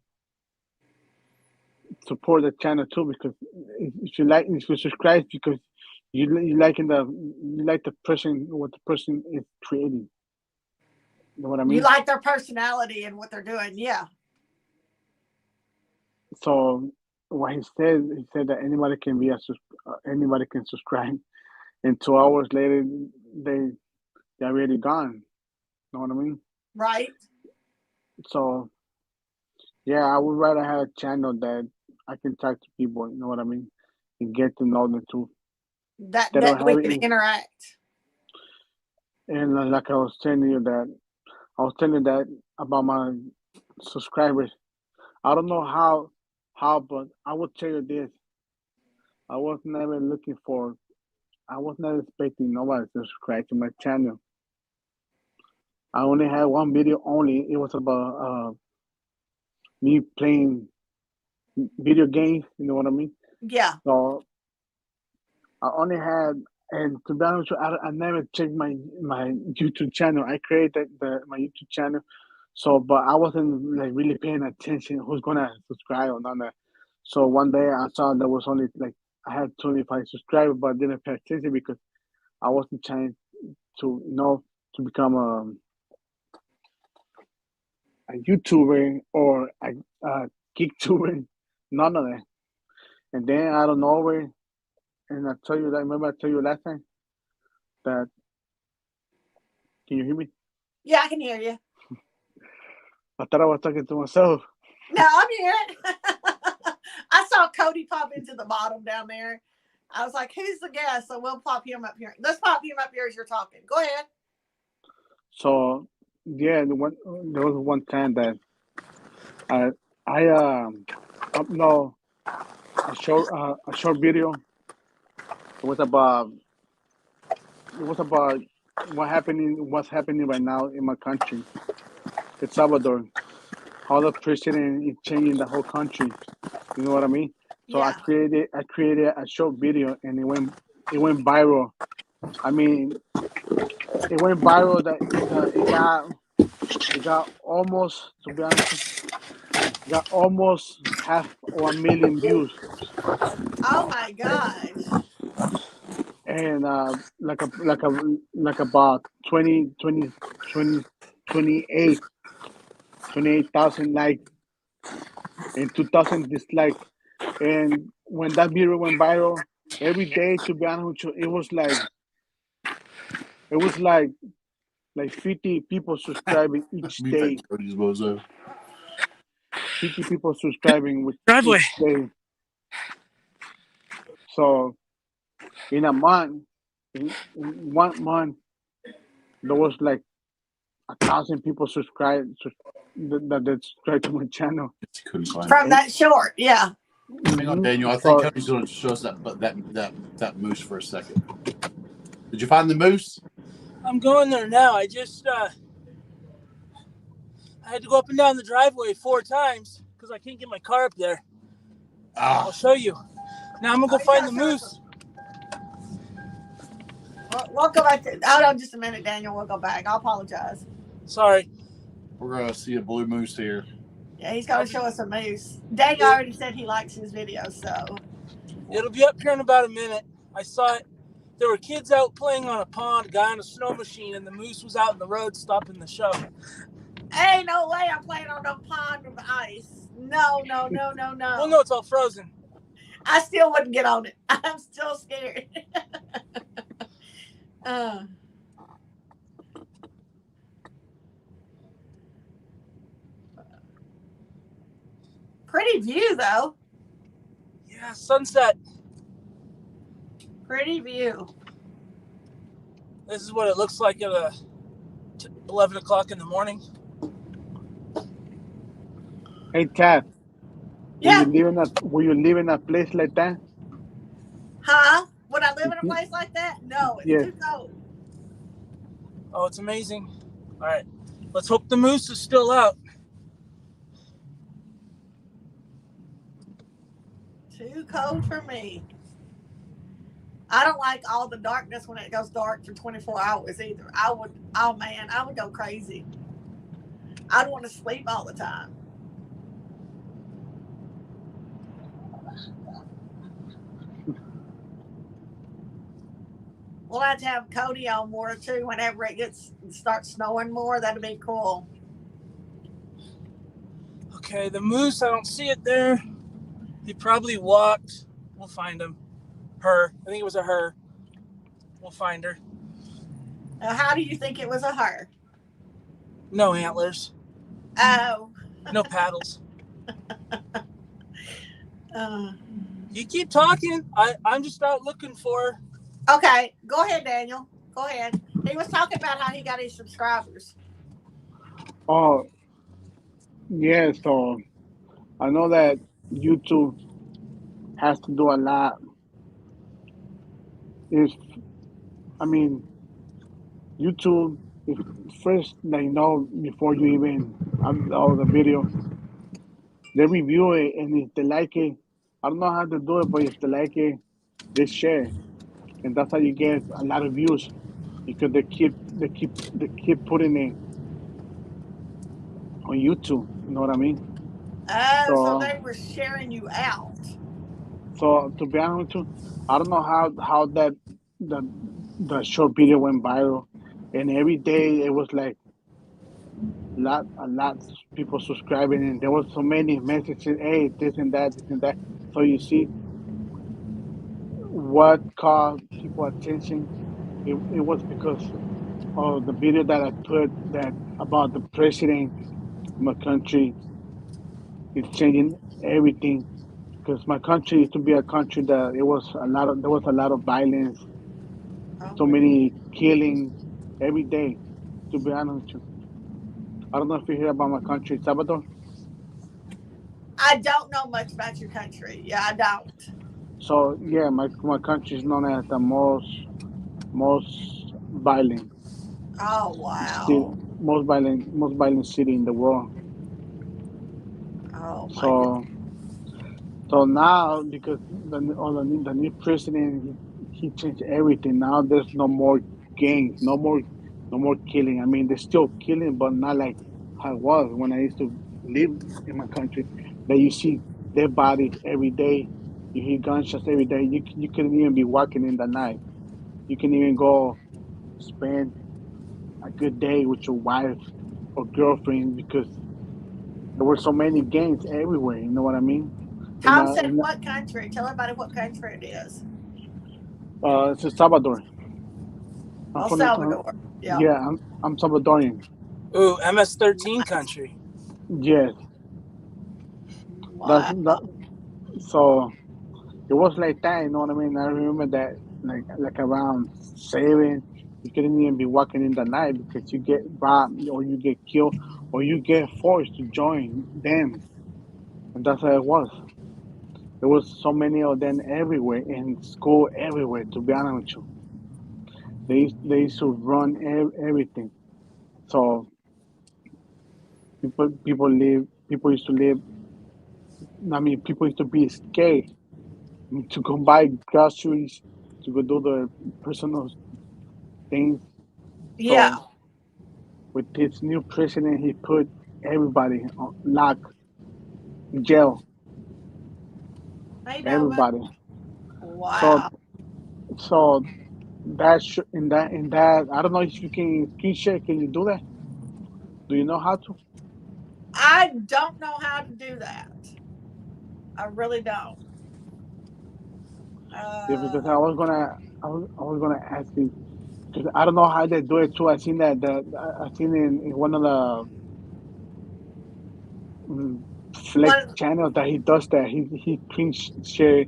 [SPEAKER 2] support the channel too, because if you subscribe because you like the person, what the person is creating. You know what I mean?
[SPEAKER 1] You like their personality and what they're doing. Yeah.
[SPEAKER 2] So what he said that anybody can subscribe, and 2 hours later they're already gone. You know what I mean?
[SPEAKER 1] Right.
[SPEAKER 2] So yeah, I would rather have a channel that I can talk to people. You know what I mean? And get to know them too.
[SPEAKER 1] That we can interact.
[SPEAKER 2] And like I was telling you that about my subscribers. I don't know how, but I will tell you this. I was never expecting nobody to subscribe to my channel. I only had one video only. It was about me playing video games. You know what I mean?
[SPEAKER 1] Yeah.
[SPEAKER 2] So I only had, and to be honest with you, I never checked my YouTube channel. I created my YouTube channel, so but I wasn't like really paying attention who's gonna subscribe or not. So one day I saw there was only like I had 25 subscribers, but I didn't pay attention because I wasn't trying to to become a YouTuber or a geek tuber, none of that. And then out of nowhere, and I tell you that, remember I told you last time that, can you hear me?
[SPEAKER 1] Yeah, I can hear you.
[SPEAKER 2] I thought I was talking to myself.
[SPEAKER 1] No, I'm here. I saw Cody pop into the bottom down there. I was like, who's the guest? So we'll pop him up here. Let's pop him up here as you're talking. Go ahead.
[SPEAKER 2] So yeah, there was one time that I upload a short video. It was about it was about what's happening right now in my country, El Salvador. How the president is changing the whole country. You know what I mean? So
[SPEAKER 1] Yeah.
[SPEAKER 2] I created a short video and it went viral. I mean, it went viral that it got almost, to be honest, it got almost half or a million views.
[SPEAKER 1] Oh my gosh.
[SPEAKER 2] And like about 20 20 20 28 28,000 like and 2,000 dislike. And when that video went viral, every day, to be honest with you, it was like 50 people subscribing each
[SPEAKER 3] Mute that
[SPEAKER 2] day.
[SPEAKER 3] Cody's bozo.
[SPEAKER 2] 50 people subscribing with
[SPEAKER 4] Driveway.
[SPEAKER 2] each day. So in a month, in 1 month, there was like 1,000 people that subscribed to my channel.
[SPEAKER 3] He couldn't find
[SPEAKER 1] From
[SPEAKER 3] it.
[SPEAKER 1] that short, yeah.
[SPEAKER 3] Hang on,
[SPEAKER 2] Mhm.
[SPEAKER 3] Daniel. I think Cody's going to show us that moose for a second. Did you find the moose?
[SPEAKER 4] I'm going there now. I just I had to go up and down the driveway 4 times because I can't get my car up there. I'll
[SPEAKER 3] Ah,
[SPEAKER 4] show you. Now I'm gonna go find the moose.
[SPEAKER 1] We'll go back to. Hold on just a minute, Daniel. We'll go back. I apologize.
[SPEAKER 4] Sorry.
[SPEAKER 3] we're going to see a blue moose here.
[SPEAKER 1] Yeah, he's going to show us a moose. Daniel already said he likes his videos, so.
[SPEAKER 4] It'll be up here in about a minute. I saw it. There were kids out playing on a pond, a guy on a snow machine, and the moose was out in the road stopping the show.
[SPEAKER 1] Ain't no way I'm playing on no pond with ice. No.
[SPEAKER 4] Well, no, it's all frozen.
[SPEAKER 1] I still wouldn't get on it. I'm still scared. Pretty view, though.
[SPEAKER 4] Yeah, sunset.
[SPEAKER 1] Pretty view.
[SPEAKER 4] This is what it looks like at 11 o'clock in the morning.
[SPEAKER 2] Hey, Tad,
[SPEAKER 1] Yeah.
[SPEAKER 2] will you live in a place like that?
[SPEAKER 1] Huh? Would I live in a place like that? No, it's
[SPEAKER 2] Yeah.
[SPEAKER 1] too cold.
[SPEAKER 4] Oh, it's amazing. All right. Let's hope the moose is still out.
[SPEAKER 1] Too cold for me. I don't like all the darkness when it goes dark for 24 hours either. I would go crazy. I'd want to sleep all the time. We'll have to have Cody on more too whenever it starts snowing more. That'd be cool.
[SPEAKER 4] Okay, the moose, I don't see it there. He probably walked. We'll find him. Her. I think it was a her. We'll find her.
[SPEAKER 1] Now, how do you think it was a her?
[SPEAKER 4] No antlers.
[SPEAKER 1] Oh.
[SPEAKER 4] No paddles.
[SPEAKER 1] Uh,
[SPEAKER 4] You keep talking. I'm just out looking for her.
[SPEAKER 1] okay, go ahead, Daniel. Go ahead. He was talking about how he got his subscribers.
[SPEAKER 2] Oh, yeah. So I know that YouTube has to do a lot. YouTube is first, before you even upload the video, they review it, and if they like it, I don't know how to do it, but if they like it, they share, and that's how you get a lot of views because they keep putting it on YouTube. You know what I mean?
[SPEAKER 1] Oh, so
[SPEAKER 2] So,
[SPEAKER 1] they were sharing you out.
[SPEAKER 2] so to be honest with you, I don't know how the short video went viral, and every day it was like a lot of people subscribing, and there was so many messages, hey, this and that, this and that. So you see what caught people attention. It was because of the video that I put that about the president of my country is changing everything. Because my country used to be a country that there was a lot of violence, so many killings every day. To be honest with you, I don't know if you hear about my country, Salvador.
[SPEAKER 1] I don't know much about your country. Yeah, I don't.
[SPEAKER 2] So yeah, my country is known as the most violent
[SPEAKER 1] Oh
[SPEAKER 2] city,
[SPEAKER 1] wow.
[SPEAKER 2] most violent city in the world.
[SPEAKER 1] Oh my goodness.
[SPEAKER 2] So now, because the new president, he changed everything. Now there's no more gangs, no more killing. I mean, there's still killing, but not like how it was when I used to live in my country. That you see dead bodies every day, you hear gunshots every day. You couldn't even be walking in the night. You can even go spend a good day with your wife or girlfriend because there were so many gangs everywhere. You know what I mean?
[SPEAKER 1] Tom said, "What country? Tell everybody what country it is."
[SPEAKER 2] It's El Salvador. I'm
[SPEAKER 1] El
[SPEAKER 2] from
[SPEAKER 1] Salvador. Yeah.
[SPEAKER 2] yeah, I'm Salvadorian.
[SPEAKER 4] Ooh, MS-13 country.
[SPEAKER 2] Yes, that's
[SPEAKER 1] Wow.
[SPEAKER 2] that. So it was like that. You know what I mean? I remember that like around 7, you couldn't even be walking in the night because you get robbed or you get killed or you get forced to join them, and that's how it was. There was so many of them everywhere in school, everywhere. To be honest with you, they used to run everything. So people used to live. I mean, people used to be scared to go buy groceries, to go do their personal things.
[SPEAKER 1] Yeah.
[SPEAKER 2] So with this new president, he put everybody on lock, jail,
[SPEAKER 1] Hey, Nova.
[SPEAKER 2] everybody. So
[SPEAKER 1] Wow.
[SPEAKER 2] so in that I don't know if you can screen share. Can you do that? Do you know how to?
[SPEAKER 1] I don't know how to do that. I really don't.
[SPEAKER 2] Yeah, because
[SPEAKER 1] Uh,
[SPEAKER 2] I was gonna ask you because I don't know how they do it too. I seen that I seen in one of the mm, flick
[SPEAKER 1] one.
[SPEAKER 2] channels that he does that. He screen share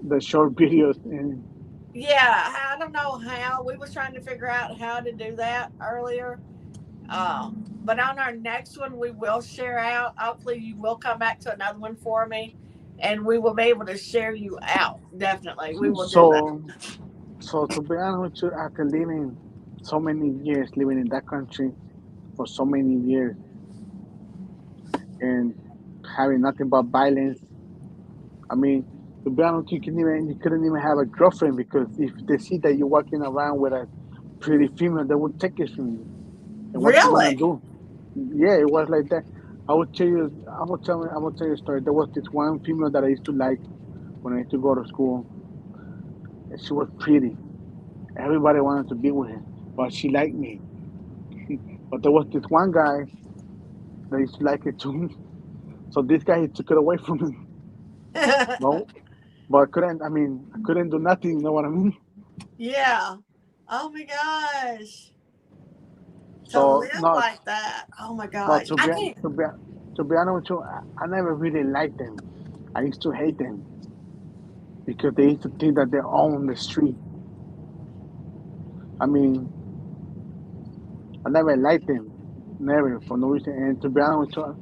[SPEAKER 2] the short videos and
[SPEAKER 1] Yeah, I don't know how. We was trying to figure out how to do that earlier. But on our next one, we will share out. Hopefully, you will come back to another one for me, and we will be able to share you out. Definitely, we will do that.
[SPEAKER 2] so to be honest with you, after living so many years living in that country for so many years and having nothing but violence, I mean, to be honest, you couldn't even have a girlfriend because if they see that you're walking around with a pretty female, they would take it from you. And what you gonna
[SPEAKER 1] Really?
[SPEAKER 2] do? Yeah, it was like that. I will tell you a story. There was this one female that I used to like when I used to go to school, and she was pretty. Everybody wanted to be with her, but she liked me. But there was this one guy that used to like it too. So this guy he took it away from me. No, but I couldn't do nothing. You know what I mean?
[SPEAKER 1] Yeah. Oh my gosh. To
[SPEAKER 2] So
[SPEAKER 1] live
[SPEAKER 2] no,
[SPEAKER 1] like that. Oh my
[SPEAKER 2] but
[SPEAKER 1] gosh. I can't.
[SPEAKER 2] to be honest with you, I never really liked them. I used to hate them because they used to think that they own the street. I mean, I never liked them, never for no reason. And to be honest with you,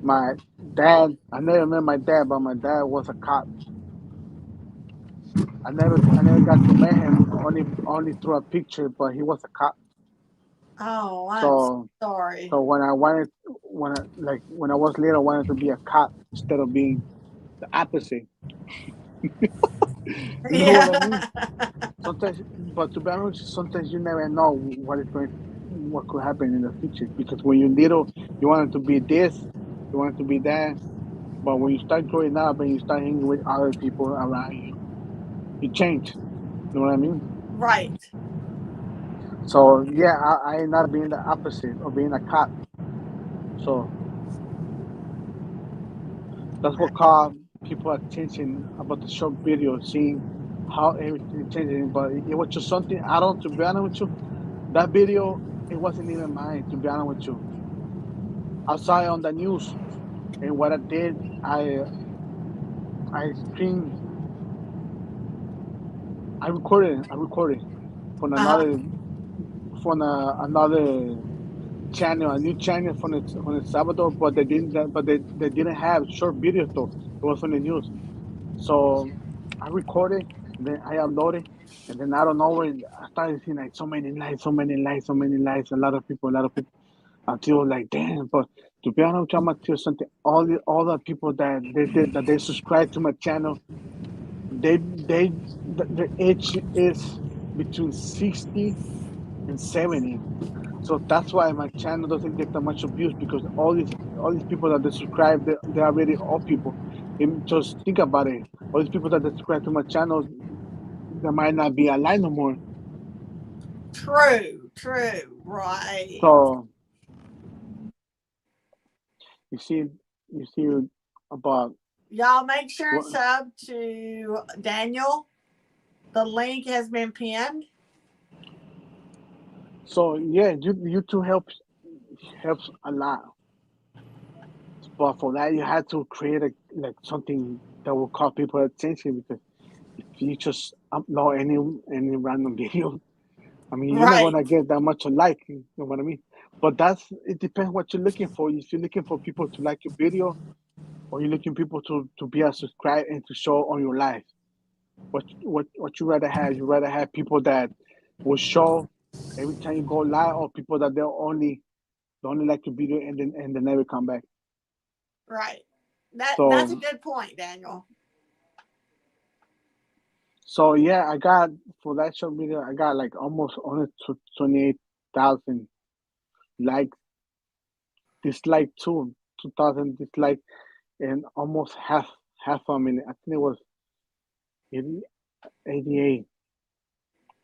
[SPEAKER 2] my dad, I never met my dad, but my dad was a cop. I never got to meet him only through a picture, but he was a cop.
[SPEAKER 1] Oh, I'm
[SPEAKER 2] So
[SPEAKER 1] sorry.
[SPEAKER 2] so when I was little, I wanted to be a cop instead of being the opposite. You know what I mean?
[SPEAKER 1] Yeah.
[SPEAKER 2] Sometimes, but to be honest, sometimes you never know what could happen in the future. Because when you're little, you wanted to be this, you wanted to be that. But when you start growing up and you start hanging with other people around you, you change. You know what I mean?
[SPEAKER 1] Right.
[SPEAKER 2] So yeah, I end up being the opposite of being a cop. So that's what caught people attention about the short video, seeing how everything is changing. But it was just something I don't. To be honest with you, that video it wasn't even mine. To be honest with you, I saw it on the news, and what I did, I screen, I recorded from
[SPEAKER 1] Uh huh.
[SPEAKER 2] another channel, a new channel from El Salvador, but they didn't have short videos though. It was on the news. So I recorded, then I uploaded, and then I don't know when I started seeing like so many likes, so many likes, so many likes, a lot of people, until like damn. But to be honest, I'm gonna tell you something. All the people that they subscribe to my channel, they the age is between 60 and 70. So that's why my channel doesn't get that much abuse, because all these people that they subscribe, they're already old people. And just think about it. All these people that they subscribe to my channel, they might not be alive no more.
[SPEAKER 1] True, right.
[SPEAKER 2] So you see, you see about
[SPEAKER 1] Y'all make sure and
[SPEAKER 2] what.
[SPEAKER 1] sub to Daniel. The link has been pinned.
[SPEAKER 2] So yeah, YouTube helps a lot. But for that, you had to create like something that will call people attention, because if you just upload any random video, I mean, you're not
[SPEAKER 1] Right,
[SPEAKER 2] gonna get that much like, you know what I mean? But it depends what you're looking for. If you're looking for people to like your video, or you're looking people to be a subscribe and to show on your life, what you rather have? You rather have people that will show every time you go live, or people that they only like your video and they never come back.
[SPEAKER 1] right. That's a
[SPEAKER 2] So
[SPEAKER 1] good point, Daniel.
[SPEAKER 2] so yeah, I got, for that short video, I got like almost only 28,000 likes, dislike too, 2,000 dislike, and almost half a million. I think it was 80, 88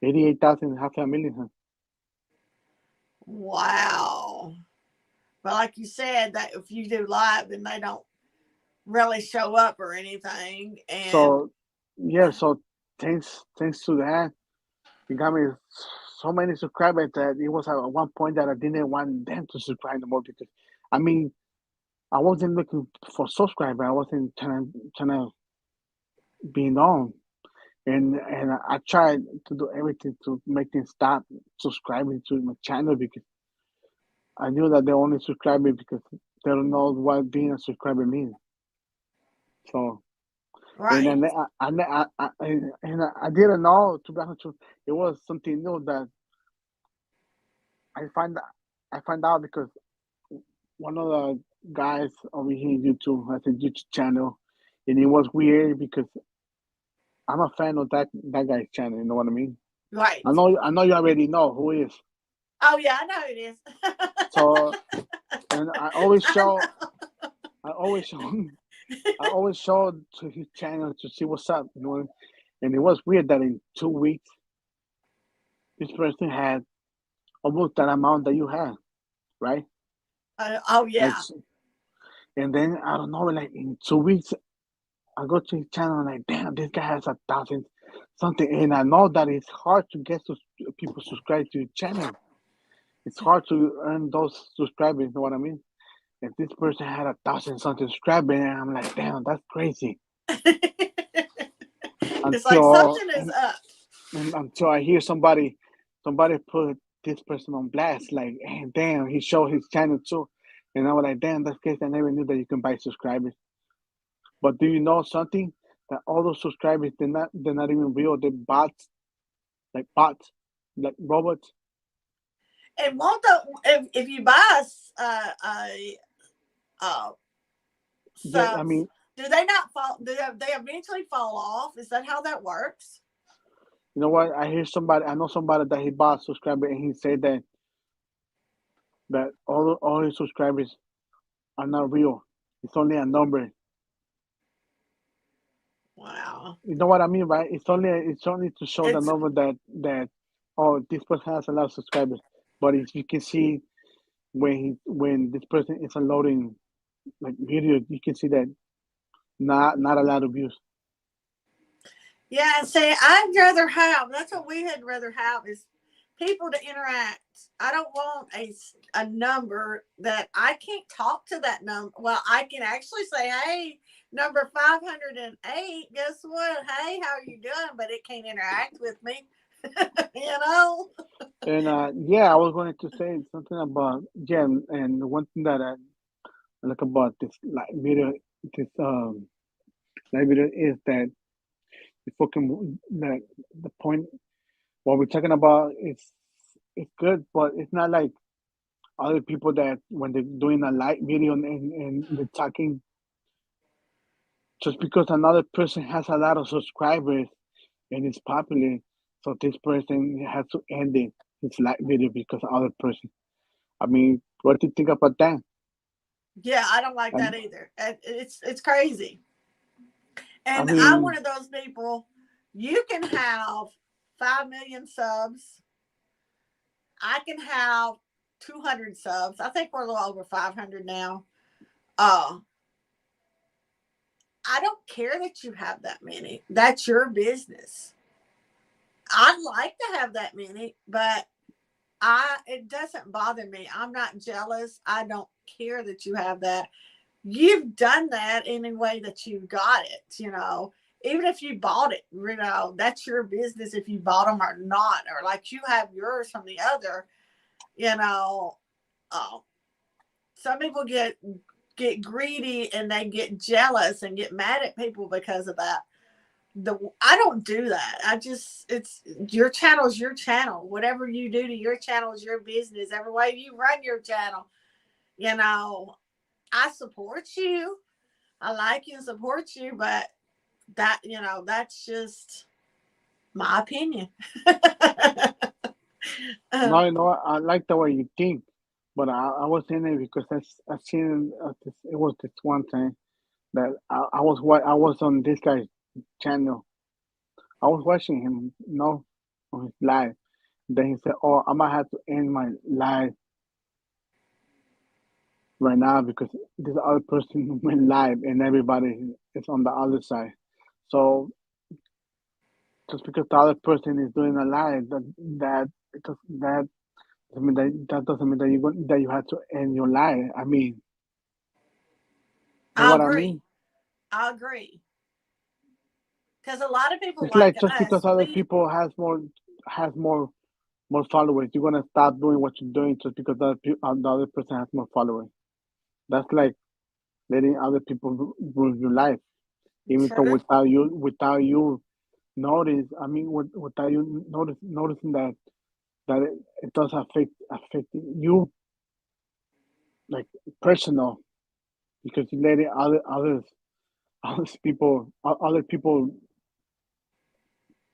[SPEAKER 2] 88,000, half a million. Huh?
[SPEAKER 1] Wow. But like you said, that if you do live, then they don't really show up or anything. And
[SPEAKER 2] So yeah, so thanks to that, it got me so many subscribers that it was at one point that I didn't want them to subscribe no more, because I mean, I wasn't looking for subscribers. I wasn't trying to be known, and I tried to do everything to make them stop subscribing to my channel, because I knew that they only subscribe me because they don't know what being a subscriber means. So and
[SPEAKER 1] right.
[SPEAKER 2] then I didn't know, to be honest with you. It was something new that I find I find out, because one of the guys over here in YouTube has a YouTube channel, and it was weird because I'm a fan of that guy's channel. You know what I mean?
[SPEAKER 1] Right.
[SPEAKER 2] I know you already know who he is.
[SPEAKER 1] Oh yeah, I know who it is.
[SPEAKER 2] So and
[SPEAKER 1] I know.
[SPEAKER 2] I always show I always show to his channel to see what's up. You know, and it was weird that in 2 weeks this person had almost that amount that you had, right?
[SPEAKER 1] Oh
[SPEAKER 2] Like,
[SPEAKER 1] yeah.
[SPEAKER 2] and then I don't know, like in 2 weeks I go to his channel and like, damn, this guy has 1,000 something, and I know that it's hard to get people subscribe to your channel. It's hard to earn those subscribers. You know what I mean? And this person had 1,000 something subscribers, and I'm like, damn, that's crazy.
[SPEAKER 1] It's like
[SPEAKER 2] Until
[SPEAKER 1] something is up.
[SPEAKER 2] and until I hear somebody put this person on blast, like, hey, damn, he showed his channel too, and I was like, damn, that's crazy. I never knew that you can buy subscribers. But do you know something? That all those subscribers, they're not even real. They're bots, like robots.
[SPEAKER 1] And won't if you buy uh
[SPEAKER 2] I
[SPEAKER 1] subs,
[SPEAKER 2] mean,
[SPEAKER 1] do they not fall? Do they eventually fall off? Is that how that works?
[SPEAKER 2] you know what? I know somebody that he bought subscriber, and he said that all his subscribers are not real. It's only a number.
[SPEAKER 1] Wow.
[SPEAKER 2] You know what I mean, right? It's only to show the
[SPEAKER 1] It's
[SPEAKER 2] number that oh, this person has a lot of subscribers. But if you can see when this person is uploading like video, you can see that not a lot of views.
[SPEAKER 1] Yeah, see, I'd rather have, that's what we had rather have is people to interact. I don't want a number that I can't talk to that number. Well, I can actually say, hey, number 508, guess what? Hey, how are you doing? But it can't interact with me. You know?
[SPEAKER 2] And yeah, I was going to say something about and one thing that I like about this this live video is that the fucking the point what we're talking about is it's good, but it's not like other people that when they're doing a live video and they're talking just because another person has a lot of subscribers and is popular, so this person has to end his live video because of other person. I mean, what do you think about that?
[SPEAKER 1] Yeah, I don't like
[SPEAKER 2] And
[SPEAKER 1] that either. It's crazy.
[SPEAKER 2] I
[SPEAKER 1] And I'm one
[SPEAKER 2] mean,
[SPEAKER 1] of those people. You can have 5 million subs. I can have 200 subs. I think we're a little over 500 now. Uh, I don't care that you have that many. That's your business. I'd like to have that many, but it doesn't bother me. I'm not jealous. I don't care that you have that. You've done that in a way that you got it, even if you bought it, that's your business if you bought them or not, or like you have yours from the other, you know. uh, some people get greedy and they get jealous and get mad at people because of that. I don't do that. It's your channel is your channel. Whatever you do to your channel is your business. Every way you run your channel, I support you. I like you and support you, but that's just my opinion.
[SPEAKER 2] no, I like the way you think, but I was in it because I seen it was this one time that I was on this guy's channel. I was watching him, on his live. Then he said, "Oh, I might have to end my live right now because this other person went live and everybody is on the other side. So just because the other person is doing a live, that doesn't mean that doesn't mean that you have to end your life. I mean, you know
[SPEAKER 1] I
[SPEAKER 2] what I
[SPEAKER 1] agree.
[SPEAKER 2] mean?
[SPEAKER 1] I agree. Because a lot of people
[SPEAKER 2] It's
[SPEAKER 1] like
[SPEAKER 2] like just
[SPEAKER 1] us,
[SPEAKER 2] because other people has more followers, you're gonna stop doing what you're doing just because the other person has more followers. That's like letting other people rule your life, even though
[SPEAKER 1] true,
[SPEAKER 2] without you notice. I mean, without you noticing that it does affect you like personal because you letting others people other people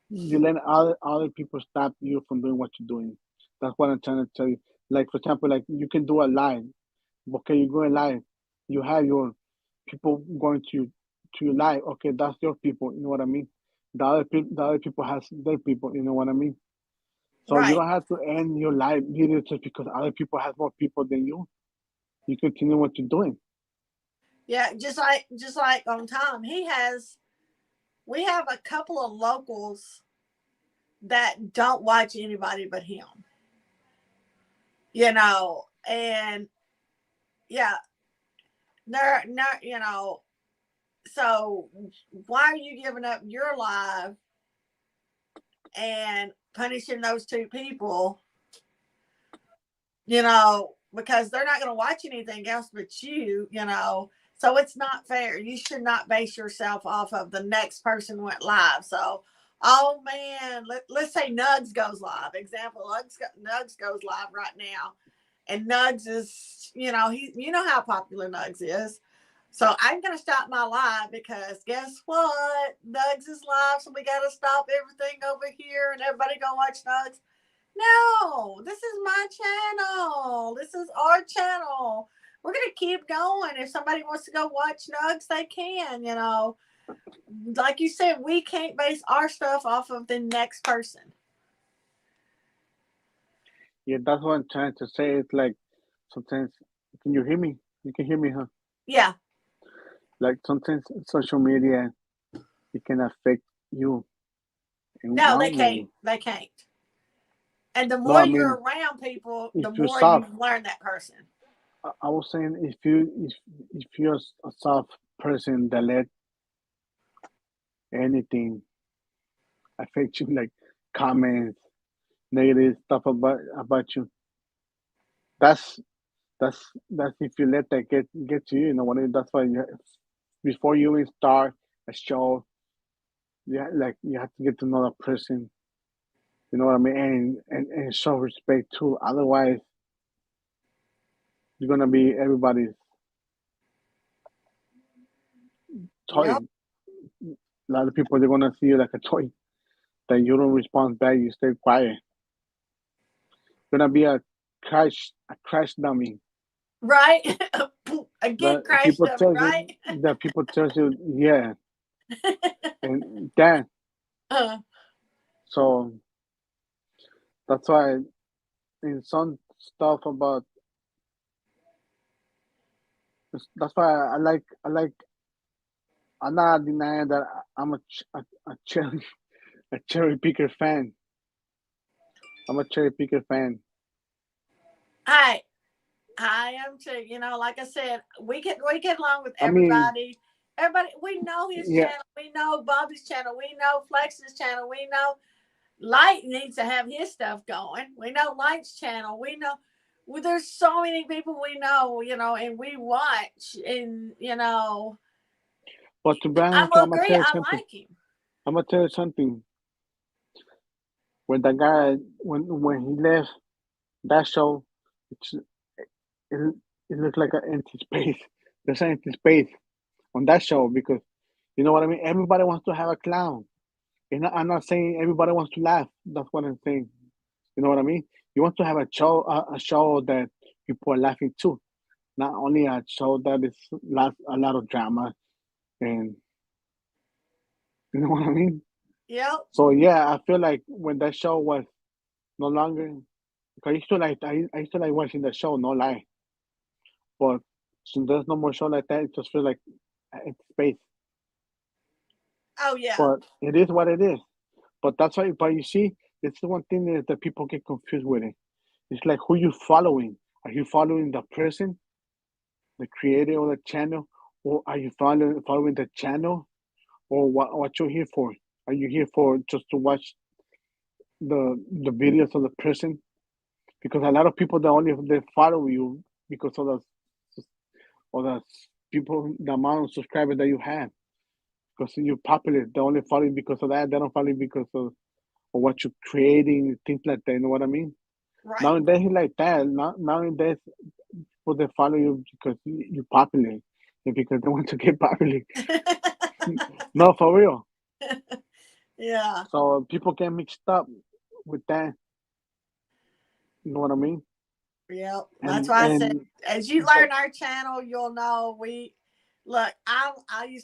[SPEAKER 2] you let other people stop you from doing what you're doing. That's what I'm trying to tell you. Like for example, like you can do a live. Okay, you go live. You have your people going to your live. Okay, that's your people. You know what I mean? The other people has their people. You know what I mean? So you
[SPEAKER 1] right?
[SPEAKER 2] don't have to end your live video just because other people have more people than you. You continue what you're doing.
[SPEAKER 1] Yeah, just like on Tom, we have a couple of locals that don't watch anybody but him, and yeah, they're not, so why are you giving up your life and punishing those two people, because they're not going to watch anything else but you. So it's not fair. You should not base yourself off of the next person went live. So, oh man, let's say Nugs goes live. Example, Nugs goes live right now. And Nugs is, how popular Nugs is. So I'm going to stop my live because guess what? Nugs is live. So we got to stop everything over here and everybody go watch Nugs. No, this is my channel. This is our channel. We're going to keep going. If somebody wants to go watch Nugs, they can. Like you said, we can't base our stuff off of the next person.
[SPEAKER 2] Yeah, that's what I'm trying to say. It's like sometimes can you hear me? You can hear me, huh?
[SPEAKER 1] Yeah.
[SPEAKER 2] Like sometimes social media it can affect you in
[SPEAKER 1] No, they
[SPEAKER 2] one
[SPEAKER 1] can't.
[SPEAKER 2] way.
[SPEAKER 1] They can't. And the
[SPEAKER 2] No,
[SPEAKER 1] more
[SPEAKER 2] I
[SPEAKER 1] you're
[SPEAKER 2] mean
[SPEAKER 1] around people,
[SPEAKER 2] if
[SPEAKER 1] the
[SPEAKER 2] you're
[SPEAKER 1] more you
[SPEAKER 2] soft.
[SPEAKER 1] learn that person.
[SPEAKER 2] I was saying if you're a soft person that let anything affect you, like comments, negative stuff about you. That's that's if you let that get to you. You know what I mean? That's why before you even start a show, you have to get to know the person. You know what I mean? And show respect too. Otherwise, you're gonna be everybody's toy.
[SPEAKER 1] Yep.
[SPEAKER 2] A lot of people they're gonna see you like a toy. That you don't respond back, you stay quiet. You're gonna be a crash dummy.
[SPEAKER 1] Right. Again,
[SPEAKER 2] But
[SPEAKER 1] crash
[SPEAKER 2] people
[SPEAKER 1] dummy,
[SPEAKER 2] tell you
[SPEAKER 1] right?
[SPEAKER 2] that people tell you, yeah, and that.
[SPEAKER 1] Uh,
[SPEAKER 2] So that's why in some stuff about that's why I like I'm not denying that I'm a cherry a cherry picker fan. I'm a cherry picker fan.
[SPEAKER 1] I I am too. You know, like I said, we get along with
[SPEAKER 2] I mean,
[SPEAKER 1] everybody. Everybody, we know his
[SPEAKER 2] yeah,
[SPEAKER 1] channel. We know Bobby's channel. We know Flex's channel. We know Light needs to have his stuff going. We know Light's channel. We know well, there's so many people we know, you know, and we watch, and you know,
[SPEAKER 2] but to be
[SPEAKER 1] I
[SPEAKER 2] honest,
[SPEAKER 1] will
[SPEAKER 2] I'm gonna
[SPEAKER 1] agree.
[SPEAKER 2] tell you
[SPEAKER 1] I
[SPEAKER 2] something.
[SPEAKER 1] like him.
[SPEAKER 2] I'm gonna tell you something. When the guy when he left that show, it's, it it looked like an empty space. There's an empty space on that show because you know what I mean. Everybody wants to have a clown. And I'm not saying everybody wants to laugh. That's what I'm saying. You know what I mean? You want to have a show that people are laughing too, not only a show that is a lot of drama and you know what I mean.
[SPEAKER 1] Yep.
[SPEAKER 2] So yeah, I feel like when that show was no longer, because I used to like watching the show, no lie. But since there's no more show like that, it just feels like it's space.
[SPEAKER 1] Oh yeah.
[SPEAKER 2] But it is what it is. But that's why. But you see, it's the one thing that people get confused with it. It's like who you following. Are you following the person, the creator of the channel, or are you following the channel, or what you're here for? Are you here for just to watch the videos of the person? Because a lot of people they follow you because of the people, the amount of subscribers that you have. Because you're popular, they only follow you because of that. They don't follow you because of what you're creating, things like that. You know what I mean?
[SPEAKER 1] Right.
[SPEAKER 2] Nowadays, it's like that. Nowadays, people they follow you because you're popular and because they want to get popular. No, for real.
[SPEAKER 1] Yeah.
[SPEAKER 2] So people get mixed up with that. You know what I mean?
[SPEAKER 1] Yep. That's
[SPEAKER 2] And
[SPEAKER 1] why I said,
[SPEAKER 2] and
[SPEAKER 1] as you
[SPEAKER 2] but
[SPEAKER 1] learn our channel, you'll know we look. I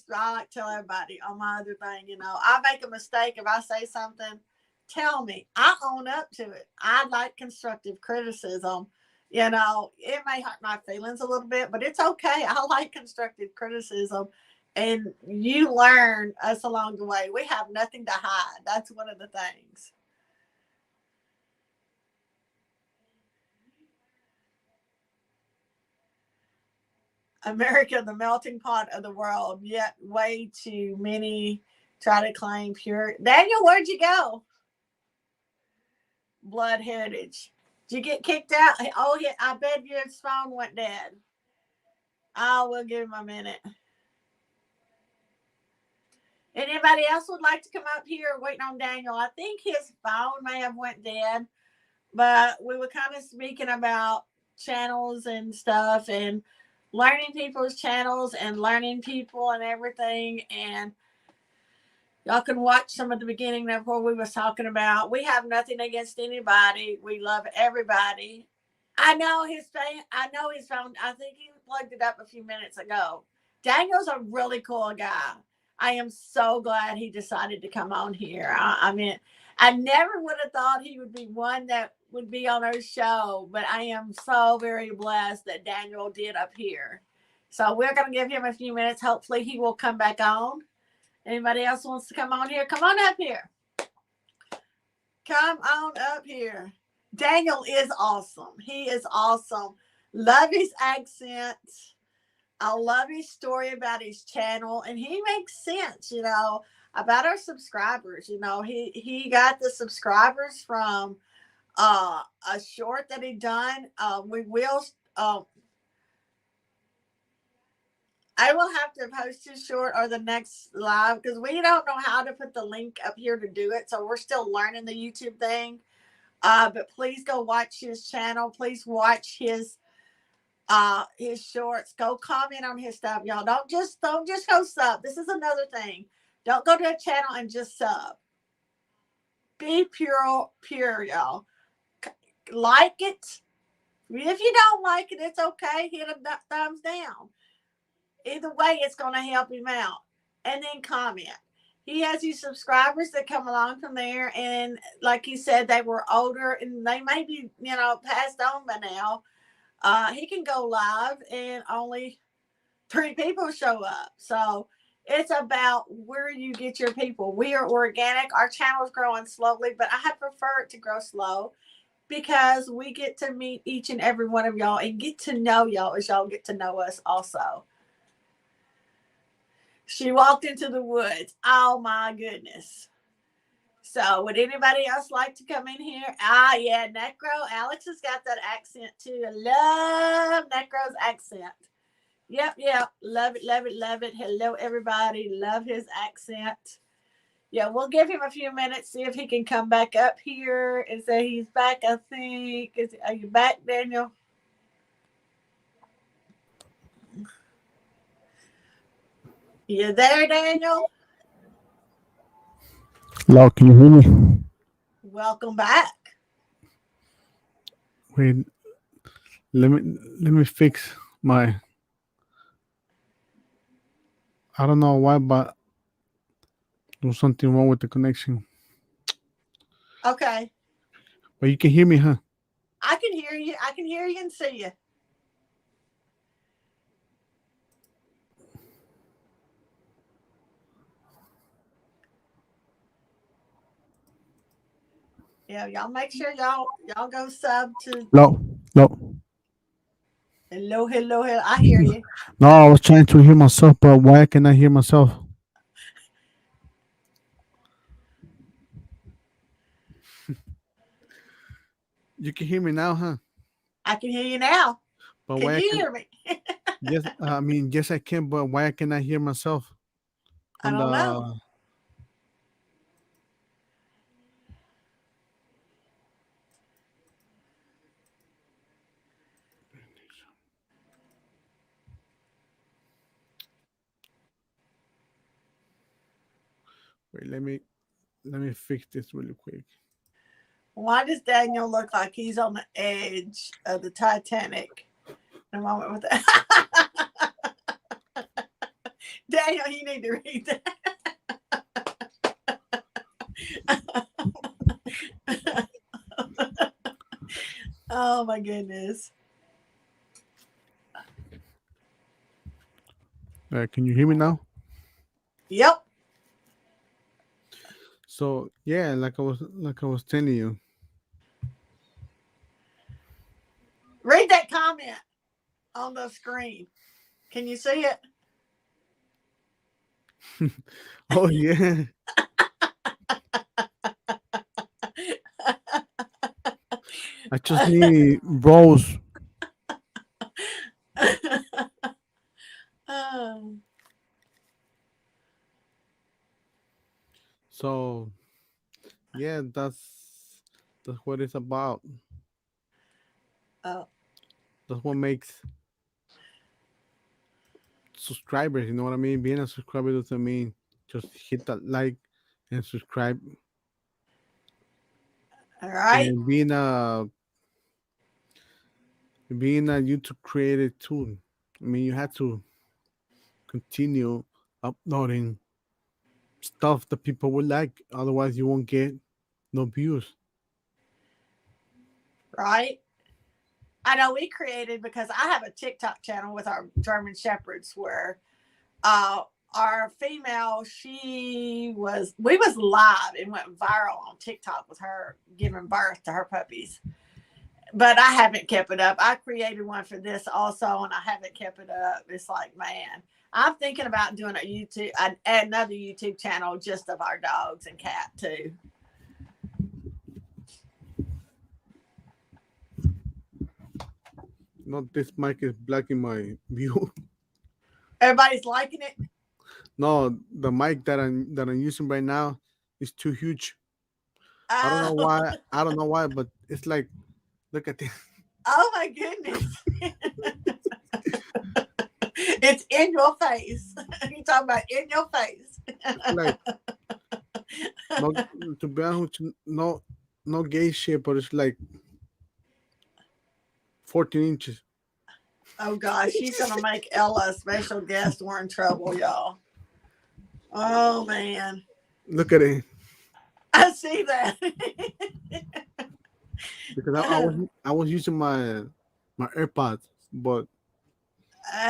[SPEAKER 1] like to tell everybody on my other thing. You know, I make a mistake if I say something. Tell me. I own up to it. I like constructive criticism. You know, it may hurt my feelings a little bit, but it's okay. I like constructive criticism. And you learn us along the way. We have nothing to hide. That's one of the things. America, the melting pot of the world, yet way too many try to claim pure. Daniel, where'd you go? Blood heritage. Did you get kicked out? Oh, yeah, I bet your phone went dead. I will give him a minute. Anybody else would like to come up here waiting on Daniel? I think his phone may have went dead, but we were kind of speaking about channels and stuff and learning people's channels and learning people and everything. And y'all can watch some of the beginning of what we was talking about. We have nothing against anybody. We love everybody. I know his thing. I know his phone. I think he plugged it up a few minutes ago. Daniel's a really cool guy. I am so glad he decided to come on here. I mean, I never would have thought he would be one that would be on our show, but I am so very blessed that Daniel did up here. So we're going to give him a few minutes. Hopefully he will come back on. Anybody else wants to come on here? Come on up here. Come on up here. Daniel is awesome. He is awesome. Love his accent. I love his story about his channel, and he makes sense. You know, about our subscribers. You know, he got the subscribers from a short that he done. We will. I will have to post his short or the next live because we don't know how to put the link up here to do it. So we're still learning the YouTube thing. But please go watch his channel. Please watch his shorts. Go comment on his stuff, y'all. Don't just go sub. This is another thing. Don't go to a channel and just sub. Be pure, y'all. Like it. If you don't like it, it's okay. Hit a thumbs down. Either way, it's going to help him out. And then comment. He has these subscribers that come along from there. And like he said, they were older and they may be, passed on by now. He can go live and only 3 people show up. So it's about where you get your people. We are organic. Our channel is growing slowly, but I prefer it to grow slow because we get to meet each and every one of y'all and get to know y'all as y'all get to know us also. She walked into the woods. Oh my goodness. So would anybody else like to come in here? Yeah, Necro. Alex has got that accent too. I love Necro's accent. Yep. Love it. Hello, everybody. Love his accent. Yeah, we'll give him a few minutes, see if he can come back up here and say he's back, I think. Are you back, Daniel? You there, Daniel?
[SPEAKER 2] Hello, can you hear me?
[SPEAKER 1] Welcome back.
[SPEAKER 2] Wait, let me fix my. I don't know why, but there's something wrong with the connection.
[SPEAKER 1] Okay.
[SPEAKER 2] But you can hear me, huh?
[SPEAKER 1] I can hear you. I can hear you and see you. Yeah, y'all make sure y'all go sub to.
[SPEAKER 2] No.
[SPEAKER 1] Hello. I hear you.
[SPEAKER 2] No, I was trying to hear myself, but why can I hear myself? You can hear me now, huh?
[SPEAKER 1] I can hear you now.
[SPEAKER 2] But
[SPEAKER 1] Can you hear me?
[SPEAKER 2] Yes, yes, I can. But why can I hear myself?
[SPEAKER 1] I don't know.
[SPEAKER 2] Wait, let me fix this really quick.
[SPEAKER 1] Why does Daniel look like he's on the edge of the Titanic? In a moment with that. Daniel, you need to read that. Oh my goodness.
[SPEAKER 2] Can you hear me now?
[SPEAKER 1] Yep.
[SPEAKER 2] So yeah, like I was telling you.
[SPEAKER 1] Read that comment on the screen. Can you see it?
[SPEAKER 2] Oh yeah. I just need Rose. So yeah, that's what it's about.
[SPEAKER 1] Oh.
[SPEAKER 2] That's what makes subscribers. You know what I mean? Being a subscriber doesn't mean just hit that like and subscribe.
[SPEAKER 1] All right.
[SPEAKER 2] And being a YouTube creator too. I mean, you have to continue uploading stuff that people would like. Otherwise, you won't get no views.
[SPEAKER 1] Right. I know we created because I have a TikTok channel with our German Shepherds where our female, we was live and went viral on TikTok with her giving birth to her puppies. But I haven't kept it up. I created one for this also, and I haven't kept it up. It's like, man, I'm thinking about doing another YouTube channel just of our dogs and cat too.
[SPEAKER 5] No, this mic is blocking my view.
[SPEAKER 1] Everybody's liking it.
[SPEAKER 5] No, the mic that I'm using right now is too huge. I don't know why. I don't know why, but it's like, look at this.
[SPEAKER 1] Oh my goodness. It's in your face. You talking about in your face.
[SPEAKER 5] Like, no, to be honest, with you, no gay shit, but it's like 14 inches.
[SPEAKER 1] Oh gosh, she's gonna make Ella a special guest. We're in trouble, y'all. Oh man.
[SPEAKER 5] Look at it.
[SPEAKER 1] I see that.
[SPEAKER 5] Because I was using my AirPods, but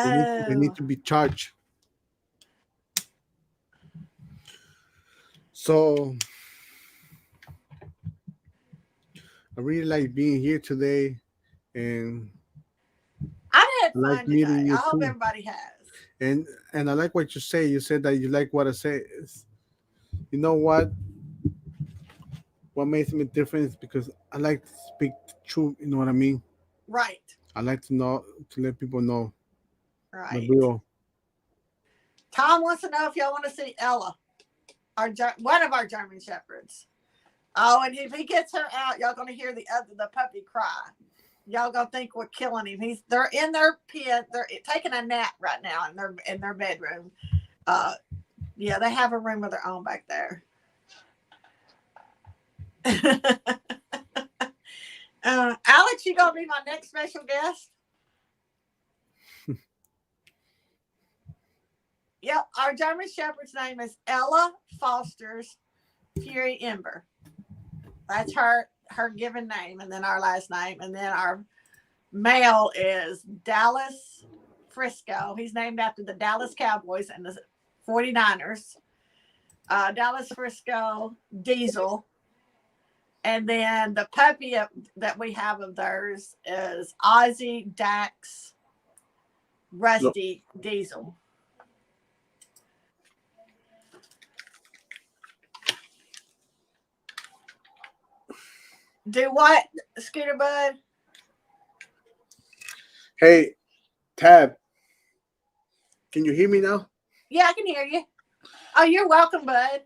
[SPEAKER 5] they need to be charged. So I really like being here today, and
[SPEAKER 1] I've had
[SPEAKER 5] I like
[SPEAKER 1] fun
[SPEAKER 5] meeting
[SPEAKER 1] today.
[SPEAKER 5] you
[SPEAKER 1] I hope
[SPEAKER 5] too.
[SPEAKER 1] everybody has.
[SPEAKER 5] And I like what you say. You said that you like what I say. You know what? What makes me different is because I like to speak the truth. You know what I mean?
[SPEAKER 1] Right.
[SPEAKER 5] I like to let people know the
[SPEAKER 1] Right.
[SPEAKER 5] real.
[SPEAKER 1] Tom wants to know if y'all want to see Ella, one of our German Shepherds. Oh, and if he gets her out, y'all gonna hear the puppy cry. Y'all gonna think we're killing him. They're in their pen. They're taking a nap right now in their bedroom. Yeah, they have a room of their own back there. Alex, you gonna be my next special guest? Yep, our German Shepherd's name is Ella Foster's Fury Ember. That's her given name, and then our last name, and then our male is Dallas Frisco. He's named after the Dallas Cowboys and the 49ers. Dallas Frisco Diesel. And then the puppy that we have of theirs is Ozzy Dax Rusty Diesel. Do what, Scooter Bud?
[SPEAKER 5] Hey, Tab, can you hear me now?
[SPEAKER 1] Yeah, I can hear you. Oh, you're welcome, Bud.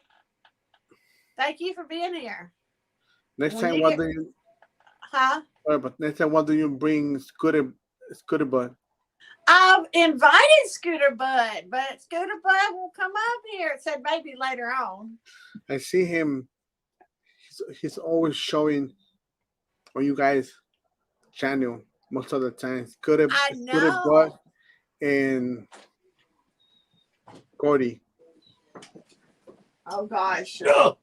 [SPEAKER 1] Thank you for being here.
[SPEAKER 5] Next
[SPEAKER 1] When
[SPEAKER 5] time,
[SPEAKER 1] you
[SPEAKER 5] what
[SPEAKER 1] get-
[SPEAKER 5] do you?
[SPEAKER 1] Huh?
[SPEAKER 5] Sorry, but next time, what do you bring, Scooter Bud?
[SPEAKER 1] I've invited Scooter Bud, but Scooter Bud won't come up here. It said maybe later on.
[SPEAKER 5] I see him. He's always showing on you guys' channel most of the time. Scooter
[SPEAKER 1] know.
[SPEAKER 5] Bud and Cody.
[SPEAKER 1] Oh gosh.
[SPEAKER 3] Ugh.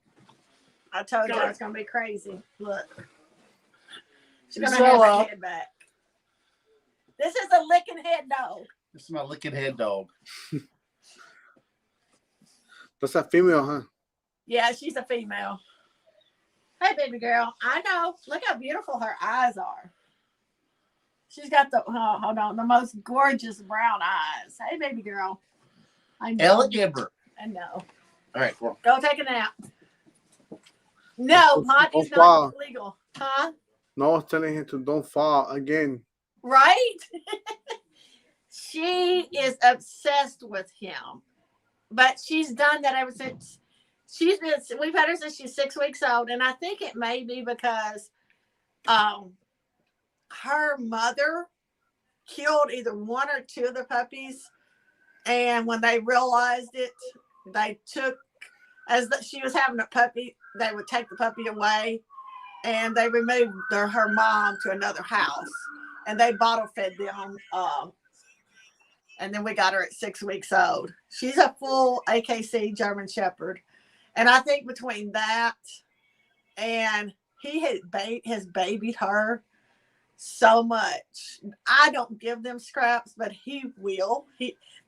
[SPEAKER 1] I told you it's gonna be crazy. Look. She's gonna
[SPEAKER 3] So,
[SPEAKER 1] have her head back. This is a licking head dog.
[SPEAKER 3] This is my licking head dog.
[SPEAKER 5] That's a female, huh?
[SPEAKER 1] Yeah, she's a female. Hey, baby girl. I know. Look how beautiful her eyes are. She's got the most gorgeous brown eyes. Hey, baby girl. I know.
[SPEAKER 3] Ella Ember.
[SPEAKER 1] I know.
[SPEAKER 3] All right, well,
[SPEAKER 1] Go take a nap. No, pot is not legal. Huh?
[SPEAKER 5] No, I was telling him to don't fall again.
[SPEAKER 1] Right? She is obsessed with him. But she's done that ever since we've had her since she's 6 weeks old. And I think it may be because her mother killed either one or two of the puppies. And when they realized it, they took, she was having a puppy, they would take the puppy away and they removed her mom to another house and they bottle fed them. And then we got her at 6 weeks old. She's a full AKC German Shepherd. And I think between that and he has babied her so much. I don't give them scraps, but he will.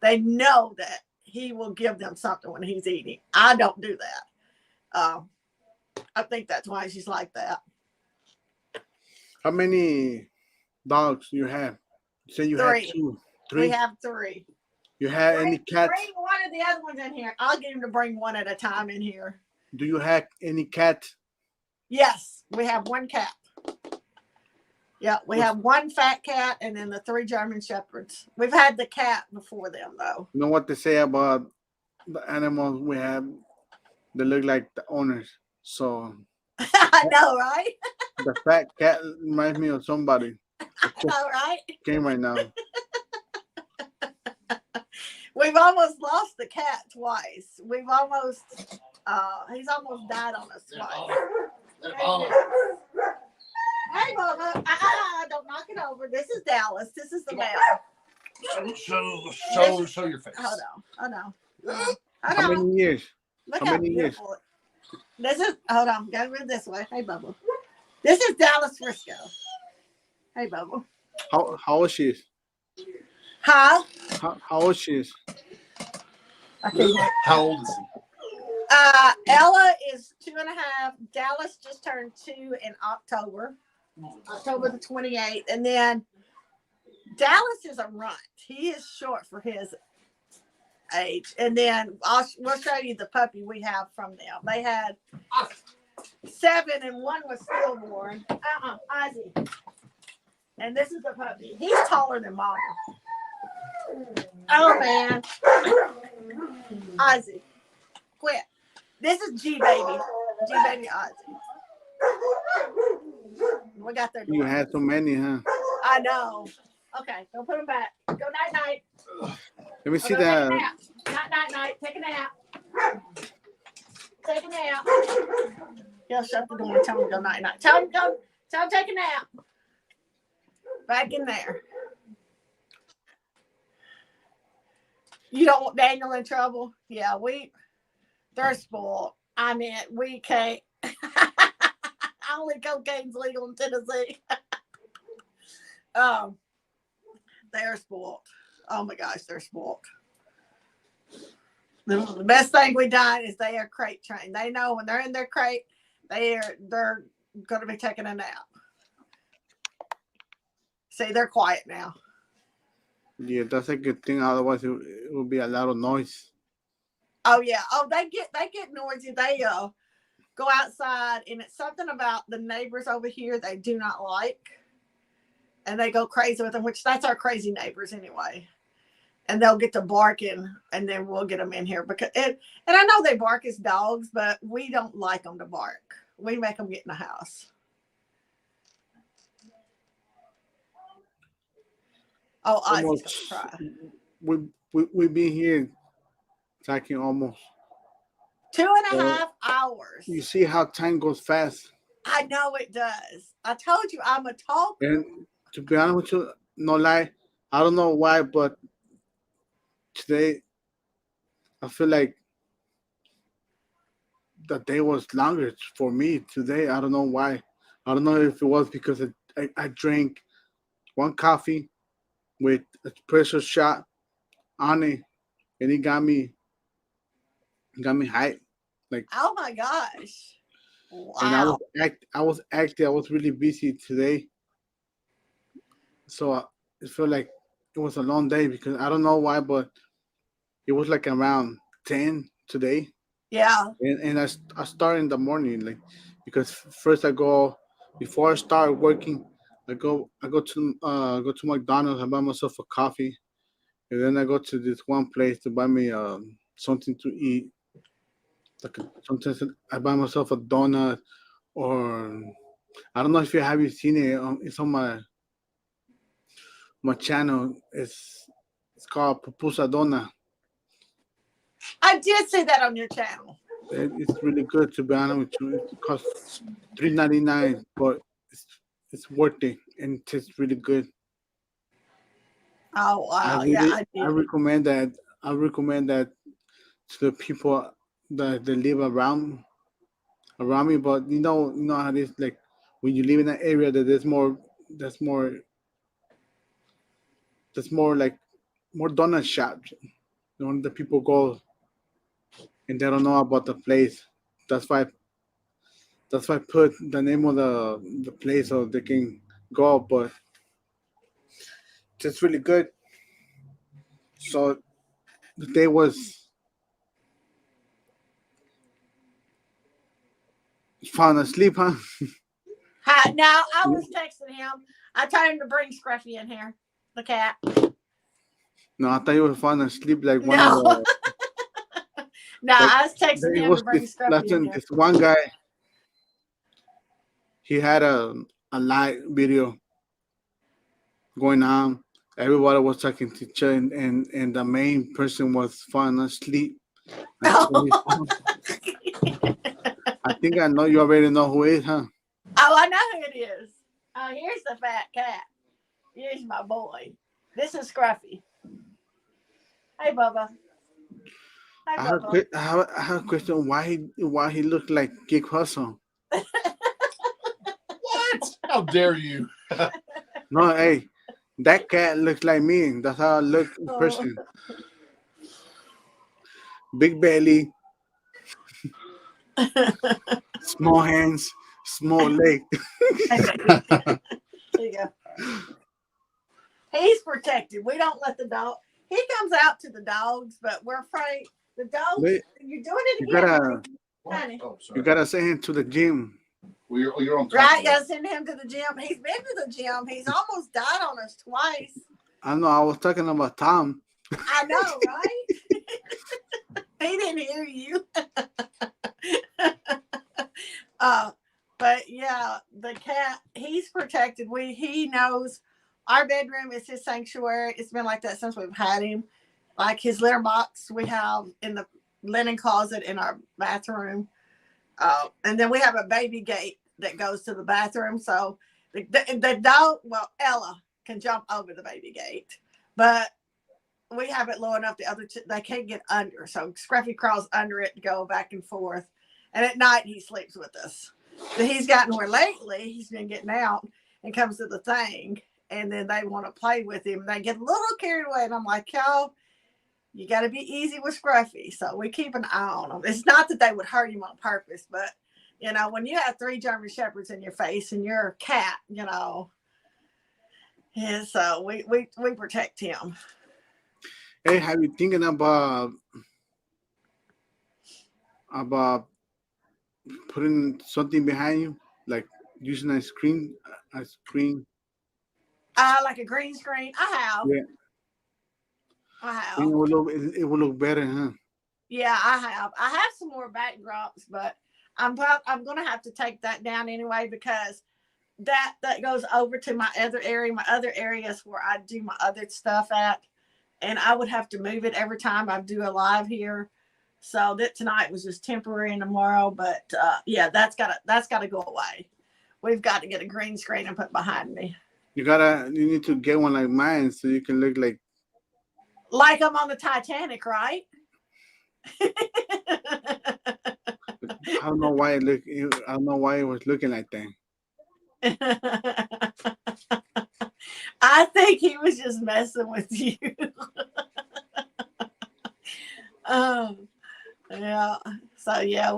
[SPEAKER 1] They know that he will give them something when he's eating. I don't do that. I think that's why she's like that.
[SPEAKER 5] How many dogs you have? You say you
[SPEAKER 1] Three.
[SPEAKER 5] have two.
[SPEAKER 1] We have 3.
[SPEAKER 5] You have any cats?
[SPEAKER 1] Bring one of the other ones in here. I'll get him to bring one at a time in here.
[SPEAKER 5] Do you have any cat?
[SPEAKER 1] Yes, we have one cat. Yeah, we have one fat cat and then the 3 German Shepherds. We've had the cat before them, though.
[SPEAKER 5] You know what they say about the animals we have? They look like the owners. So
[SPEAKER 1] I know, right?
[SPEAKER 5] the fat cat reminds me of somebody.
[SPEAKER 1] I know, right?
[SPEAKER 5] Came right now.
[SPEAKER 1] We've almost lost the cat twice. We've almost, he's almost died on us twice. Hey, Bubba. Don't knock it over. This is Dallas. This is the male.
[SPEAKER 3] Show your face.
[SPEAKER 1] Hold on.
[SPEAKER 5] How many years?
[SPEAKER 1] Look
[SPEAKER 5] How
[SPEAKER 1] how
[SPEAKER 5] many years?
[SPEAKER 1] beautiful. This is, hold on. Go this way. Hey, Bubba. This is Dallas Frisco. Hey, Bubba.
[SPEAKER 5] How old she is?
[SPEAKER 1] Huh?
[SPEAKER 5] How old she is?
[SPEAKER 1] I can't hear.
[SPEAKER 3] How old is he?
[SPEAKER 1] Ella is 2.5. Dallas just turned 2 in October the 28th. And then Dallas is a runt. He is short for his age. And then we'll show you the puppy we have from them. They had 7 and 1 was stillborn. Ozzy. And this is the puppy. He's taller than Mama. Oh man. Ozzy. Quit. This is G Baby. G Baby Ozzy. We got their
[SPEAKER 5] You
[SPEAKER 1] door.
[SPEAKER 5] had so many, huh?
[SPEAKER 1] I know. Okay, go put them back. Go night night.
[SPEAKER 5] Let me see
[SPEAKER 1] Take a
[SPEAKER 5] that.
[SPEAKER 1] nap. Night. Take a nap. Take a nap. He'll shut the door and tell him to go night night. Tell him take a nap. Back in there. You don't want Daniel in trouble? Yeah, they're spoiled. I mean, we can't. Only cocaine's legal in Tennessee. They're spoiled. Oh my gosh, they're spoiled. The best thing we done is they are crate trained. They know when they're in their crate, they're going to be taking a nap. See, they're quiet now.
[SPEAKER 5] Yeah, that's a good thing. Otherwise, it would be a lot of noise.
[SPEAKER 1] Oh yeah. Oh, they get noisy. They go outside, and it's something about the neighbors over here they do not like, and they go crazy with them. Which that's our crazy neighbors anyway. And they'll get to barking, and then we'll get them in here because and I know they bark as dogs, but we don't like them to bark. We make them get in the house. Oh, Ozzy's gonna cry.
[SPEAKER 5] We've been here talking almost
[SPEAKER 1] 2.5 hours.
[SPEAKER 5] You see how time goes fast.
[SPEAKER 1] I know it does. I told you I'm a talker.
[SPEAKER 5] And to be honest with you, no lie, I don't know why, but today I feel like the day was longer for me today. I don't know why. I don't know if it was because I drank 1 coffee with espresso shot on it, and it got me hyped. Like,
[SPEAKER 1] Oh my gosh.
[SPEAKER 5] and I
[SPEAKER 1] Wow.
[SPEAKER 5] was active. I was really busy today, so it felt like it was a long day because I don't know why, but it was like around 10 today,
[SPEAKER 1] Yeah.
[SPEAKER 5] and I start in the morning, like, because first I go before I start working. I go to McDonald's. I buy myself a coffee, and then I go to this one place to buy me something to eat. Like sometimes I buy myself a donut, or I don't know if you seen it. It's on my channel. It's called Pupusa Dona.
[SPEAKER 1] I did see that on your channel.
[SPEAKER 5] It's really good, to be honest with you. It costs $3.99, but it's worth it, and it tastes really good.
[SPEAKER 1] Oh wow.
[SPEAKER 5] I
[SPEAKER 1] Yeah, I
[SPEAKER 5] recommend that. I recommend that to the people that live around me. But you know how it is. Like when you live in an area that that's more like more donut shops. The people go and they don't know about the place. That's why I put the name of the place so they can go. But it's really good. So the day was falling asleep, huh?
[SPEAKER 1] Hi, now I was texting him. I told him to bring Scruffy in here, the cat.
[SPEAKER 5] No, I thought you were falling asleep like one
[SPEAKER 1] No,
[SPEAKER 5] of the.
[SPEAKER 1] no,
[SPEAKER 5] Like,
[SPEAKER 1] I was texting
[SPEAKER 5] it
[SPEAKER 1] him
[SPEAKER 5] was
[SPEAKER 1] to bring
[SPEAKER 5] this
[SPEAKER 1] Scruffy in
[SPEAKER 5] lesson.
[SPEAKER 1] here.
[SPEAKER 5] This one guy, he had a live video going on. Everybody was talking to each other, and the main person was falling asleep. Like, on his phone. I think I know you already know who it is, huh?
[SPEAKER 1] Oh, I know who it is. Oh, here's the fat cat. Here's my boy. This is Scruffy. Hey, Bubba. Hey,
[SPEAKER 5] I have,
[SPEAKER 1] Bubba.
[SPEAKER 5] I have a question. Why he looked like Gig Hustle?
[SPEAKER 3] What? How dare you?
[SPEAKER 5] No, hey, that cat looks like me. That's how I look in
[SPEAKER 1] Oh.
[SPEAKER 5] person. Big belly, small hands, small leg.
[SPEAKER 1] There you go. He's protected. We don't let the dog. He comes out to the dogs, but we're afraid the dogs.
[SPEAKER 5] Wait,
[SPEAKER 1] You're doing it
[SPEAKER 5] you
[SPEAKER 1] again,
[SPEAKER 5] gotta
[SPEAKER 1] honey.
[SPEAKER 3] Oh, sorry.
[SPEAKER 5] you gotta send him to the gym.
[SPEAKER 3] Well, you're on top
[SPEAKER 1] Right?
[SPEAKER 3] of
[SPEAKER 1] You
[SPEAKER 3] it.
[SPEAKER 1] gotta send him to the gym. He's been to the gym. He's almost died on us twice.
[SPEAKER 5] I know. I was talking about Tom.
[SPEAKER 1] I know, right? He didn't hear you. But yeah, the cat, he's protected. He knows our bedroom is his sanctuary. It's been like that since we've had him. Like his litter box we have in the linen closet in our bathroom. And then we have a baby gate that goes to the bathroom. So the dog, well, Ella can jump over the baby gate, but we have it low enough they can't get under. So Scruffy crawls under it to go back and forth. And at night he sleeps with us. But he's gotten where lately he's been getting out and comes to the thing. And then they want to play with him. They get a little carried away. And I'm like, yo, you got to be easy with Scruffy. So we keep an eye on them. It's not that they would hurt him on purpose, but, you know, when you have 3 German Shepherds in your face and you're a cat, you know, and so we protect him.
[SPEAKER 5] Hey, have you thinking about putting something behind you, like using a screen?
[SPEAKER 1] Like a green screen. I have.
[SPEAKER 5] Yeah.
[SPEAKER 1] I have.
[SPEAKER 5] It will look better, huh?
[SPEAKER 1] Yeah, I have. I have some more backdrops, but I'm gonna have to take that down anyway because that goes over to my other area. My other area is where I do my other stuff at, and I would have to move it every time I do a live here. So that tonight was just temporary and tomorrow, but yeah, that's gotta go away. We've got to get a green screen and put behind me.
[SPEAKER 5] You need to get one like mine so you can look like
[SPEAKER 1] I'm on the Titanic, right?
[SPEAKER 5] I don't know why it was looking like that.
[SPEAKER 1] I think he was just messing with you. Yeah. So yeah,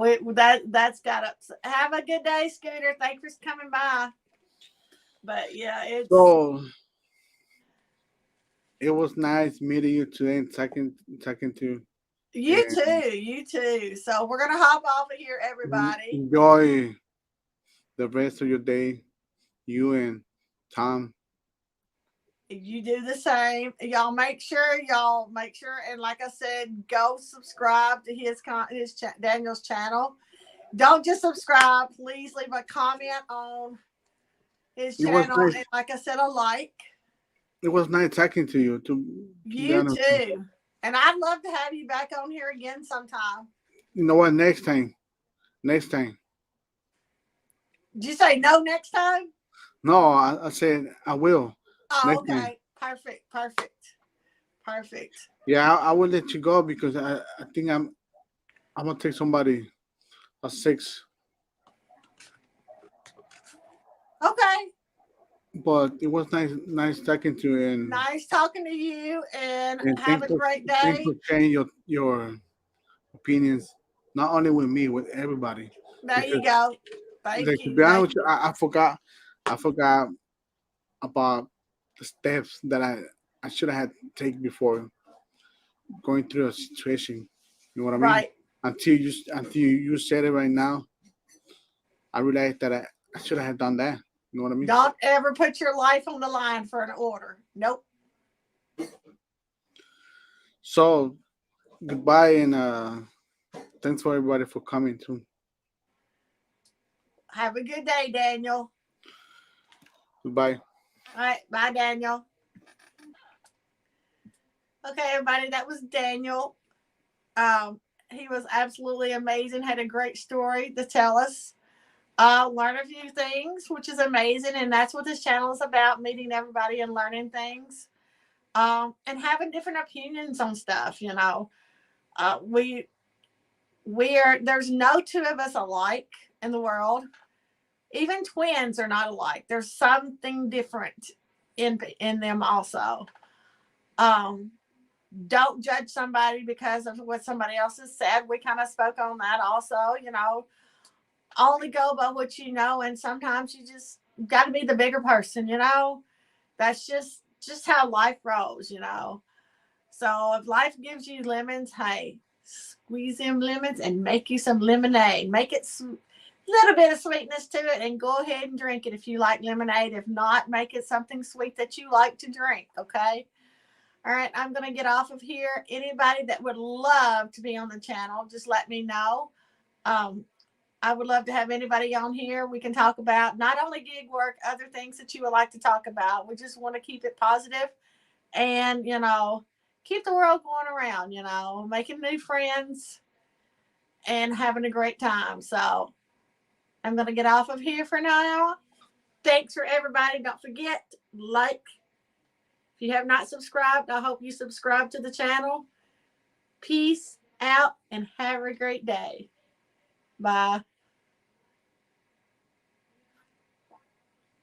[SPEAKER 1] that's got up. Have a good day, Scooter. Thanks for coming by. But yeah,
[SPEAKER 5] so it was nice meeting you today and talking to
[SPEAKER 1] you too. So we're gonna hop off of here, everybody.
[SPEAKER 5] Enjoy the rest of your day, you and Tom.
[SPEAKER 1] You do the same. Y'all make sure, and like I said, go subscribe to his Daniel's channel. Don't just subscribe. Please leave a comment on his channel, and like I said, a like.
[SPEAKER 5] It was nice talking to you.
[SPEAKER 1] You too. And I'd love to have you back on here again sometime.
[SPEAKER 5] You know what? Next time.
[SPEAKER 1] Did you say no next time?
[SPEAKER 5] No, I said I will.
[SPEAKER 1] Oh, okay. Perfect.
[SPEAKER 5] Yeah, I will let you go because I think I'm gonna take somebody a 6.
[SPEAKER 1] Okay.
[SPEAKER 5] But it was nice talking to you and
[SPEAKER 1] nice talking to you and have a great day.
[SPEAKER 5] Thanks for sharing your opinions, not only with me, with everybody.
[SPEAKER 1] There you go. Thank you.
[SPEAKER 5] To be honest with you, I forgot about the steps that I should have had to take before going through a situation. You know what I mean?
[SPEAKER 1] Right.
[SPEAKER 5] Until you said it right now, I realized that I should have done that. You know what I mean?
[SPEAKER 1] Don't ever put your life on the line for an order. Nope.
[SPEAKER 5] So goodbye, and thanks for everybody for coming too.
[SPEAKER 1] Have a good day, Daniel.
[SPEAKER 5] Goodbye.
[SPEAKER 1] All right. Bye, Daniel. Okay, everybody. That was Daniel. He was absolutely amazing. Had a great story to tell us. Learn a few things, which is amazing. And that's what this channel is about, meeting everybody and learning things. And having different opinions on stuff, you know. There's no two of us alike in the world. Even twins are not alike. There's something different in them also. Don't judge somebody because of what somebody else has said. We kind of spoke on that also, you know. Only go by what you know, and sometimes you just got to be the bigger person, you know. That's just how life rolls, you know. So if life gives you lemons, hey, squeeze them lemons and make you some lemonade. Make it a little bit of sweetness to it, and go ahead and drink it if you like lemonade. If not, make it something sweet that you like to drink, okay? All right, I'm going to get off of here. Anybody that would love to be on the channel, just let me know. I would love to have anybody on here. We can talk about not only gig work, other things that you would like to talk about. We just want to keep it positive and, you know, keep the world going around, you know, making new friends and having a great time. So I'm going to get off of here for now. Thanks for everybody. Don't forget, like. If you have not subscribed, I hope you subscribe to the channel. Peace out and have a great day. Bye.